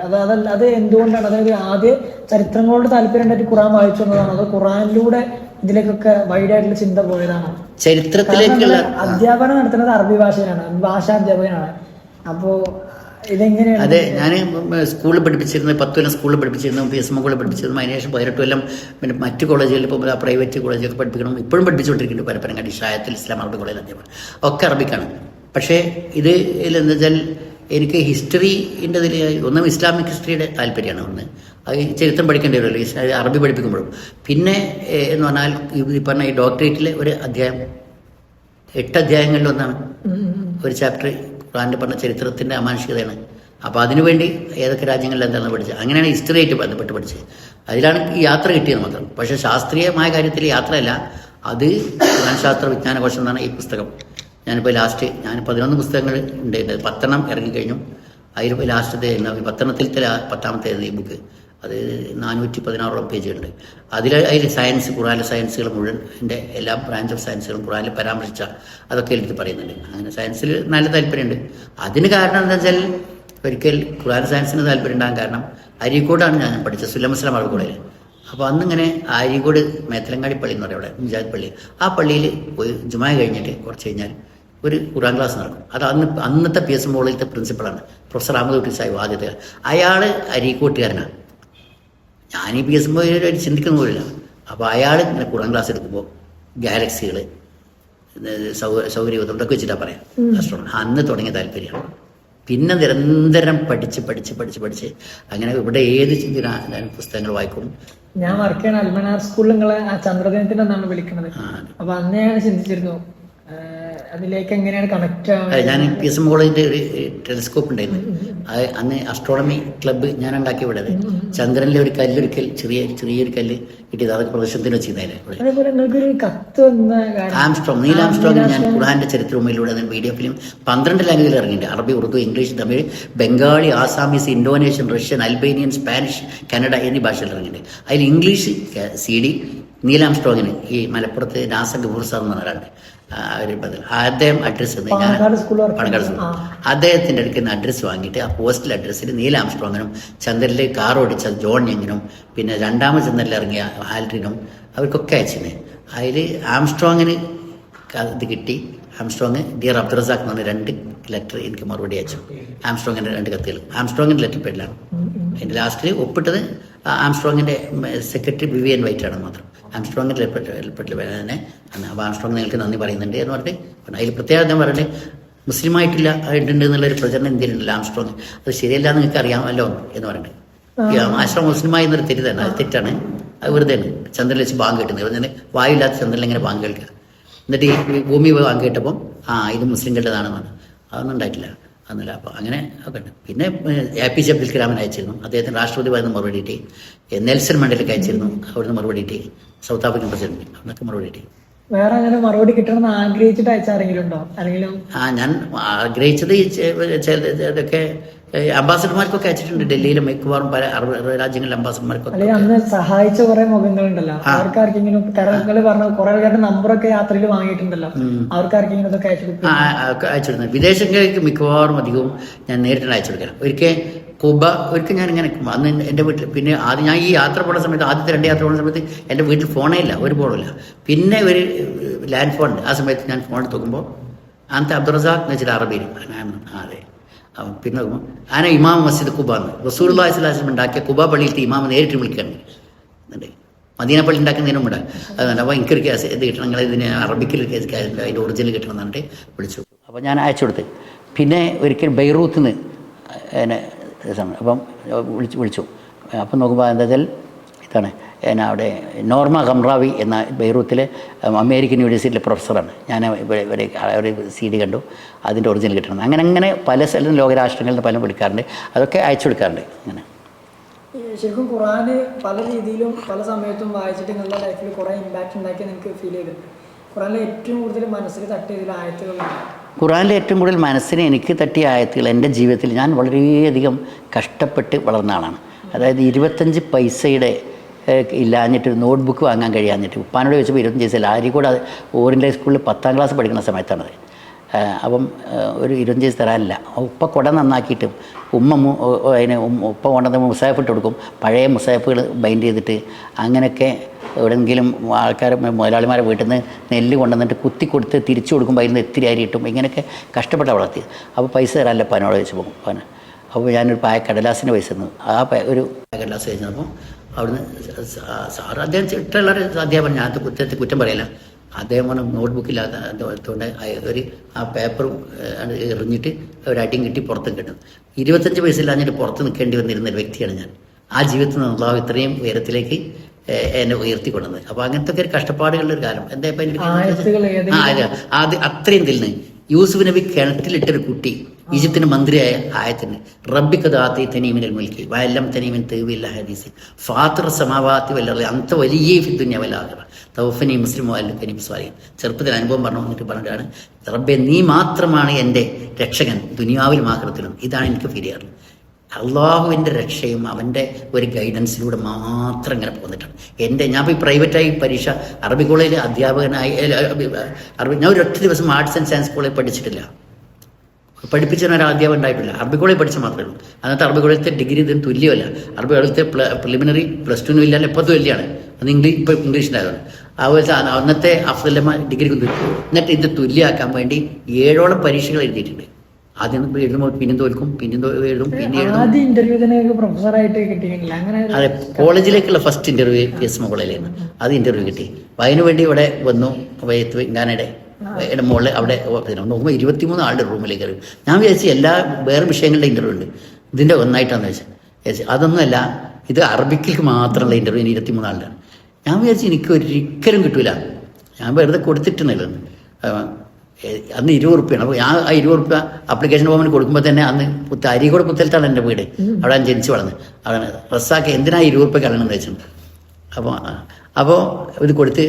അത് എന്തുകൊണ്ടാണ്? അതായത് ആദ്യം ചരിത്രങ്ങളോട് താല്പര്യം ഉണ്ടായിട്ട് ഖുറാൻ വായിച്ചു വന്നതാണോ, അതോ ഖുറാനിലൂടെ ഇതിലേക്കൊക്കെ വൈഡായിട്ടുള്ള ചിന്ത പോയതാണോ? ചരിത്രത്തിലേക്കുള്ള അധ്യാപനം നടത്തുന്നത് അറബി ഭാഷയിലാണ്, ഭാഷാധ്യാപകനാണ്. അപ്പോൾ ഇതെങ്ങനെയാണ്? അതെ, ഞാൻ സ്കൂളിൽ പഠിപ്പിച്ചിരുന്നത് 10 കൊല്ലം സ്കൂളിൽ പഠിപ്പിച്ചിരുന്നു, PSM കോളേജിൽ പഠിപ്പിച്ചിരുന്നു. അതിനുശേഷം 18 കൊല്ലം പിന്നെ മറ്റ് കോളേജുകളിൽ ഇപ്പോൾ പ്രൈവറ്റ് കോളേജൊക്കെ പഠിപ്പിക്കണം. ഇപ്പോഴും പഠിപ്പിച്ചുകൊണ്ടിരിക്കുന്നുണ്ട്. പരപ്പനങ്ങാടി ഷായത്തുൽ ഇസ്ലാം അറബി കോളേജിൽ അധ്യാപനം ഒക്കെ അറബിക്കാണ്. പക്ഷേ ഇതിലെന്ന് വെച്ചാൽ എനിക്ക് ഹിസ്റ്ററിൻ്റെ ഒന്നും ഇസ്ലാമിക് ഹിസ്റ്ററിയുടെ താല്പര്യമാണ്. ഒന്ന് അത് ചരിത്രം പഠിക്കേണ്ടി വരുമല്ലോ അറബി പഠിപ്പിക്കുമ്പോഴും. പിന്നെ എന്ന് പറഞ്ഞാൽ ഈ പറഞ്ഞ ഈ ഡോക്ടറേറ്റിലെ ഒരു അധ്യായം 8 അധ്യായങ്ങളിലൊന്നാണ് ഒരു ചാപ്റ്റർ ഖുർആനിൽ പറഞ്ഞ ചരിത്രത്തിൻ്റെ അമാനുഷികതയാണ്. അപ്പോൾ അതിനുവേണ്ടി ഏതൊക്കെ രാജ്യങ്ങളിൽ എന്താണെന്ന് പഠിച്ചത്, അങ്ങനെയാണ് ഹിസ്റ്ററിയായിട്ട് ബന്ധപ്പെട്ട് പഠിച്ചത്. അതിലാണ് ഈ യാത്ര കിട്ടിയത് മാത്രം. പക്ഷേ ശാസ്ത്രീയമായ കാര്യത്തിൽ യാത്രയല്ല, അത് ഖുർആൻ വിജ്ഞാനകോശം എന്നാണ് ഈ പുസ്തകം. ഞാനിപ്പോൾ ലാസ്റ്റ് 11 പുസ്തകങ്ങൾ ഉണ്ട്, 10 ഇറങ്ങിക്കഴിഞ്ഞു. അതിലിപ്പോൾ ലാസ്റ്റത്തെ 10 10ാമത്തെ ഈ ബുക്ക്, അത് 416 പേജുണ്ട്. അതിൽ സയൻസ്, ഖുറാനിലെ സയൻസുകൾ മുഴുവൻ എൻ്റെ എല്ലാ ബ്രാഞ്ച് ഓഫ് സയൻസുകളും ഖുറാനിൽ പരാമർശിച്ച അതൊക്കെ എടുത്ത് പറയുന്നുണ്ട്. അങ്ങനെ സയൻസിൽ നല്ല താല്പര്യമുണ്ട്. അതിന് കാരണം എന്താ വെച്ചാൽ ഒരിക്കൽ ഖുറാൻ സയൻസിന് താല്പര്യം ഉണ്ടാകാൻ കാരണം അരീക്കോടാണ് ഞാൻ പഠിച്ചത്, സുല്ലമസ്ലാം അറബി കോളേജിൽ. അപ്പോൾ അന്നിങ്ങനെ അരീക്കോട് മേത്തലങ്ങാടി പള്ളി എന്ന് പറയും, അവിടെ മുജാഹിദ് പള്ളി. ആ പള്ളിയിൽ പോയി ജുമാ കഴിഞ്ഞിട്ട് കുറച്ച് കഴിഞ്ഞാൽ ഒരു ഖുറാൻ ക്ലാസ് നടക്കും. അത് അന്നത്തെ PSM കോളേജിലത്തെ പ്രിൻസിപ്പളാണ് പ്രൊഫസർ അഹമ്മദ് കുട്ടി സാഹിബ് ആദ്യത്തെ. അയാൾ അരീക്കോട്ടുകാരനാണ്. ഞാൻ ഈ PSM ചിന്തിക്കുന്ന പോലില്ല. അപ്പോൾ അയാൾ ഇങ്ങനെ ഖുറാൻ ക്ലാസ് എടുക്കുമ്പോൾ ഗാലക്സികൾ, സൗകര്യം ഇതൊക്കെ വെച്ചിട്ടാണ് പറയാം ആസ്ട്രോണമി. അന്ന് തുടങ്ങിയ താല്പര്യമാണ്. പിന്നെ നിരന്തരം പഠിച്ച് അങ്ങനെ ഇവിടെ ഏത് പുസ്തകങ്ങൾ വായിക്കും. ഞാൻ വർക്ക് ചെയ്യണ അൽമനാർ സ്കൂളിൽ നിങ്ങളെ ആ ചന്ദ്രദിനത്തിന് എന്നാണ് വിളിക്കുന്നത്. അപ്പൊ അന്ന് ഞാൻ ചിന്തിച്ചിരുന്നു അതിലേക്ക് എങ്ങനെയാണ് കണക്ട് ആവുക. ഞാൻ PSM കോളേജിന്റെ ഒരു ടെലിസ്കോപ്പ് ഉണ്ടായിരുന്നു. അത് അന്ന് അസ്ട്രോണമി ക്ലബ്ബ് ഞാൻ ഉണ്ടാക്കി വിടത്. ചന്ദ്രനിലെ ഒരു കല്ലൊരിക്കൽ ചെറിയൊരു കല്ല് കിട്ടിയത്, അതൊക്കെ പ്രദർശനത്തിന് വെച്ചിരുന്നതിന്. നീൽ ആംസ്ട്രോങ്ങിന് ഞാൻ ഖുർആന്റെ ചരിത്രഭൂമിയിലൂടെ വീഡിയോ ഫിലിം 12 ലാംഗ്വേജിൽ ഇറങ്ങിയിട്ടുണ്ട്. അറബി, Urdu, English, Tamil, Bengali, Assamese, Indonesian, Russian, Albanian, Spanish, Kannada എന്നീ ഭാഷയിൽ ഇറങ്ങിയിട്ടുണ്ട്. അതിൽ ഇംഗ്ലീഷ് CD നീൽ ആംസ്ട്രോങ്ങിന് ഈ മലപ്പുറത്ത് നാസ ഗഫൂർ സാർ എന്ന് പറഞ്ഞ ഒരു ബദൽ അദ്ദേഹം അഡ്രസ്സ് തന്നു. ഞാൻ പാണക്കാട് സ്കൂൾ അദ്ദേഹത്തിൻ്റെ അടുക്കൽ നിന്ന് അഡ്രസ്സ് വാങ്ങിയിട്ട് ആ പോസ്റ്റൽ അഡ്രസ്സിൽ നീൽ ആംസ്ട്രോങ്ങിനും ചന്ദ്രനിൽ കാർ ഓടിച്ച ജോൺ യങ്ങിനും പിന്നെ രണ്ടാമത് ചന്ദ്രനിൽ ഇറങ്ങിയ ആൽഡ്രിനും അവർക്കൊക്കെ അയച്ചിന്. അതിൽ ആംസ്ട്രോങ്ങിന് ഇത് കിട്ടി. ആംസ്ട്രോങ് ഡിയർ അബ്ദുറസാഖ് എന്ന് പറഞ്ഞ 2 ലെറ്റർ എനിക്ക് മറുപടി അയച്ചു. ആംസ്ട്രോങ്ങിൻ്റെ 2 കത്തുകൾ ആംസ്ട്രോങ്ങിൻ്റെ ലെറ്റർ പേരിലാണ്. അതിൻ്റെ ലാസ്റ്റിൽ ഒപ്പിട്ടത് ആംസ്ട്രോങ്ങിൻ്റെ സെക്രട്ടറി വിവിയൻ വൈറ്റ് ആണ് മാത്രം. ആംസ്ട്രോങ്ങിൻ്റെ ലെറ്റർ തന്നെ അപ്പോൾ ആംസ്ട്രോങ് നിങ്ങൾക്ക് നന്ദി പറയുന്നുണ്ട് എന്ന് പറഞ്ഞിട്ട് അതിൽ പ്രത്യേകത പറഞ്ഞിട്ട് മുസ്ലിമായിട്ടില്ല ഉണ്ട് എന്നുള്ളൊരു പ്രചരണം ഇന്ത്യയിലുണ്ടല്ലോ ആംസ്ട്രോങ്, അത് ശരിയല്ല നിങ്ങൾക്ക് അറിയാമല്ലോ എന്ന് പറഞ്ഞിട്ട്. ആംസ്ട്രോങ് മുസ്ലിമായി എന്നൊരു തെറ്റാണ്, അത് തെറ്റാണ്, അത് വെറുതെയാണ്. ചന്ദ്രനിൽ വെച്ച് ബാങ്ക് കിട്ടുന്നത് ഞാൻ വായില്ലാത്ത ചന്ദ്രനിൽ എങ്ങനെ ബാങ്ക് കേൾക്കുക. എന്നിട്ട് ഈ ഭൂമി ബാങ്ക് കേട്ടപ്പം ഇത് മുസ്ലിങ്ങളുടേതാണെന്നാണ്. അതൊന്നും ഉണ്ടായിട്ടില്ല അന്നില്ല. അപ്പോൾ അങ്ങനെ ഒക്കെ ഉണ്ട്. പിന്നെ APJ അബ്ദുൽ കലാമിന് അയച്ചിരുന്നു, അദ്ദേഹത്തിന് രാഷ്ട്രപതി പറയുന്ന മറുപടി കിട്ടി. നെൽസൺ മണ്ടേലയ്ക്ക് അയച്ചിരുന്നു, അവിടുന്ന് മറുപടി കിട്ടി. സൗത്ത് ആഫ്രിക്കൻ പ്രസിഡന്റ് അവിടുന്നൊക്കെ മറുപടി കിട്ടി. വേറെ അങ്ങനെ മറുപടി കിട്ടണമെന്ന് ആഗ്രഹിച്ചിട്ട് അയച്ചാരെങ്കിലും ഉണ്ടോ? അല്ലെങ്കിലും ഞാൻ ആഗ്രഹിച്ചത് ഇതൊക്കെ അംബാസഡർമാർക്കൊക്കെ അയച്ചിട്ടുണ്ട്. ഡൽഹിയിലും മിക്കവാറും പല രാജ്യങ്ങളിലെ അംബാസഡർമാർക്കൊക്കെ. അന്ന് സഹായിച്ച കുറെ മുഖങ്ങളുണ്ടല്ലോ, അവർക്കാർക്കെങ്കിലും പറഞ്ഞ കുറെ ആൾക്കാരുടെ നമ്പറൊക്കെ യാത്രയിൽ വാങ്ങിയിട്ടുണ്ടല്ലോ, അവർക്കാർക്കെങ്കിലും ഇതൊക്കെ അയച്ചിരുന്നത്. വിദേശങ്ങളിലേക്ക് മിക്കവാറും അധികവും ഞാൻ നേരിട്ടാണ് അയച്ചു കൊടുക്കണം. ഒരിക്കൽ കുബ ഒരിക്കൽ ഞാനിങ്ങനെ അന്ന് എൻ്റെ വീട്ടിൽ, പിന്നെ ആദ്യം ഞാൻ ഈ യാത്ര പോകുന്ന സമയത്ത്, ആദ്യത്തെ 2 യാത്ര പോകുന്ന സമയത്ത് എൻ്റെ വീട്ടിൽ ഫോണേ ഇല്ല, ഒരു ഫോണില്ല. പിന്നെ ഒരു ലാൻഡ് ഫോൺ, ആ സമയത്ത് ഞാൻ ഫോൺ എടുത്ത് നോക്കുമ്പോൾ അന്നത്തെ അബ്ദുറസാഖ് എന്ന് വെച്ചാൽ അറബിയിൽ അതെ. പിന്നെ നോക്കുമ്പോൾ ആന ഇമാം മസ്ജിദ് കുബ എന്ന് റസൂലുള്ളാഹി സ്വല്ലല്ലാഹു അലൈഹി വസല്ലം ഉണ്ടാക്കിയ കുബ പള്ളിയിലത്തെ ഇമാം നേരിട്ട് വിളിക്കുകയാണ്. എന്നിട്ട് മദീന പള്ളി ഉണ്ടാക്കുന്നതിനും കൂടെ അതുകൊണ്ട് അപ്പോൾ എനിക്കൊരു കേസ് ഇത് കിട്ടണം, നിങ്ങൾ ഇതിന് അറബിക്കിൽ കേസ് അതിൻ്റെ ഒറിജിനൽ കിട്ടണം എന്ന് പറഞ്ഞിട്ട് വിളിച്ചു. അപ്പോൾ ഞാൻ അയച്ചു കൊടുത്ത്. പിന്നെ ഒരിക്കൽ ബെയ്റൂത്ത് നിന്ന് എന്നെ അപ്പം വിളിച്ചു. അപ്പം നോക്കുമ്പോൾ എന്താ വെച്ചാൽ ഇതാണ് എന്നെ അവിടെ നോർമ ഖംറാവി എന്ന ബെയ്റൂത്തിലെ അമേരിക്കൻ യൂണിവേഴ്സിറ്റിയിലെ പ്രൊഫസറാണ്. ഞാൻ ഇവിടെ ഒരു CD കണ്ടു, അതിൻ്റെ ഒറിജിനൽ കിട്ടണം. അങ്ങനെ പല സ്ഥലത്തും ലോകരാഷ്ട്രങ്ങളിൽ നിന്ന് പലരും വിളിക്കാറുണ്ട്, അതൊക്കെ അയച്ചു കൊടുക്കാറുണ്ട്. അങ്ങനെ ശരിക്കും ഖുർആന് പല രീതിയിലും പല സമയത്തും വായിച്ചിട്ട് നിങ്ങളുടെ ലൈഫിൽ കുറേ ഇമ്പാക്റ്റ് ഉണ്ടാക്കി നിങ്ങൾക്ക് ഫീൽ ചെയ്തിട്ടുണ്ട്. ഖുർആനിലെ ഏറ്റവും കൂടുതൽ മനസ്സിൽ തട്ടിയതിൽ ആയത്തുകളുണ്ട്. ഖുർആനിലെ ഏറ്റവും കൂടുതൽ മനസ്സിനെ എനിക്ക് തട്ടിയ ആയത്തുകൾ എൻ്റെ ജീവിതത്തിൽ, ഞാൻ വളരെയധികം കഷ്ടപ്പെട്ട് വളർന്ന ആളാണ്. അതായത് 25 പൈസയുടെ ഇല്ലാഞ്ഞിട്ട് നോട്ട്ബുക്ക് വാങ്ങാൻ കഴിയാഞ്ഞിട്ട് ഉപ്പാനോട് ചോദിച്ചപ്പോൾ 25 പൈസ ഇല്ല. അരീക്കോട് ഓറിയൻ്റൽ സ്കൂളിൽ 10ാം ക്ലാസ് പഠിക്കുന്ന സമയത്താണത്. അപ്പം ഒരു 25 പൈസ തരാനില്ല. ഉപ്പ കുട നന്നാക്കിയിട്ടും അതിന് ഉപ്പ കൊണ്ടുവന്ന് മുസാഫിട്ട് കൊടുക്കും, പഴയ മുസാഫുകൾ ബൈൻഡ് ചെയ്തിട്ട്. അങ്ങനെയൊക്കെ എവിടെയെങ്കിലും ആൾക്കാർ മുതലാളിമാരെ വീട്ടിൽ നിന്ന് നെല്ല് കൊണ്ടുവന്നിട്ട് കുത്തി കൊടുത്ത് തിരിച്ചു കൊടുക്കുമ്പോൾ അതിൽ നിന്ന് ഇത്തിരി അരി കിട്ടും. ഇങ്ങനെയൊക്കെ കഷ്ടപ്പെട്ട് വളർത്തി. അപ്പോൾ പൈസ തരാനില്ല പനോട് വെച്ച് പോകും പന. അപ്പോൾ ഞാനൊരു കടലാസിൻ്റെ പൈസ തന്നു. ആ ഒരു കടലാസ് കഴിഞ്ഞപ്പോൾ അവിടുന്ന് സാറ് അദ്ദേഹം ഇട്ടുള്ള അധ്യാപനം, ഞാൻ കുറ്റം പറയില്ല. അദ്ദേഹം നോട്ട്ബുക്കില്ലാത്തതുകൊണ്ട് ആ പേപ്പറും എറിഞ്ഞിട്ട് ഒരടിയും കിട്ടി പുറത്തും കിട്ടും. 25 പൈസ ഇല്ലാഞ്ഞിട്ട് പുറത്ത് നിൽക്കേണ്ടി വന്നിരുന്ന ഒരു വ്യക്തിയാണ് ഞാൻ. ആ ജീവിതത്തിൽ നിന്ന് അള്ളാഹു ഇത്രയും ഉയരത്തിലേക്ക് എന്നെ ഉയർത്തിക്കൊണ്ടുവന്നത്. അപ്പോൾ അങ്ങനത്തെ ഒക്കെ ഒരു കഷ്ടപ്പാടുകളുടെ ഒരു കാലം. എന്താ ഇപ്പം എനിക്ക് അത്രയും ഇതിൽ യൂസുഫ് നബി കിണറ്റിലിട്ടൊരു കുട്ടി ഈജിപ്തിന് മന്ത്രിയായ ആയത്തിന് റബ്ബിക്ക് ദാത്തി തനീമിനൽ മുൽക്കി വയല്ലം തനീമിൻ തേവില്ല ഹദീസ് ഫാത്തിർ സമാവാത്തി വല്ല അന്ത വലിയ ഫിദ്ദുന്യ വല്ലാഹറ തൗഫനി മുസ്ലിമോ അല്ലുക്കനി സ്വാലിഹീൻ. ചെറുപ്പത്തിൽ അനുഭവം പറഞ്ഞു വന്നിട്ട് പറഞ്ഞിട്ടാണ്, റബ്ബെ നീ മാത്രമാണ് എൻ്റെ രക്ഷകൻ ദുനിയാവിലും ആഖിറത്തിലും. ഇതാണ് എനിക്ക് ഫീൽ ചെയ്യാറുള്ളത്. അള്ളാഹുവിൻ്റെ രക്ഷയും അവൻ്റെ ഒരു ഗൈഡൻസിലൂടെ മാത്രം ഇങ്ങനെ പോന്നിട്ടാണ് ഞാൻ ഇപ്പോൾ പ്രൈവറ്റായി പരീക്ഷ അറബി കോളേജിൽ അധ്യാപകനായി ഞാൻ ഒരു ഒറ്റ ദിവസം ആർട്സ് ആൻഡ് സയൻസ് കോളേജ് പഠിച്ചിട്ടില്ല, പഠിപ്പിച്ചൊരു അധ്യാപകം ഉണ്ടായിട്ടില്ല. അറബി കോളേജ് പഠിച്ച മാത്രമേ ഉള്ളൂ. അന്നത്തെ അറബി കോളേജിലത്തെ ഡിഗ്രി ഇതിന് തുല്യമല്ല. അറബി കോളേജിലത്തെ പ്രിലിമിനറി +2 ഇല്ല, 10 ഇല്ലാണ്. അത് ഇപ്പോൾ ഇംഗ്ലീഷിലായതാണ്. അതുപോലെ അന്നത്തെ അഫ്സലമ്മ ഡിഗ്രി എന്നിട്ട് ഇത് തുല്യമാക്കാൻ വേണ്ടി 7ഓളം പരീക്ഷകൾ എഴുതിയിട്ടുണ്ട്. ആദ്യം എഴുതുമ്പോൾ പിന്നെ തോൽക്കും, പിന്നെ എഴുതും, പിന്നെ അതെ. കോളേജിലേക്കുള്ള ഫസ്റ്റ് ഇന്റർവ്യൂ PS കോളേജിലായിരുന്നു. അത് ഇന്റർവ്യൂ കിട്ടി. അപ്പം അതിനു വേണ്ടി ഇവിടെ വന്നു. ഞാനിടെ മുകളിൽ അവിടെ നോക്കുമ്പോൾ 23 ആളുടെ റൂമിലേക്ക് കയറി. ഞാൻ വിചാരിച്ചു എല്ലാ വേറെ വിഷയങ്ങളുടെ ഇന്റർവ്യൂ ഉണ്ട്, ഇതിൻ്റെ ഒന്നായിട്ടാണെന്ന് വെച്ചാൽ അതൊന്നുമല്ല, ഇത് അറബിക്ക് മാത്രമുള്ള ഇന്റർവ്യൂ 23 ആളുടെ. ഞാൻ വിചാരിച്ചു എനിക്ക് ഒരിക്കലും കിട്ടൂല, ഞാൻ വെറുതെ കൊടുത്തിട്ടുണ്ടല്ലോ. അന്ന് 20 റുപ്യാണ്. അപ്പോൾ ഞാൻ ആ 20 റുപ്യ അപ്ലിക്കേഷൻ ഫോമിന് കൊടുക്കുമ്പോൾ തന്നെ അന്ന് അരീക്കോട് പുത്തലത്താണ് എൻ്റെ വീട്, അവിടെ ഞാൻ ജനിച്ചു വളർന്ന്. അവിടെ റസാക്ക് എന്തിനാ 20 റുപ്യ കളയണമെന്ന് വെച്ചിട്ടുണ്ട്. അപ്പോൾ ഇത് കൊടുത്ത്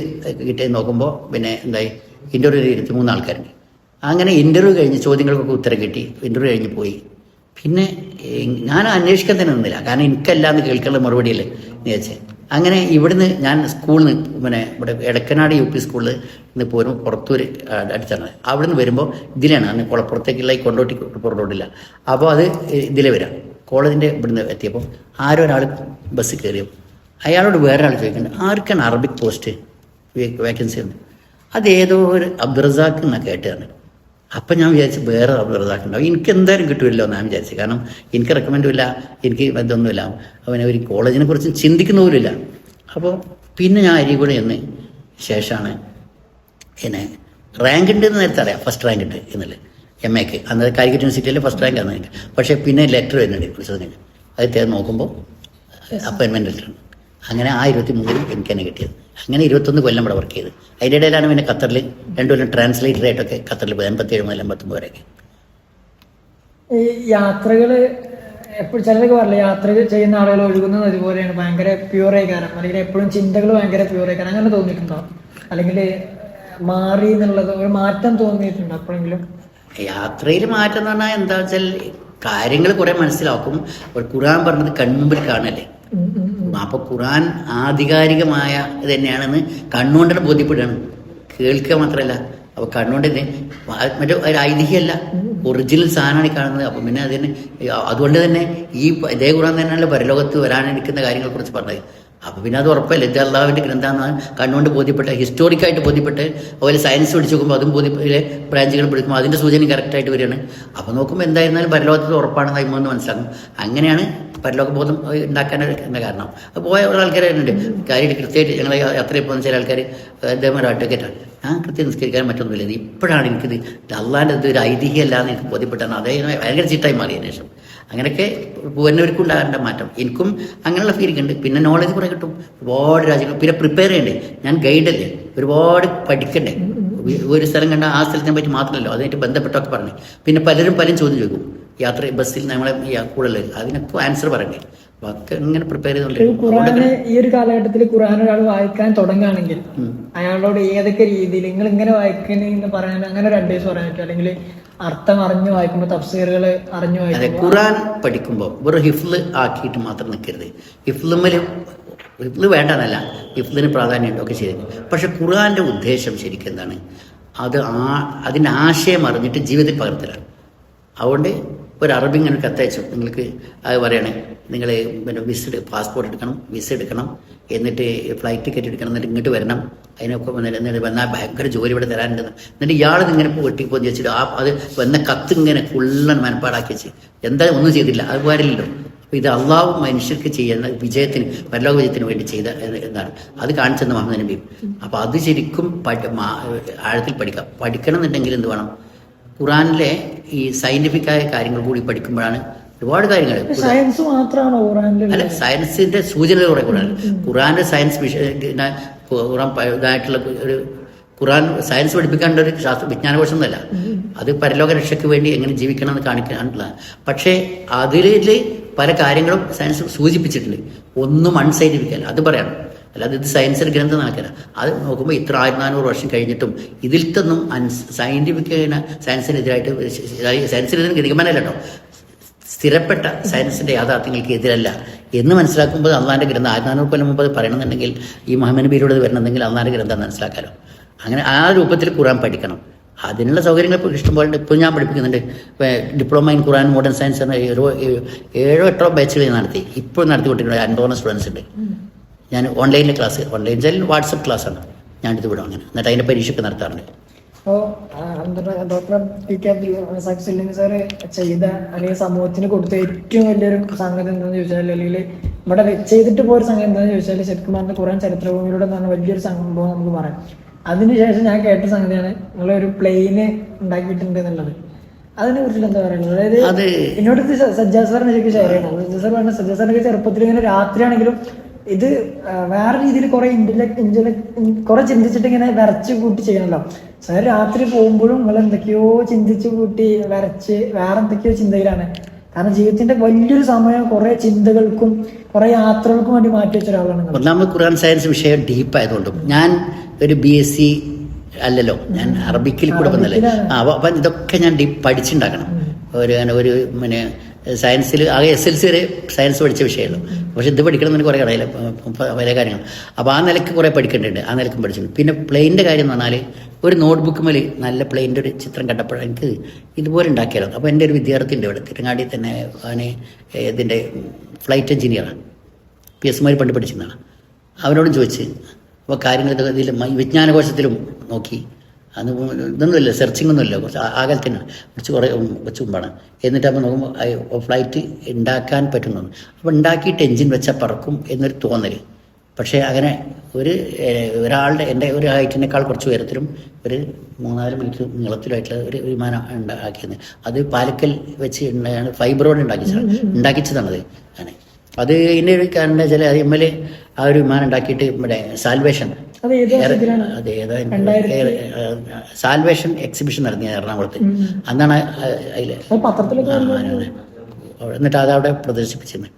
കിട്ടി നോക്കുമ്പോൾ പിന്നെ എന്തായി, ഇൻ്റർവ്യൂ 23 ആൾക്കാരുണ്ട്. അങ്ങനെ ഇൻ്റർവ്യൂ കഴിഞ്ഞ് ചോദ്യങ്ങൾക്കൊക്കെ ഉത്തരം കിട്ടി. ഇൻ്റർവ്യൂ കഴിഞ്ഞ് പോയി. പിന്നെ ഞാൻ അന്വേഷിക്കാൻ തന്നെ നിന്നില്ല, കാരണം എനിക്കല്ലാന്ന് കേൾക്കാനുള്ള മറുപടിയല്ലേ എന്ന് വെച്ചാൽ. അങ്ങനെ ഇവിടുന്ന് ഞാൻ സ്കൂളിൽ നിന്ന് പിന്നെ ഇവിടെ എടക്കനാട് UP സ്കൂളിൽ നിന്ന് പോരുമ്പോൾ പുറത്തൂർ അടുത്താണ്. അവിടെ നിന്ന് വരുമ്പോൾ ഇതിലാണ് അന്ന് കുളപ്പുറത്തേക്കുള്ള ഈ കൊണ്ടോട്ടി റോഡില്ല. അപ്പോൾ അത് ഇതിലേ വരാം. കോളേജിൻ്റെ ഇവിടുന്ന് എത്തിയപ്പോൾ ആരോ ഒരാൾ ബസ്സിൽ കയറിയോ അയാളോട് വേറെ ആൾ ചോദിക്കുന്നുണ്ട്, ആർക്കാണ് അറബിക് പോസ്റ്റ് വേക്കൻസി ഉണ്ട്? അത് ഏതോ ഒരു അബ്ദുറസാഖ് എന്നാണ് കേട്ടതാണ്. അപ്പം ഞാൻ വിചാരിച്ചു വേറെ അബ്ദുറസാഖ് ഉണ്ടാവും, എനിക്ക് എന്തായാലും കിട്ടുമല്ലോ എന്നാണ് വിചാരിച്ചത്. കാരണം എനിക്ക് റെക്കമെൻഡും ഇല്ല, എനിക്ക് ഇതൊന്നുമില്ല, അവനെ ഒരു കോളേജിനെ കുറിച്ച് ചിന്തിക്കുന്ന പോലുമില്ല. അപ്പോൾ പിന്നെ ഞാൻ അരീക്കോട് ചെന്ന് ശേഷമാണ് എന്നെ റാങ്ക് ഉണ്ട് എന്ന് നേരത്തെ അറിയാം, ഫസ്റ്റ് റാങ്ക് ഉണ്ട് എന്നല്ലേ MAക്ക്. അന്നേരം കാലിക്കറ്റ് യൂണിവേഴ്സിറ്റിയിൽ ഫസ്റ്റ് റാങ്ക് ആണ് എനിക്ക്. പക്ഷേ പിന്നെ ലെറ്റർ വരുന്നുണ്ട് വിളിച്ചത് കഴിഞ്ഞ് അത് നോക്കുമ്പോൾ അപ്പോയിൻമെൻറ്റ് ലെറ്ററാണ്. അങ്ങനെ ആ 23 എനിക്ക് തന്നെ കിട്ടിയത്. അങ്ങനെ 21 കൊല്ലം ഇവിടെ വർക്ക് ചെയ്ത്. അതിൻ്റെ ഇടയിലാണ് പിന്നെ ഖത്തറിൽ 2 കൊല്ലം ട്രാൻസ്ലേറ്ററായിട്ടൊക്കെ ഖത്തറിൽ പോയി 87 മുതൽ 89 വരെയൊക്കെ. ഈ യാത്രകൾ എപ്പോഴും ചിലരൊക്കെ പറയില്ല, യാത്രകൾ ചെയ്യുന്ന ആളുകൾ ഒഴുകുന്നത് അതുപോലെയാണ്, ഭയങ്കര പ്യൂറായി കാരണം, അല്ലെങ്കിൽ എപ്പോഴും ചിന്തകൾ ഭയങ്കര പ്യൂറായി കാരണം. അങ്ങനെ തോന്നിയിട്ടുണ്ടോ? അല്ലെങ്കിൽ മാറി എന്നുള്ളത് ഒരു മാറ്റം തോന്നിയിട്ടുണ്ടോ എപ്പോഴെങ്കിലും? യാത്രയിൽ മാറ്റം എന്ന് പറഞ്ഞാൽ എന്താ വെച്ചാൽ കാര്യങ്ങൾ കുറെ മനസ്സിലാക്കും. ഖുർആൻ പറഞ്ഞത് കൺമുമ്പിൽ കാണല്ലേ. അപ്പൊ ഖുർആൻ ആധികാരികമായ ഇത് തന്നെയാണെന്ന് കണ്ണുകൊണ്ട് തന്നെ ബോധ്യപ്പെടുകയാണ്, കേൾക്കുക മാത്രമല്ല. അപ്പൊ കണ്ണുകൊണ്ട് മറ്റേ ഒരു ഐതിഹ്യമല്ല, ഒറിജിനൽ സാധനമാണ് കാണുന്നത്. അപ്പം പിന്നെ അതുകൊണ്ട് തന്നെ ഈ ഇതേ ഖുർആൻ തന്നെയാണല്ലോ പരലോകത്ത് വരാനിരിക്കുന്ന കാര്യങ്ങളെ കുറിച്ച് പറഞ്ഞത്. അപ്പോൾ പിന്നെ അത് ഉറപ്പല്ല, ഇത് അള്ളാഹുവിൻ്റെ ഗ്രന്ഥമാണ് കണ്ണുകൊണ്ട് ബോധ്യപ്പെട്ട് ഹിസ്റ്റോറിക്കായിട്ട് ബോധ്യപ്പെട്ട്. അതുപോലെ സയൻസ് പഠിച്ച് നോക്കുമ്പോൾ അതും ബ്രാഞ്ചുകൾ പഠിക്കുമ്പോൾ അതിൻ്റെ സൂചന കറക്റ്റായിട്ട് വരികയാണ്. അപ്പോൾ നോക്കുമ്പോൾ എന്തായിരുന്നാലും പരലോകത്ത് ഉറപ്പാണെന്ന് അതിമൂന്ന് മനസ്സിലാക്കും. അങ്ങനെയാണ് പരലോകബോധം ഉണ്ടാക്കാനുള്ള കാരണം. അപ്പോൾ പോയ ആൾക്കാരുണ്ട് കാര്യം കൃത്യമായിട്ട് ഞങ്ങൾ യാത്രയിൽ പോകുന്ന ചില ആൾക്കാർ ഇതേമാതിരി അഡ്വക്കേറ്റാണ്, ഞാൻ കൃത്യം നിസ്കരിക്കാൻ പറ്റൊന്നുമില്ല, ഇപ്പോഴാണ് എനിക്കിത് അള്ളാൻ്റെ ഇത് ഒരു ഐതിഹ്യമല്ലാന്ന് എനിക്ക് ബോധ്യപ്പെട്ടാണ്. അതേ ഭയങ്കര ചീട്ടായി മാറിയതിനു ശേഷം അങ്ങനെയൊക്കെ പോകുന്നവർക്കും ഉണ്ടാകേണ്ട മാറ്റം. എനിക്കും അങ്ങനെയുള്ള ഫീലിംഗ് ഉണ്ട്. പിന്നെ നോളജ് കുറേ കിട്ടും, ഒരുപാട് രാജ്യങ്ങൾ. പിന്നെ പ്രിപ്പയർ ചെയ്യണ്ടേ, ഞാൻ ഗൈഡല്ലേ, ഒരുപാട് പഠിക്കണ്ടേ. ഒരു സ്ഥലം കണ്ട ആ സ്ഥലത്തിനെ പറ്റി മാത്രമല്ലോ അതിനായിട്ട് ബന്ധപ്പെട്ടൊക്കെ പറഞ്ഞു. പിന്നെ പലരും ചോദ്യം ചോദിക്കും യാത്ര ബസ്സിൽ നമ്മളെ കൂടുതൽ അതിനൊക്കെ ആൻസർ പറയണ്ടേ. ഒക്കെ ഇങ്ങനെ പ്രിപ്പയർ ചെയ്തോണ്ട് ഈ ഒരു കാലഘട്ടത്തിൽ ഖുർആൻ ഒരാൾ വായിക്കാൻ തുടങ്ങുകയാണെങ്കിൽ അയാളോട് ഏതൊക്കെ രീതിയിൽ നിങ്ങൾ ഇങ്ങനെ വായിക്കണെന്ന് പറയാൻ അങ്ങനെ ഒരു അഡ്വൈസ് പറയാൻ പറ്റും? അല്ലെങ്കിൽ അർത്ഥം അറിഞ്ഞു വായിക്കുമ്പോൾ തഫ്സീറുകൾ അറിഞ്ഞു വായിക്കുമ്പോൾ ഖുർആൻ പഠിക്കുമ്പോൾ വെറും ഹിഫ്ല് ആക്കിയിട്ട് മാത്രം നിൽക്കരുത്. ഹിഫ്ല് വേണ്ടെന്നല്ല, ഹിഫ്ലിന് പ്രാധാന്യമുണ്ട് ഒക്കെ ശരി. പക്ഷെ ഖുർആന്റെ ഉദ്ദേശം ശരിക്കും എന്താണ്? അതിൻ്റെ ആശയം അറിഞ്ഞിട്ട് ജീവിതത്തിൽ പകർത്തലാണ്. അതുകൊണ്ട് ഒരു അറബി ഇങ്ങനെ കത്തയച്ചു, നിങ്ങൾക്ക് അത് പറയണേ, നിങ്ങൾ പിന്നെ പാസ്പോർട്ട് എടുക്കണം, വിസ എടുക്കണം, എന്നിട്ട് ഫ്ലൈറ്റ് ടിക്കറ്റ് എടുക്കണം, എന്നിട്ട് ഇങ്ങോട്ട് വരണം, അതിനൊക്കെ എന്നിട്ട് വന്നാൽ ഭയങ്കര ജോലി ഇവിടെ തരാനുണ്ടെന്ന്. എന്നിട്ട് ഇയാളിത് ഇങ്ങനെ വെട്ടിപ്പോയി വെച്ചിട്ട് അത് വന്ന കത്ത് ഇങ്ങനെ ഫുള്ളൻ മനപ്പാടാക്കി വെച്ച് എന്തായാലും ഒന്നും ചെയ്തില്ല. അത് പോരല്ലോ. ഇത് അള്ളാഹു മനുഷ്യർക്ക് ചെയ്യുന്ന വിജയത്തിന് പരലോക വിജയത്തിന് വേണ്ടി ചെയ്ത എന്താണ് അത് കാണിച്ചെന്ന് മുഹമ്മദ് നബി. അപ്പോൾ അത് ശരിക്കും ആഴത്തിൽ പഠിക്കണം എന്നുണ്ടെങ്കിൽ എന്ത് വേണം? ഖുറാനിലെ ഈ സയന്റിഫിക്കായ കാര്യങ്ങൾ കൂടി പഠിക്കുമ്പോഴാണ് ഒരുപാട് കാര്യങ്ങൾ. സയൻസ് മാത്രമാണോ ഖുറാനിൽ? അല്ല, സയൻസിന്റെ സൂചനകൾ കുറെ ഖുറാന്റെ സയൻസ് ഖുറാൻ ഇതായിട്ടുള്ള ഒരു ഖുറാൻ സയൻസ് പഠിപ്പിക്കേണ്ട ഒരു വിജ്ഞാനകോശം എന്നല്ല, അത് പരലോക രക്ഷയ്ക്ക് വേണ്ടി എങ്ങനെ ജീവിക്കണം എന്ന് കാണിക്കാനുള്ള. പക്ഷേ അതിൽ പല കാര്യങ്ങളും സയൻസ് സൂചിപ്പിച്ചിട്ടുണ്ട്. ഒന്നും അൺസയന്റിഫിക്കല്ല, അത് പറയണം. അല്ലാതെ ഇത് സയൻസിന്റെ ഗ്രന്ഥം നടക്കില്ല. അത് നോക്കുമ്പോൾ ഇത്ര 1400 വർഷം കഴിഞ്ഞിട്ടും ഇതിൽത്തൊന്നും സയന്റിഫിക് സയൻസിനെതിരായിട്ട് സയൻസിനെതിരെ നിഗമനമല്ല കേട്ടോ, സ്ഥിരപ്പെട്ട സയൻസിന്റെ യാഥാർത്ഥ്യങ്ങൾക്ക് എതിരല്ല എന്ന് മനസ്സിലാക്കുമ്പോൾ അള്ളാന്റെ ഗ്രന്ഥം 1400 കൊല്ലം മുമ്പ് പറയണമെന്നുണ്ടെങ്കിൽ ഈ മുഹമ്മദ് നബിയിലൂടെ വരണമെന്നുണ്ടെങ്കിൽ അള്ളാന്റെ ഗ്രന്ഥം മനസ്സിലാക്കാലോ. അങ്ങനെ ആ രൂപത്തിൽ ഖുറാൻ പഠിക്കണം. അതിനുള്ള സൗകര്യങ്ങൾ ഇപ്പോൾ ഇഷ്ടംപോലെ ഇപ്പോൾ ഞാൻ പഠിപ്പിക്കുന്നുണ്ട്. Diploma in Quran modern science എന്ന 7 8 ബാച്ചുകൾ നടത്തി ഇപ്പോൾ നടത്തിക്കൊണ്ടിരിക്കുന്ന 50 സ്റ്റുഡൻസ് ഉണ്ട്. ഞാൻ ഓൺലൈനിലെ ക്ലാസ്, ഓൺലൈൻ വാട്സപ്പ് ക്ലാസ്സാണ് ഞാൻ ഇത് വിടും. അങ്ങനെ എന്നിട്ട് അതിൻ്റെ പരീക്ഷയൊക്കെ നടത്താറുണ്ട്. അപ്പോൾ ഡോക്ടർ ടി.കെ. സാറ് ചെയ്ത അല്ലെങ്കിൽ സമൂഹത്തിന് കൊടുത്ത ഏറ്റവും വലിയൊരു സംഗതി എന്താണെന്ന് ചോദിച്ചാൽ, അല്ലെങ്കിൽ ഇവിടെ ചെയ്തിട്ട് പോയൊരു സംഗതി എന്താണെന്ന് ചോദിച്ചാൽ, ശരിക്കും പറഞ്ഞ ഖുറാൻ ചരിത്രഭൂമിയിലൂടെ എന്ന് പറഞ്ഞ വലിയൊരു സംഭവം നമുക്ക് പറയാം. അതിനുശേഷം ഞാൻ കേട്ട സംഗതിയാണ് നിങ്ങളൊരു പ്ലെയിന് ഉണ്ടാക്കിയിട്ടുണ്ട് എന്നുള്ളത്. അതിനെ കുറിച്ചിട്ട് എന്താ പറയുന്നത്? അതായത് എന്നോട് സജ്ജാദ് സാറിനെ ശരിക്കും ഷെയർ ചെയ്യണം. സജ്ജാദ് സാർ പറഞ്ഞ സജ്ജാദ് സാറിന്റെ ചെറുപ്പത്തിൽ ഇങ്ങനെ രാത്രിയാണെങ്കിലും ഇത് വേറെ രീതിയിൽ കുറെ ചിന്തിച്ചിട്ട് ഇങ്ങനെ വരച്ച് കൂട്ടി ചെയ്യണല്ലോ. സാർ രാത്രി പോകുമ്പോഴും നിങ്ങൾ എന്തൊക്കെയോ ചിന്തിച്ച് കൂട്ടി വരച്ച് വേറെ എന്തൊക്കെയോ ചിന്തയിലാണ്. കാരണം ജീവിതത്തിന്റെ വലിയൊരു സമയം കുറെ ചിന്തകൾക്കും കുറെ യാത്രകൾക്കും വേണ്ടി മാറ്റി വെച്ച ഒരാളാണ്. ഒന്നാമത് ഖുർആൻ സയൻസ് വിഷയം ഡീപ്പായതുകൊണ്ടും ഞാൻ ഒരു BSc അല്ലല്ലോ, ഞാൻ അറബിക്കിൽ കൂടെ വന്നല്ലേ. അപ്പം ഇതൊക്കെ ഞാൻ പഠിച്ചുണ്ടാക്കണം. ഒരു പിന്നെ സയൻസിൽ ആകെ SLC വരെ സയൻസ് പഠിച്ച വിഷയമുള്ളൂ. പക്ഷെ ഇത് പഠിക്കണം എന്ന് കുറേ അറിയില്ല, പല കാര്യങ്ങൾ. അപ്പോൾ ആ നിലയ്ക്ക് കുറേ പഠിക്കേണ്ടതുണ്ട്, ആ നിലയ്ക്കും പഠിച്ചിട്ടുണ്ട്. പിന്നെ പ്ലെയിൻ്റെ കാര്യം എന്ന് പറഞ്ഞാൽ ഒരു നോട്ട്ബുക്ക് മേൽ നല്ല പ്ലെയിൻ്റെ ഒരു ചിത്രം കണ്ടപ്പോൾ എനിക്ക് ഇതുപോലെ ഉണ്ടാക്കിയാലോ. അപ്പോൾ എൻ്റെ ഒരു വിദ്യാർത്ഥി ഉണ്ട് ഇവിടെ തിരുങ്ങാടി തന്നെ, അവന് ഇതിൻ്റെ ഫ്ലൈറ്റ് എഞ്ചിനീയറാണ്, PSC പണ്ട് പഠിച്ചിരുന്നതാണ്. അവനോടും ചോദിച്ച് അപ്പോൾ കാര്യങ്ങൾ ഇതിൽ വിജ്ഞാനകോശത്തിലും നോക്കി. അത് ഇതൊന്നുമില്ല, സെർച്ചിങ്ങൊന്നുമില്ല, കുറച്ച് ആകലത്തിനാണ്, കുറച്ച് മുമ്പാണ്. എന്നിട്ട് അപ്പോൾ നോക്കുമ്പോൾ ഫ്ലൈറ്റ് ഉണ്ടാക്കാൻ പറ്റുന്നു. അപ്പോൾ ഉണ്ടാക്കിയിട്ട് എൻജിൻ വെച്ചാൽ പറക്കും എന്നൊരു തോന്നൽ. പക്ഷേ അങ്ങനെ ഒരാളുടെ എൻ്റെ ഒരു ഹൈറ്റിനേക്കാൾ കുറച്ച് ഉയരത്തിലും ഒരു 3-4 മീറ്റർ നീളത്തിലായിട്ടുള്ള ഒരു വിമാനം ഉണ്ടാക്കിയത്. അത് പാലക്കൽ വെച്ച് ഫൈബറോട് ഉണ്ടാക്കിച്ചതാണത്. അങ്ങനെ അത് ഇതിൻ്റെ ഒരു കാരണം വെച്ചാൽ അത് ML ആ ഒരു വിമാനം ഉണ്ടാക്കിയിട്ട് ഇവിടെ സാൽവേഷൻ എക്സിബിഷൻ നടത്തിയ എറണാകുളത്ത്. അന്നാണ് അതിൽ എന്നിട്ട് അതവിടെ പ്രദർശിപ്പിച്ചിരുന്നത്.